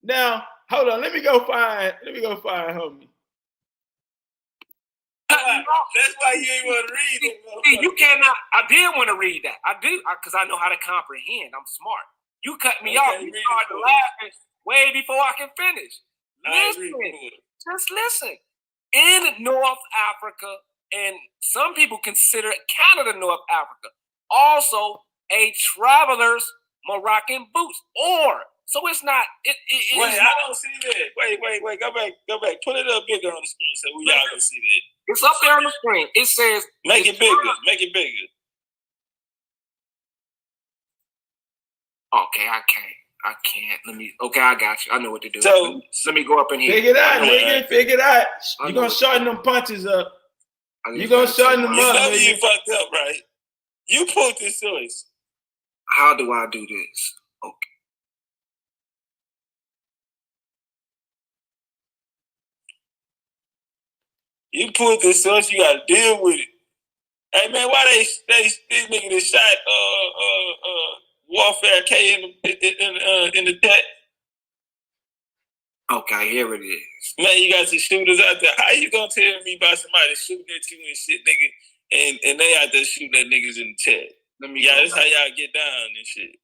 Speaker 1: Now, hold on. Let me go find homie.
Speaker 5: That's why you ain't want to read it.
Speaker 4: You cannot. I did want to read that. I do because I know how to comprehend. I'm smart. You cut me off. You started laughing way before I can finish. Listen, just listen. In North Africa, and some people consider Canada North Africa, also a traveler's Moroccan boots. So it's not. Wait,
Speaker 5: I don't see that. Wait. Go back. Put it up bigger on the screen so we all can see that.
Speaker 4: It's up there on the screen. It says.
Speaker 5: Make it bigger.
Speaker 4: Okay, I can't. Okay, I got you. I know what to do.
Speaker 5: So
Speaker 4: let me go up in here.
Speaker 1: Figure it out, nigga. Figure it out. You're going to shorten them punches up. You're going to shorten them up.
Speaker 5: You know you fucked up, right? You pulled this choice.
Speaker 4: How do I do this? Okay.
Speaker 5: You pulled this choice, you got to deal with it. Hey, man, why this nigga that shot Warfare K in the chat?
Speaker 4: Okay, here it is.
Speaker 5: Man, you got some shooters out there. How you gonna tell me about somebody shooting at you and shit, nigga, and they out there shooting at niggas in the chat? That's how y'all get down and shit.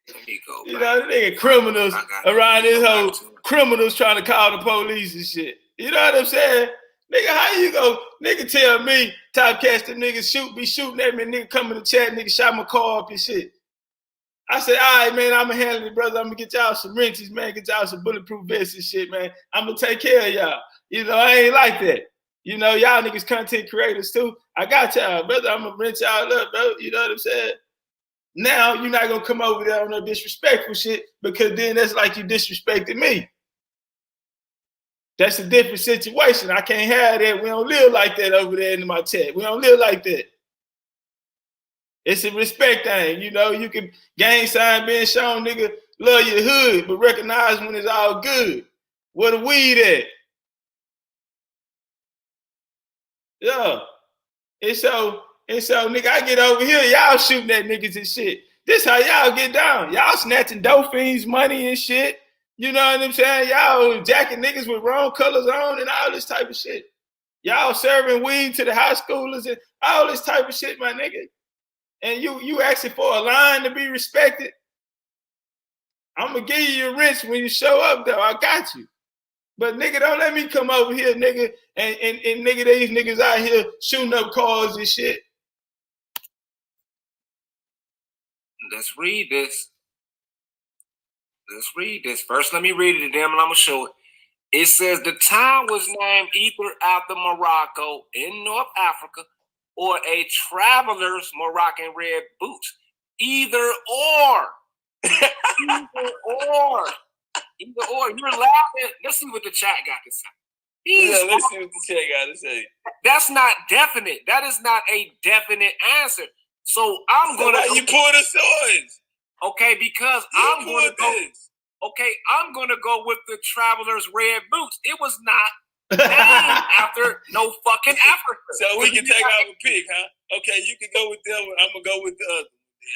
Speaker 4: Let me go.
Speaker 1: You know, the nigga criminals around this whole criminals trying to call the police and shit. You know what I'm saying? Nigga, how you go? Nigga tell me, Typecast, the nigga be shooting at me, nigga come in the chat, nigga shot my car up and shit. I said, all right, man, I'm going to handle it, brother. I'm going to get y'all some wrenches, man, get y'all some bulletproof vests and shit, man. I'm going to take care of y'all. You know, I ain't like that. You know, y'all niggas content creators too. I got y'all, brother. I'm going to rent y'all up, bro. You know what I'm saying? Now, you're not going to come over there on no disrespectful shit because then that's like you disrespected me. That's a different situation. I can't have that. We don't live like that over there in my chat. We don't live like that. It's a respect thing. You know, you can gang sign being shown, nigga, love your hood, but recognize when it's all good. Where the weed at? Yeah. And so, nigga, I get over here, y'all shooting at niggas and shit. This how y'all get down. Y'all snatching dolphins money and shit. You know what I'm saying? Y'all jacking niggas with wrong colors on and all this type of shit. Y'all serving weed to the high schoolers and all this type of shit, my nigga. And you asking for a line to be respected. I'm going to give you your rents when you show up, though. I got you. But, nigga, don't let me come over here, nigga, and nigga, these niggas out here shooting up cars and shit.
Speaker 4: Let's read this. First, let me read it to them, and I'm going to show it. It says the town was named either after Morocco in North Africa or a traveler's Moroccan red boots. Either or. Either or. You're laughing. Let's see what the chat got to say.
Speaker 5: Let's see what the chat got to say.
Speaker 4: That's not definite. That is not a definite answer. So I'm going to...
Speaker 5: You pull the swords.
Speaker 4: Okay, because I'm going to go... Okay, I'm going to go with the traveler's red boots. It was not named after no fucking Africa.
Speaker 5: So we can take our pick, huh? Okay, you can go with them. I'm going to go with the other.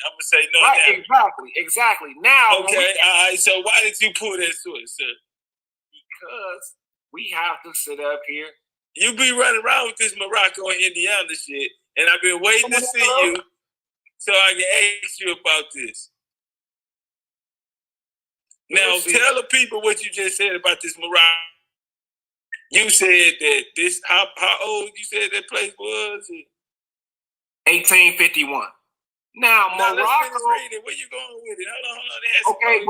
Speaker 5: I'm going to say no.
Speaker 4: Right, exactly. Now,
Speaker 5: okay, all right. So why did you pull that sword, sir?
Speaker 4: Because we have to sit up here.
Speaker 5: You be running around with this Morocco and Indiana shit, and I've been waiting to see you so I can ask you about this. Now, tell the people what you just said about this Morocco. You said that this, how old you said that place was?
Speaker 4: 1851. Now, Morocco.
Speaker 5: Let's read it. Where you going with it? Hold on.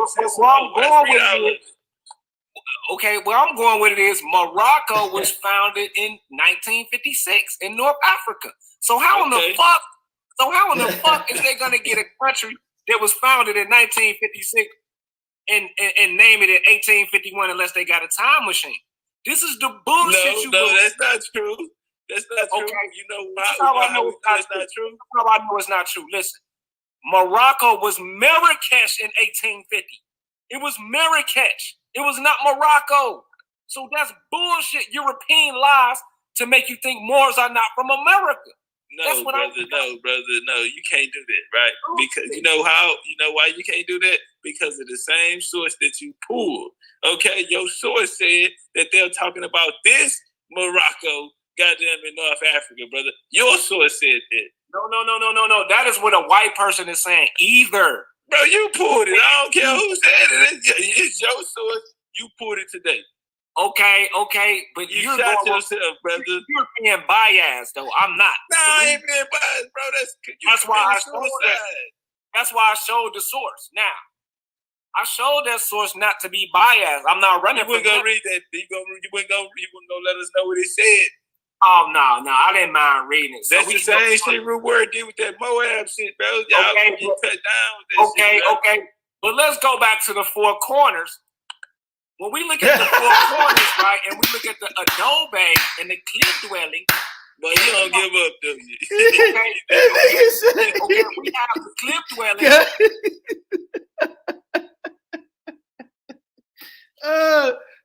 Speaker 4: Where I'm going with it is Morocco was founded in 1956 in North Africa. So how in the fuck is they gonna get a country that was founded in 1956 and name it in 1851 unless they got a time machine? This is the bullshit.
Speaker 5: No, that's not true. That's not true.
Speaker 4: Okay.
Speaker 5: You know
Speaker 4: how I know that's not true? How I know it's not true. Listen, Morocco was Marrakesh in 1850. It was Marrakesh. It was not Morocco. So that's bullshit. European lies to make you think Moors are not from America.
Speaker 5: No, brother, you can't do that, right? Because you know why you can't do that? Because of the same source that you pulled. Okay, your source said that they're talking about this Morocco, goddamn, in North Africa, brother. Your source said that.
Speaker 4: No. That is what a white person is saying. Either.
Speaker 5: Bro, you pulled it. I don't care who said it. It's your source. You pulled it today.
Speaker 4: Okay, but
Speaker 5: you shot yourself, brother.
Speaker 4: You're being biased, though. I'm not.
Speaker 5: Nah, I ain't being biased, bro.
Speaker 4: That's why I showed that. That's why I showed the source. Now, I showed that source not to be biased. I'm not running.
Speaker 5: You weren't gonna read that. You weren't gonna let us know what it said.
Speaker 4: Oh no, I didn't mind reading it.
Speaker 5: That's the same shit Root Word did with that Moab shit, bro. Y'all get cut down with that shit,
Speaker 4: okay. But let's go back to the four corners. When we look at the four corners, right, and we look at the adobe and the cliff dwelling,
Speaker 5: but you don't give up, do you?
Speaker 4: Okay, we have the cliff dwelling.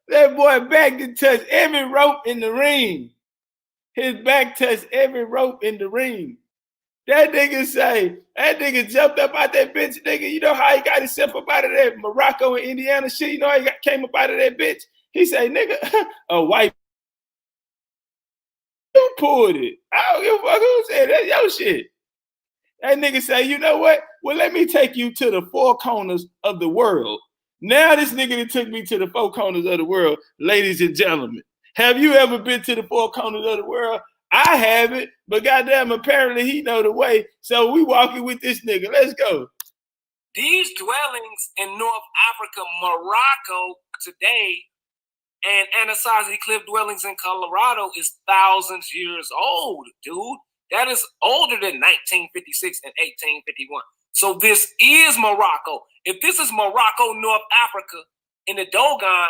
Speaker 1: That boy back to touch every rope in the ring. His back touched every rope in the ring. That nigga jumped up out that bitch, nigga. You know how he got himself up out of that Morocco and Indiana shit? You know how he came up out of that bitch? He said, nigga, a white you pulled it. I don't give a fuck who said that. Your shit. That nigga say, you know what? Well, let me take you to the four corners of the world. Now this nigga that took me to the four corners of the world, ladies and gentlemen. Have you ever been to the four corners of the world? I haven't, but goddamn, apparently he know the way. So we walking with this nigga. Let's go.
Speaker 4: These dwellings in North Africa, Morocco today, and Anasazi Cliff dwellings in Colorado is thousands years old, dude. That is older than 1956 and 1851. So this is Morocco. If this is Morocco, North Africa, in the Dogon,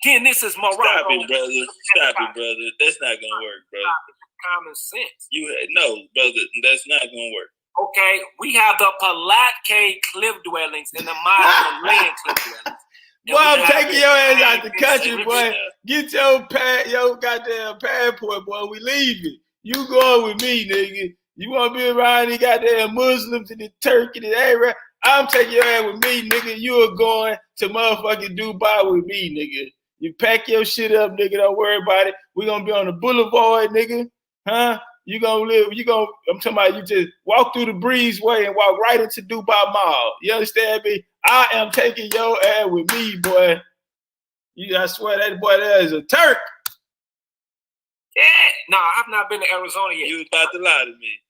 Speaker 4: then this is Morocco.
Speaker 5: Stop it, brother. That's not gonna work, brother.
Speaker 4: Common sense.
Speaker 5: No, brother. That's not gonna work.
Speaker 4: Okay, we have the Palatke cliff dwellings and the Malayan cliff dwellings.
Speaker 1: Boy, I'm taking your ass out the country, boy. Get your goddamn passport, boy. We leaving. You going with me, nigga. You want to be around the goddamn Muslims and the Turk and the Arab? I'm taking your ass with me, nigga. You are going to motherfucking Dubai with me, nigga. You pack your shit up, nigga. Don't worry about it. We gonna be on the boulevard, nigga. Huh? I'm talking about you just walk through the breezeway and walk right into Dubai Mall. You understand me? I am taking your ass with me, boy. I swear that boy there is a Turk.
Speaker 4: Yeah. No, I've not been to Arizona yet.
Speaker 5: You was about to lie to me.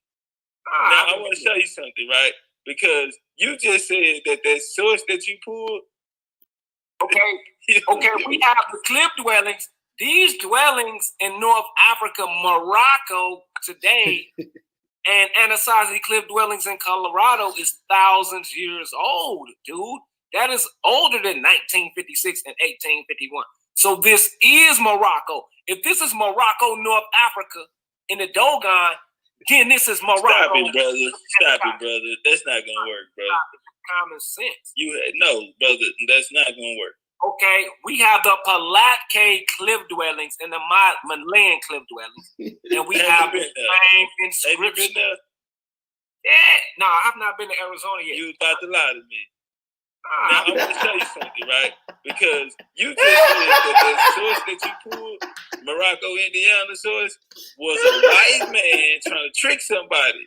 Speaker 5: Now, I want to show you something, right? Because you just said that source that you pulled.
Speaker 4: Okay, we have the cliff dwellings. These dwellings in North Africa, Morocco today, and Anasazi Cliff dwellings in Colorado is thousands years old, dude. That is older than 1956 and 1851. So this is Morocco. If this is Morocco, North Africa, in the Dogon, then this is Morocco.
Speaker 5: Stop it, brother. That's not gonna work, brother.
Speaker 4: Common sense.
Speaker 5: No, brother. That's not gonna work.
Speaker 4: Okay, we have the Palatke cliff dwellings and the Malayan cliff dwellings, and we have the same inscription.
Speaker 5: Have you been there?
Speaker 4: Yeah, no, I have not been to Arizona yet.
Speaker 5: You was about to lie to me. Now, I want to tell you something, right? Because you just said that the source that you pulled, Morocco, Indiana source, was a white man trying to trick somebody.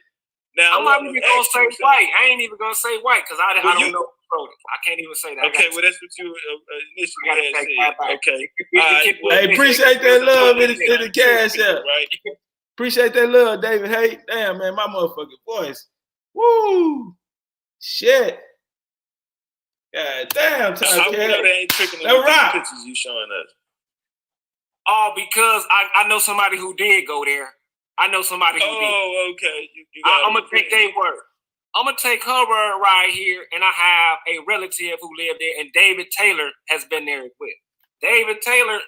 Speaker 5: Now,
Speaker 4: I'm not even going to say white. I ain't even going to say white because I don't know. I can't even say that.
Speaker 5: Okay, well, that's what you initially had said. Okay.
Speaker 1: Hey, appreciate that love in the cash app. Right? Appreciate that love, David. Hey, damn, man, my motherfucking voice. Woo! Shit. God damn, Tom.
Speaker 5: How they ain't tricking the pictures you showing us?
Speaker 4: Oh, because I know somebody who did go there. I know somebody who did.
Speaker 5: Oh, okay.
Speaker 4: I'm going to take their word. I'm going to take her word right here, and I have a relative who lived there, and David Taylor has been there with. David Taylor,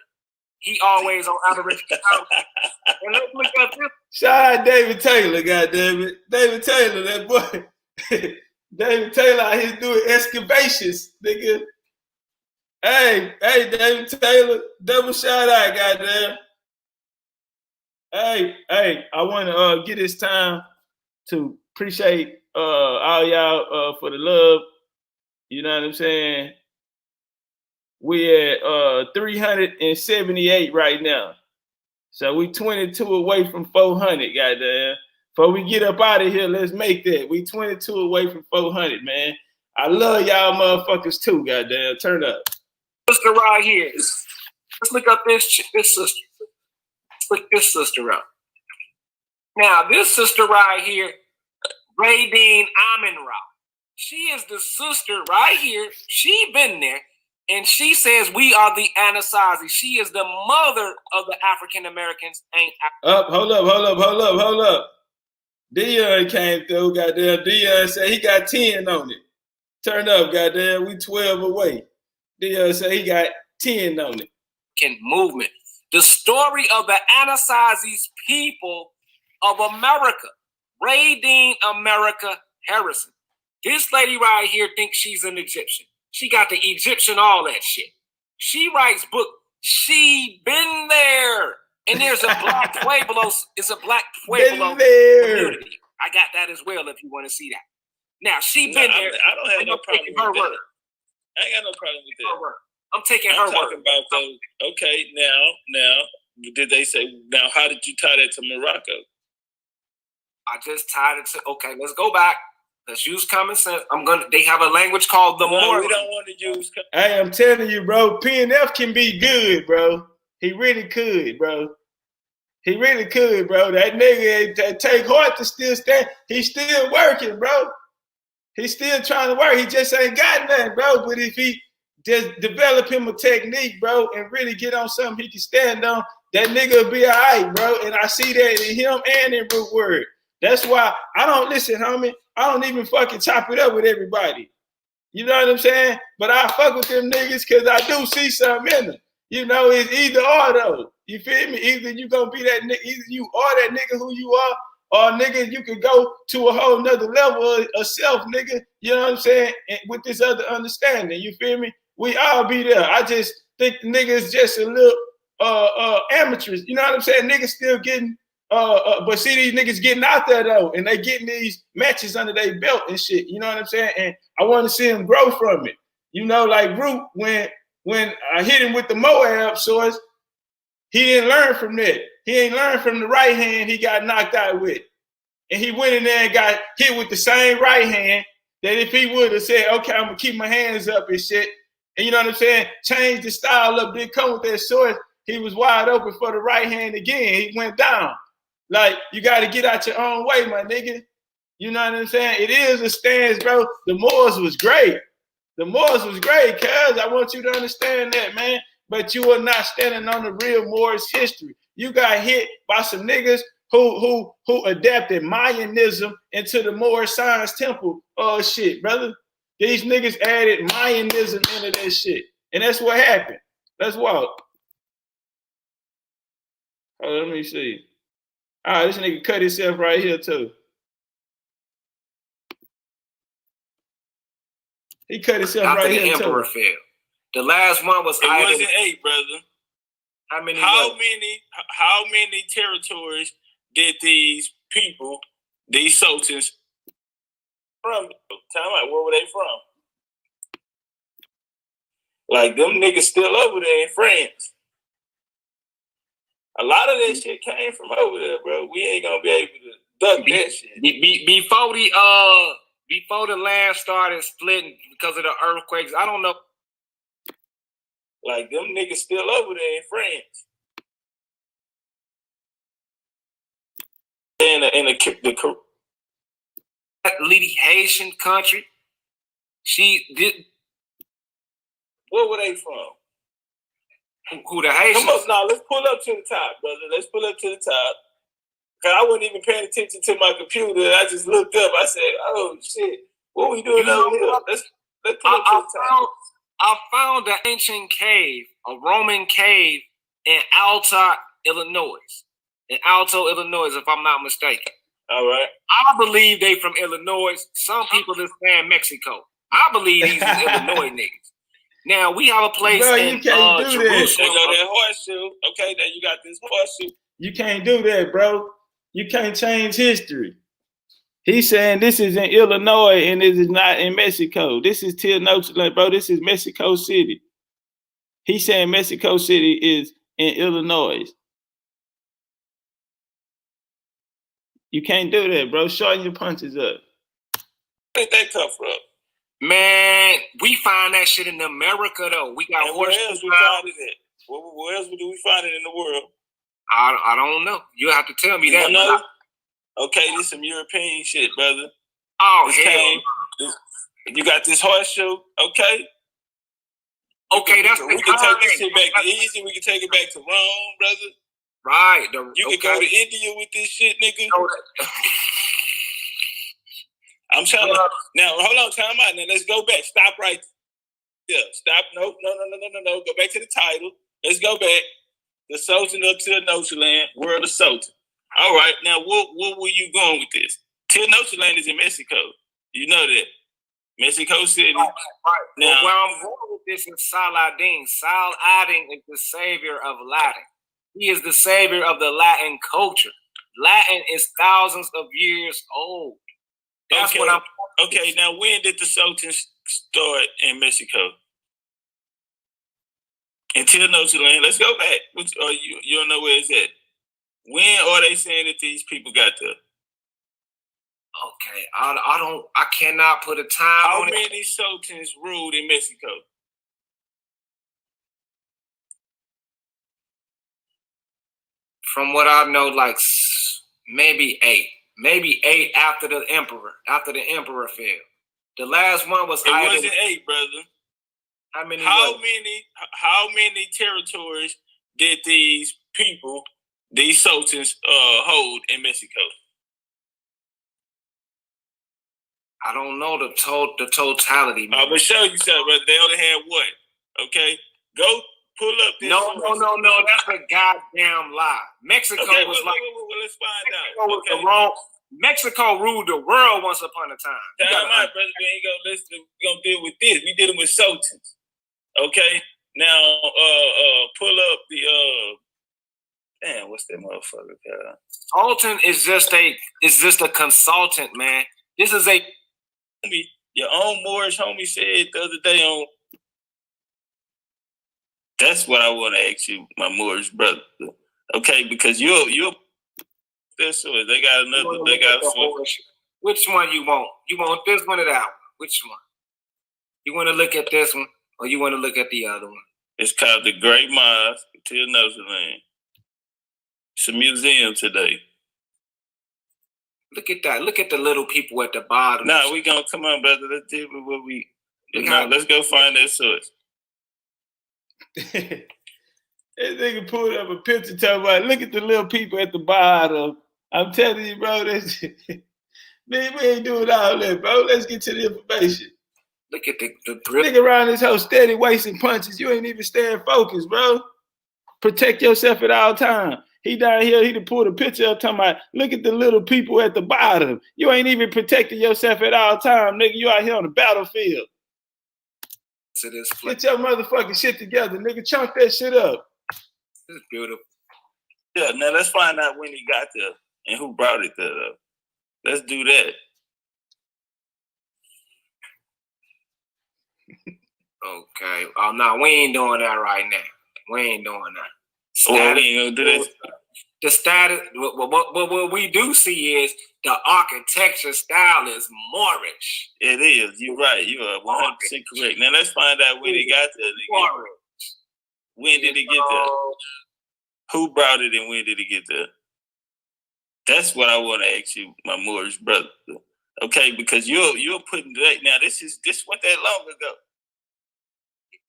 Speaker 4: he always on Outer Rich County. And let's look at this.
Speaker 1: Shout out David Taylor, goddammit. David Taylor, that boy. David Taylor out here doing excavations, nigga. Hey, David Taylor, double shout out, goddamn. Hey, I want to get this time to appreciate all y'all for the love. You know what I'm saying? We at 378 right now. So we 22 away from 400, goddamn. Before we get up out of here, let's make that. We 22 away from 400, man. I love y'all motherfuckers too, goddamn. Turn up.
Speaker 4: Sister right here. Let's look up this sister. Let's look this sister up. Now, this sister right here, Radine Amin-Ra. She is the sister right here. She been there. And she says we are the Anasazi. She is the mother of the African Americans.
Speaker 1: Hold up. Dion came through, goddamn. Dion said he got 10 on it. Turn up, goddamn. We 12 away. Dion said he got 10 on it.
Speaker 4: Movement. The story of the Anasazi's people of America. Radine America Harrison. This lady right here thinks she's an Egyptian. She got the Egyptian, all that shit. She writes book. She been there. And there's a Black Pueblo. It's a Black Pueblo community. I got that as well if you want to see that. Now, she been there.
Speaker 5: I don't have no problem with that. I ain't got no problem with that.
Speaker 4: I'm taking her word.
Speaker 5: Talking about those. Okay, now, did they say, now how did you tie that to Morocco?
Speaker 4: I just tied it to, okay, let's go back. Let's use common sense. They have a language called the Moor.
Speaker 5: We don't want to use.
Speaker 1: Hey, I'm telling you, bro, PNF can be good, bro. He really could, bro. He really could, bro. That nigga take heart to still stand. He's still working, bro. He's still trying to work. He just ain't got nothing, bro. But if he just develop him a technique, bro, and really get on something he can stand on, that nigga will be all right, bro. And I see that in him and in Root Word. That's why I don't listen, homie. I don't even fucking chop it up with everybody. You know what I'm saying? But I fuck with them niggas because I do see something in them. You know, it's either or though. You feel me? Either you gonna be that nigga, either you are that nigga who you are, or nigga, you could go to a whole nother level of self, nigga. You know what I'm saying? And with this other understanding, you feel me? We all be there. I just think the nigga is just a little amateurs. You know what I'm saying? Niggas still getting but see these niggas getting out there though, and they getting these matches under their belt and shit. You know what I'm saying? And I want to see them grow from it. You know, like Root, when I hit him with the Moab source, he didn't learn from that. He ain't learned from the right hand he got knocked out with. And he went in there and got hit with the same right hand that if he would have said, okay, I'm gonna keep my hands up and shit, and you know what I'm saying, change the style up, didn't come with that source, he was wide open for the right hand again. He went down. Like, you got to get out your own way, my nigga. You know what I'm saying? It is a stance, bro. The Moors was great. The Moors was great, cuz. I want you to understand that, man. But you are not standing on the real Moors history. You got hit by some niggas who adapted Mayanism into the Moor Science Temple. Oh, shit, brother. These niggas added Mayanism into that shit. And that's what happened. Let's walk. Oh, let me see. This nigga cut himself right here too. He cut himself right here too.
Speaker 4: Emperor fell. The last one was.
Speaker 5: It wasn't 8, brother.
Speaker 4: How many?
Speaker 5: How many territories did these people, these sultans, from? Tell me, where were they from? Like, them niggas still over there in France. A lot of that shit came from over there, bro. We ain't gonna be able to duck that shit.
Speaker 4: Before the land started splitting because of the earthquakes, I don't know.
Speaker 5: Like, them niggas still over there in France. In the
Speaker 4: Lady Haitian country. She did.
Speaker 5: Where were they from?
Speaker 4: Who the Haitians?
Speaker 5: Come up now, let's pull up to the top, brother. Let's pull up to the top. Cause I wasn't even paying attention to my computer. I just looked up. I said, "Oh shit, what we doing over here?" Let's pull up to the top.
Speaker 4: I found an ancient cave, a Roman cave in Alto, Illinois. In Alto, Illinois, if I'm not mistaken.
Speaker 5: All right.
Speaker 4: I believe they from Illinois. Some people just saying Mexico. I believe these is Illinois niggas. Now we have a place in Jerusalem.
Speaker 5: There go that horseshoe. Okay, now you got this horseshoe.
Speaker 1: You can't do that, bro. You can't change history. He's saying this is in Illinois and this is not in Mexico. This is Tenochtitlan, bro. This is Mexico City. He's saying Mexico City is in Illinois. You can't do that, bro. Shorten your punches up.
Speaker 5: Where did that come from?
Speaker 4: Man, we find that shit in America though. We got
Speaker 5: And where else we find it at? Where else do we find it in the world?
Speaker 4: I don't know. You have to tell me that.
Speaker 5: know? Okay, this some European shit, brother.
Speaker 4: Oh,
Speaker 5: This
Speaker 4: hell.
Speaker 5: came- you got this horseshoe, okay?
Speaker 4: Okay, that's
Speaker 5: We can take this shit back to easy. We can take it back to Rome, brother.
Speaker 4: right.
Speaker 5: You can go to India with this shit, nigga. I'm trying to now. Hold on, time out. Now let's go back. Stop right there. Stop. No. Go back to the title. Let's go back. The Sultan of Tenochtitlan, World of Sultan. All right. Now, what were you going with this? Tenochtitlan is in Mexico. You know that. Mexico City.
Speaker 4: Right.
Speaker 5: Now,
Speaker 4: Well, where I'm going with this is Saladin. Saladin is the savior of Latin. He is the savior of the Latin culture. Latin is thousands of years old. That's
Speaker 5: okay.
Speaker 4: what I'm.
Speaker 5: Okay. Now, when did the Sultans start in Mexico? In Tenochtitlan. Let's go back. You don't know where it's at. When are they saying that these people got there?
Speaker 4: Okay, I cannot put a time
Speaker 5: How
Speaker 4: on it.
Speaker 5: many sultans ruled in Mexico?
Speaker 4: From what I know, like maybe 8. Maybe 8 after the emperor fell. The last one was
Speaker 5: It wasn't 8, brother.
Speaker 4: How many?
Speaker 5: How many territories did these people, these sultans, hold in Mexico?
Speaker 4: I don't know the totality.
Speaker 5: I'm gonna show you something, brother. They only had what? Okay, go pull up this.
Speaker 4: No. That's a goddamn lie. Mexico
Speaker 5: Okay,
Speaker 4: was
Speaker 5: well,
Speaker 4: like
Speaker 5: let's find
Speaker 4: Mexico
Speaker 5: out.
Speaker 4: was
Speaker 5: Okay.
Speaker 4: the wrong. Mexico ruled the world once upon a time. You
Speaker 5: Time
Speaker 4: gotta-
Speaker 5: out, brother. We ain't gonna listen. We gonna deal with this. We dealing with sultans. Okay. Now, pull up the damn. What's that motherfucker called?
Speaker 4: Sultan is just a consultant, man. This is a
Speaker 5: Your own Moorish homie said the other day on. That's what I want to ask you, my Moorish brother. Okay, because you're this one. They got another. They got
Speaker 4: Which one you want? You want this one or that one? Which one? You want to look at this one or you want to look at the other one?
Speaker 5: It's called the Great Mosque, Tenochtitlan. It's a museum today.
Speaker 4: Look at that. Look at the little people at the bottom.
Speaker 5: Nah, we gonna come on, brother. Let's deal with what we. Let's go find that source.
Speaker 1: This nigga pulled up a picture talking about, look at the little people at the bottom. I'm telling you, bro, that's man, we ain't doing all that, bro. Let's get to the information.
Speaker 4: Look at the
Speaker 1: Nigga around this whole steady wasting punches. You ain't even staying focused, bro. Protect yourself at all times. He down here, he done pulled a picture up talking about, look at the little people at the bottom. You ain't even protecting yourself at all times, nigga. You out here on the battlefield.
Speaker 4: to this
Speaker 1: Get your motherfucking shit together, nigga. Chunk that shit up.
Speaker 4: This is beautiful.
Speaker 5: Yeah, now let's find out when he got there and who brought it there. Though. Let's do that.
Speaker 4: Okay. Oh no, we ain't doing that right now. We ain't doing that.
Speaker 5: Oh, we ain't gonna do that.
Speaker 4: The status. What we do see is the architecture style is Moorish.
Speaker 5: It is. You're right. You are 100% correct. Now let's find out when he got there.
Speaker 4: Moorish.
Speaker 5: When did he get there? Who brought it and when did he get there? That's what I want to ask you, my Moorish brother. Okay, because you're putting that now. This wasn't that long ago.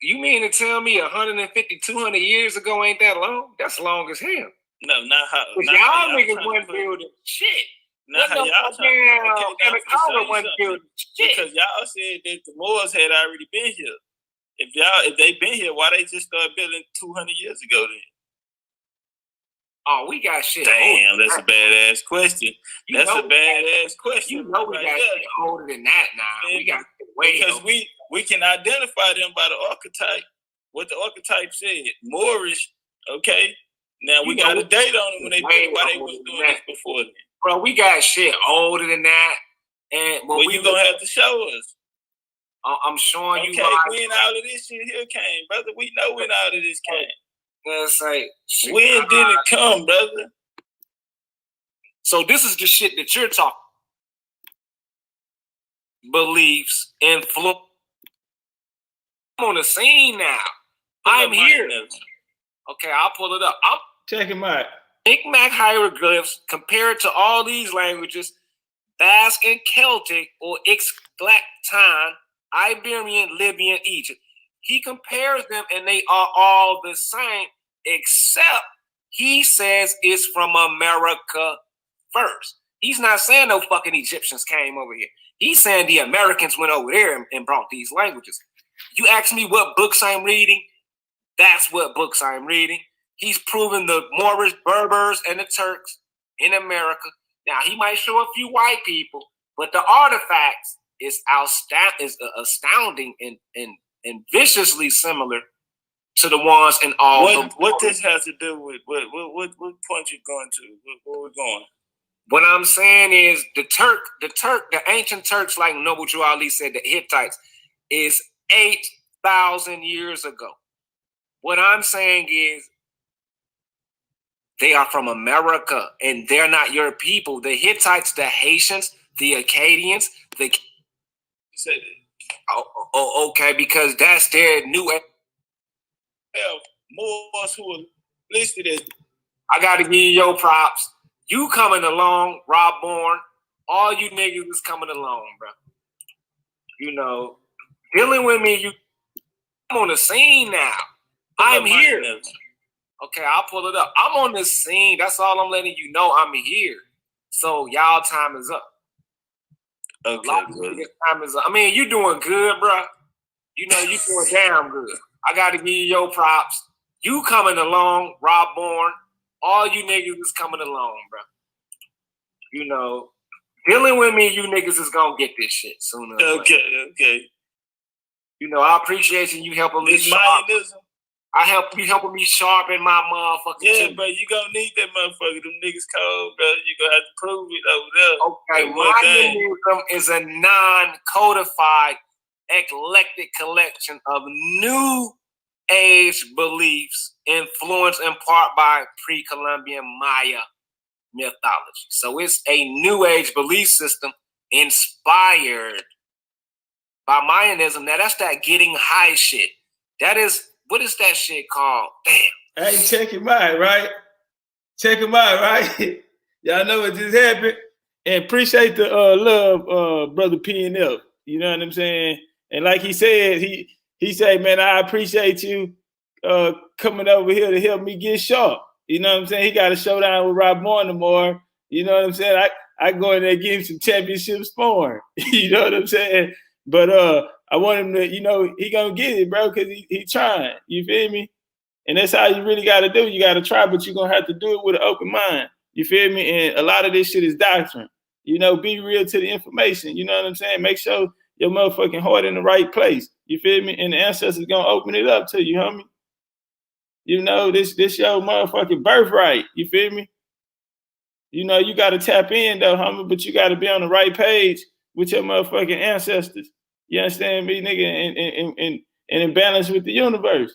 Speaker 4: You mean to tell me 150, 200 years ago ain't that long? That's long as hell.
Speaker 5: No, not how.
Speaker 4: But
Speaker 5: not how
Speaker 4: y'all niggas
Speaker 5: trying to
Speaker 4: wasn't
Speaker 5: put-
Speaker 4: building shit.
Speaker 5: Not how y'all trying
Speaker 4: And the color wasn't building shit.
Speaker 5: because y'all said that the Moors had already been here. If they been here, why they just started building 200 years ago then?
Speaker 4: Oh, we got shit.
Speaker 5: Damn, that's a badass question.
Speaker 4: You
Speaker 5: That's
Speaker 4: know
Speaker 5: a badass question.
Speaker 4: You know we
Speaker 5: right
Speaker 4: got
Speaker 5: there.
Speaker 4: shit older than that now.
Speaker 5: Yeah,
Speaker 4: We got shit way
Speaker 5: Because
Speaker 4: older.
Speaker 5: we can identify them by the archetype. What the archetype said, Moorish, okay, Now we got a date on it when they did why they was doing this before then.
Speaker 4: Bro, we got shit older than that. And
Speaker 5: well, you gonna have to show us.
Speaker 4: I'm showing you.
Speaker 5: Okay, when all of this shit here came, brother. We know when all of this came.
Speaker 4: It's like,
Speaker 5: when did it come, brother?
Speaker 4: So this is the shit that you're talking. Beliefs, influence. I'm on the scene now. I'm here. Okay, I'll pull it up.
Speaker 1: Check him out.
Speaker 4: Mi'kmaq hieroglyphs compared to all these languages, Basque and Celtic or Ixtlacan, Iberian, Libyan, Egypt. He compares them and they are all the same, except he says it's from America first. He's not saying no fucking Egyptians came over here. He's saying the Americans went over there and brought these languages. You ask me what books I'm reading, that's what books I'm reading. He's proven the Moorish, Berbers, and the Turks in America. Now, he might show a few white people, but the artifacts is astounding and viciously similar to the ones in all.
Speaker 5: What this has to do with what point you going to? Where we going?
Speaker 4: What I'm saying is the ancient Turks, like Noble Drew Ali said, the Hittites, is 8,000 years ago. What I'm saying is they are from America and they're not your people. The Hittites, the Haitians, the Acadians, the okay, because that's their new.
Speaker 5: Hell, Moors who are listed as.
Speaker 4: I gotta give you your props. You coming along, Rob Bourne. All you niggas is coming along, bro. You know, dealing with me. I'm on the scene now. I'm here. Okay, I'll pull it up. I'm on the scene. That's all I'm letting you know. I'm here. So y'all time is up.
Speaker 5: Okay,
Speaker 4: time is up. I mean, you doing good, bro. You know, you doing damn good. I got to give you your props. You coming along, Rob Bourne. All you niggas is coming along, bro. You know, dealing with me, you niggas is gonna get this shit sooner.
Speaker 5: Okay.
Speaker 4: You know, I appreciate you helping me.
Speaker 5: It's Mayanism.
Speaker 4: You helping me sharpen my motherfucking.
Speaker 5: Yeah, but you gonna need that motherfucker. Them niggas cold, bro. You gonna have to prove it over
Speaker 4: there. Okay, Mayanism is a non-codified, eclectic collection of new age beliefs influenced in part by pre-Columbian Maya mythology. So it's a new age belief system inspired by Mayanism. Now that's that getting high shit. That is, what is that shit called? Damn.
Speaker 1: Hey, check him out, right? Check him out, right? Y'all know what just happened. And appreciate the love, brother P&F. You know what I'm saying? And like he said, he said, man, I appreciate you coming over here to help me get sharp. You know what I'm saying? He got a showdown with Rob Bourne tomorrow. You know what I'm saying? I go in there and give him some championship sparring. You know what I'm saying? But I want him to, you know, he gonna get it, bro, because he trying. You feel me? And that's how you really got to do. You got to try, but you're going to have to do it with an open mind. You feel me? And a lot of this shit is doctrine. You know, be real to the information. You know what I'm saying? Make sure your motherfucking heart in the right place. You feel me? And the ancestors going to open it up to you, homie. You know, this your motherfucking birthright. You feel me? You know, you got to tap in, though, homie, but you got to be on the right page with your motherfucking ancestors. You understand me, nigga? And in balance with the universe.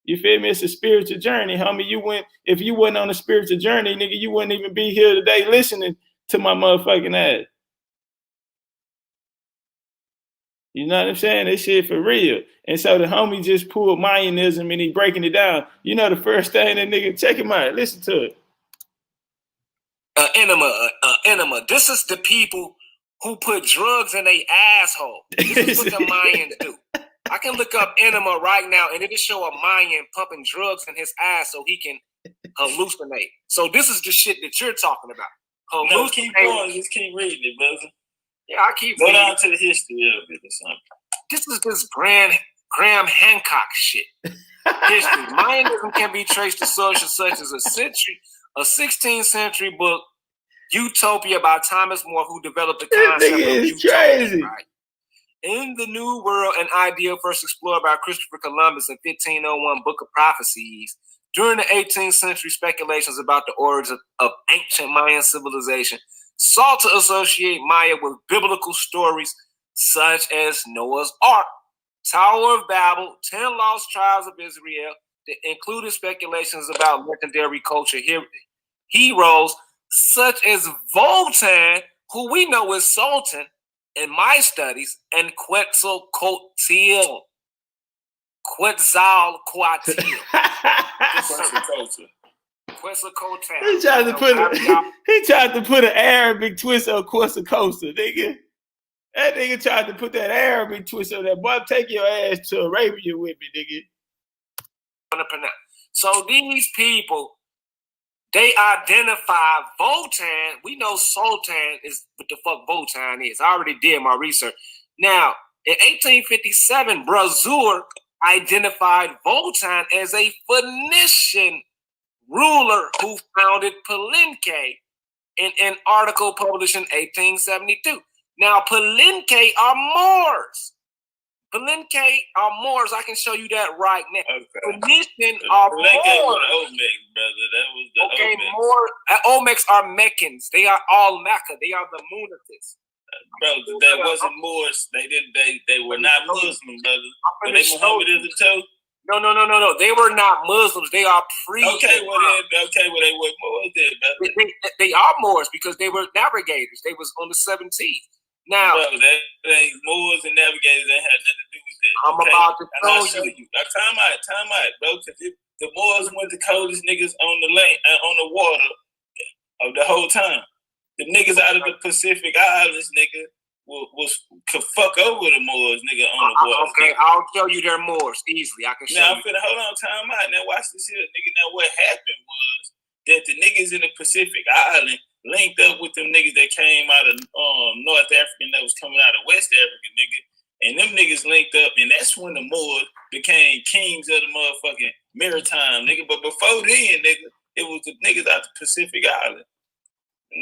Speaker 1: You feel me? It's a spiritual journey, homie. If you wasn't on a spiritual journey, nigga, you wouldn't even be here today listening to my motherfucking ass. You know what I'm saying? This shit for real. And so the homie just pulled Mayanism and he breaking it down. You know the first thing that nigga, check him out. Listen to it.
Speaker 4: Enema. This is the people who put drugs in their asshole. This is what the Mayans do. I can look up enema right now and it'll show a Mayan pumping drugs in his ass so he can hallucinate. So this is the shit that you're talking about.
Speaker 5: No, keep going. Just keep reading it, brother.
Speaker 4: Yeah, I keep
Speaker 5: reading. Go down to the history of it or something.
Speaker 4: This is this Graham Hancock shit. History. Mayanism can be traced to sources such as a 16th century book, Utopia by Thomas More, who developed the concept of utopia. Crazy. Right? In the New World, an idea first explored by Christopher Columbus in 1501 Book of Prophecies, During the 18th century, speculations about the origins of ancient Mayan civilization sought to associate Maya with biblical stories such as Noah's Ark, Tower of Babel, 10 lost tribes of Israel, that included speculations about legendary culture heroes such as Votan, who we know is Sultan in my studies, and Quetzalcoatl. Quetzalcoatl. Quetzalcoatl.
Speaker 1: He tried to put an Arabic twist on Quetzalcoatl, nigga. That nigga tried to put that Arabic twist on that. Boy, take your ass to Arabia with me, nigga.
Speaker 4: So these people, they identify Votan. We know Sultan is what the fuck Votan is. I already did my research. Now, in 1857, Brazour identified Votan as a Phoenician ruler who founded Palenque in an article published in 1872. Now, Palenque are Moors. Palenque are Moors. I can show you that right now.
Speaker 5: Okay.
Speaker 4: Phoenician are
Speaker 5: Palenque
Speaker 4: Moors.
Speaker 5: was Olmec, brother. That was the
Speaker 4: Okay,
Speaker 5: Olmecs.
Speaker 4: Olmecs are Meccans. They are all Mecca. They are the Munites.
Speaker 5: Bro, that wasn't Moors. They were not Muslim, brother. Were they Mohammedans too?
Speaker 4: No. They were not Muslims. They are pre.
Speaker 5: Okay, well they were Moors then, brother.
Speaker 4: They are Moors because they were navigators. They was on the 17th. Now,
Speaker 5: bro, that ain't Moors and navigators ain't had nothing to do with that.
Speaker 4: I'm about to show you.
Speaker 5: Now, time out, bro. Because the Moors were the coldest niggas on the land, on the water of the whole time. The niggas out of the Pacific Islands, nigga, could fuck over the Moors, nigga, on the water.
Speaker 4: Okay, nigga. I'll show you their Moors easily. I can show you.
Speaker 5: Now, I'm finna hold on, time out. Now, watch this here, nigga. Now, what happened was that the niggas in the Pacific Island linked up with them niggas that came out of North Africa that was coming out of West Africa, nigga. And them niggas linked up, and that's when the Moors became kings of the motherfucking maritime, nigga. But before then, nigga, it was the niggas out the Pacific Island.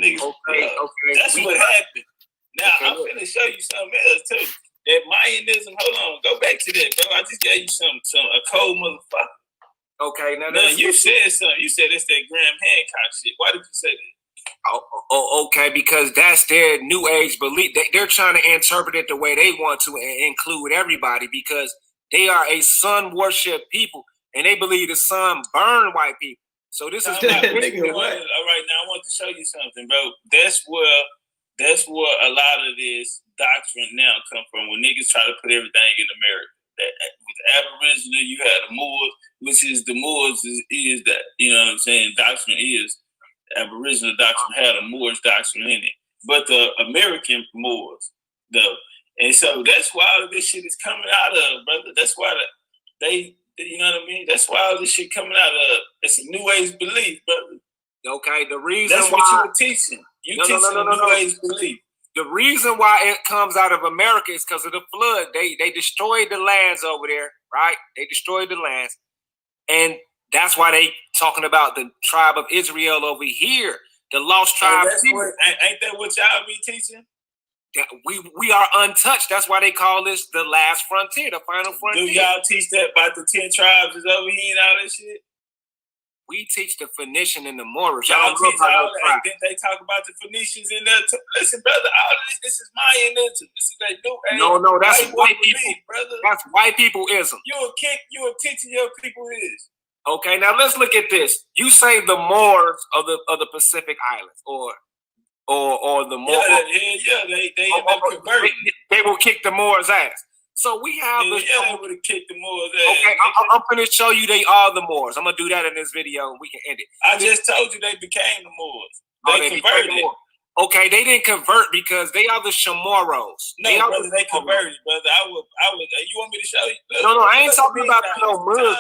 Speaker 5: Niggas,
Speaker 4: okay.
Speaker 5: That's what happened. Now, I'm finna show you something else, too. That Mayanism, hold on, go back to that, bro. I just gave you a cold motherfucker.
Speaker 4: Okay, now
Speaker 5: you said something. You said it's that Graham Hancock shit. Why did you say that?
Speaker 4: Okay, because that's their new age belief. They're trying to interpret it the way they want to and include everybody because they are a sun worship people and they believe the sun burn white people. So this is
Speaker 5: all right. Now I want to show you something, bro. That's where a lot of this doctrine now come from. When niggas try to put everything in America. With the Aboriginal, you had the Moors, which is the Moors is that, you know what I'm saying? Doctrine is. Aboriginal doctrine had a Moorish doctrine in it, but the American Moors, and so that's why all of this shit is coming out of, brother. That's why they, you know what I mean? That's why all this shit coming out of. It's a New Age belief, brother.
Speaker 4: Okay, the reason
Speaker 5: that's
Speaker 4: why
Speaker 5: what you were teaching. You teaching a New Age belief.
Speaker 4: The reason why it comes out of America is because of the flood. They destroyed the lands over there, right? They destroyed the lands, and that's why they talking about the tribe of Israel over here, the lost tribe.
Speaker 5: Ain't that what y'all be teaching?
Speaker 4: We are untouched. That's why they call this the last frontier, the final frontier.
Speaker 5: Do y'all teach that about the 10 tribes is over here and all that shit?
Speaker 4: We teach the Phoenician and the Moorish.
Speaker 5: Y'all teach all that. They talk about the Phoenicians in there. Listen, brother, all of this is Mayanism. This is that new age.
Speaker 4: No, that's white people,
Speaker 5: brother.
Speaker 4: That's white people-ism.
Speaker 5: You are teaching your people this.
Speaker 4: Okay, now let's look at this. You say the Moors of the Pacific Islands, or the Moors.
Speaker 5: Yeah, they end up converting.
Speaker 4: They will kick the Moors' ass. So we have
Speaker 5: they would have kicked the Moors' ass.
Speaker 4: Okay, I'm going to show you they are the Moors. I'm going to do that in this video, and we can end it.
Speaker 5: I just told you they became the Moors. They converted.
Speaker 4: Okay, they didn't convert because they are the Chamorros.
Speaker 5: No, brother, they converted, brother. I would. You want me to show you? Look,
Speaker 4: no, I ain't talking about no Muslims.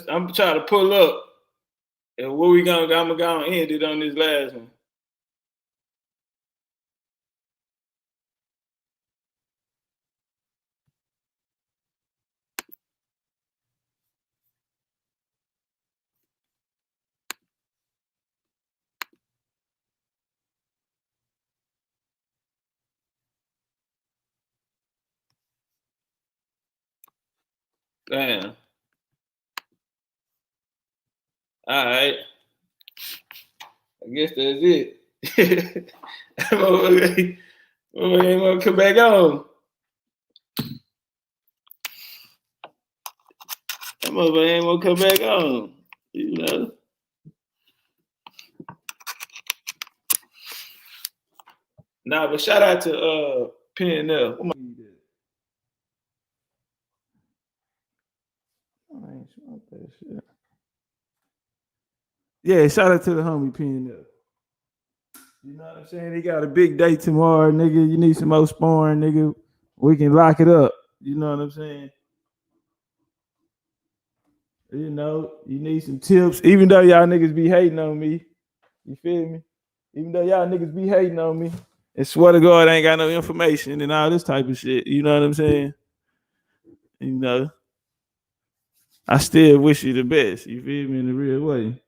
Speaker 1: I'm trying to pull up, and what we I'm gonna end it on this last one. Damn. All right. I guess that's it. That motherfucker ain't gonna come back on. That motherfucker ain't gonna come back on. You know. Nah, but shout out to PNL. Yeah, shout out to the homie PNL. You know what I'm saying? He got a big day tomorrow, nigga. You need some more sparring, nigga. We can lock it up. You know what I'm saying? You know, you need some tips. Even though y'all niggas be hating on me. You feel me? Even though y'all niggas be hating on me. And swear to God, I ain't got no information and all this type of shit. You know what I'm saying? You know. I still wish you the best. You feel me? In the real way.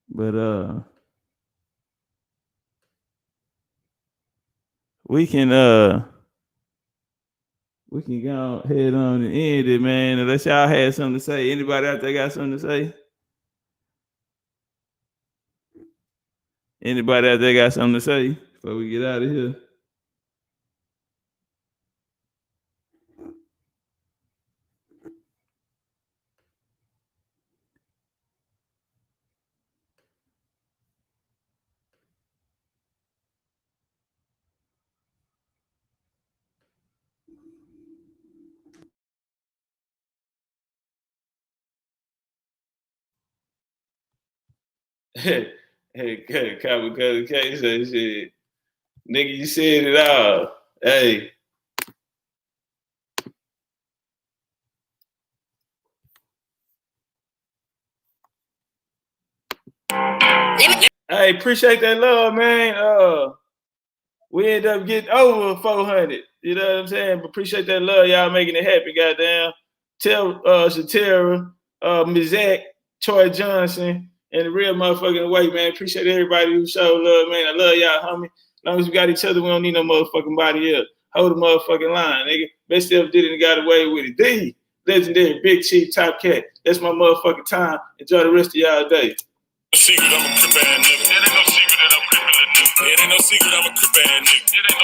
Speaker 1: But we can go ahead on and end it, man. Unless y'all had something to say. Anybody out there got something to say? Anybody out there got something to say before we get out of here? Hey, Kamikaze K say shit. Nigga, you said it all. Hey. Hey, appreciate that love, man. We end up getting over 400. You know what I'm saying? But appreciate that love, y'all making it happen, goddamn. Tell Shatera, Mizak, Troy Johnson, and the real motherfucking way, man. Appreciate everybody who showed love, man. I love y'all, homie. As long as we got each other, we don't need no motherfucking body else. Hold the motherfucking line, nigga. Best ever did it and got away with it. The legendary Big Chief Top Cat. That's my motherfucking time. Enjoy the rest of y'all day.
Speaker 6: Secret, I'm a crip ass nigga. It ain't no secret that I'm crippin' nigga. It ain't no secret I'm a crip ass nigga.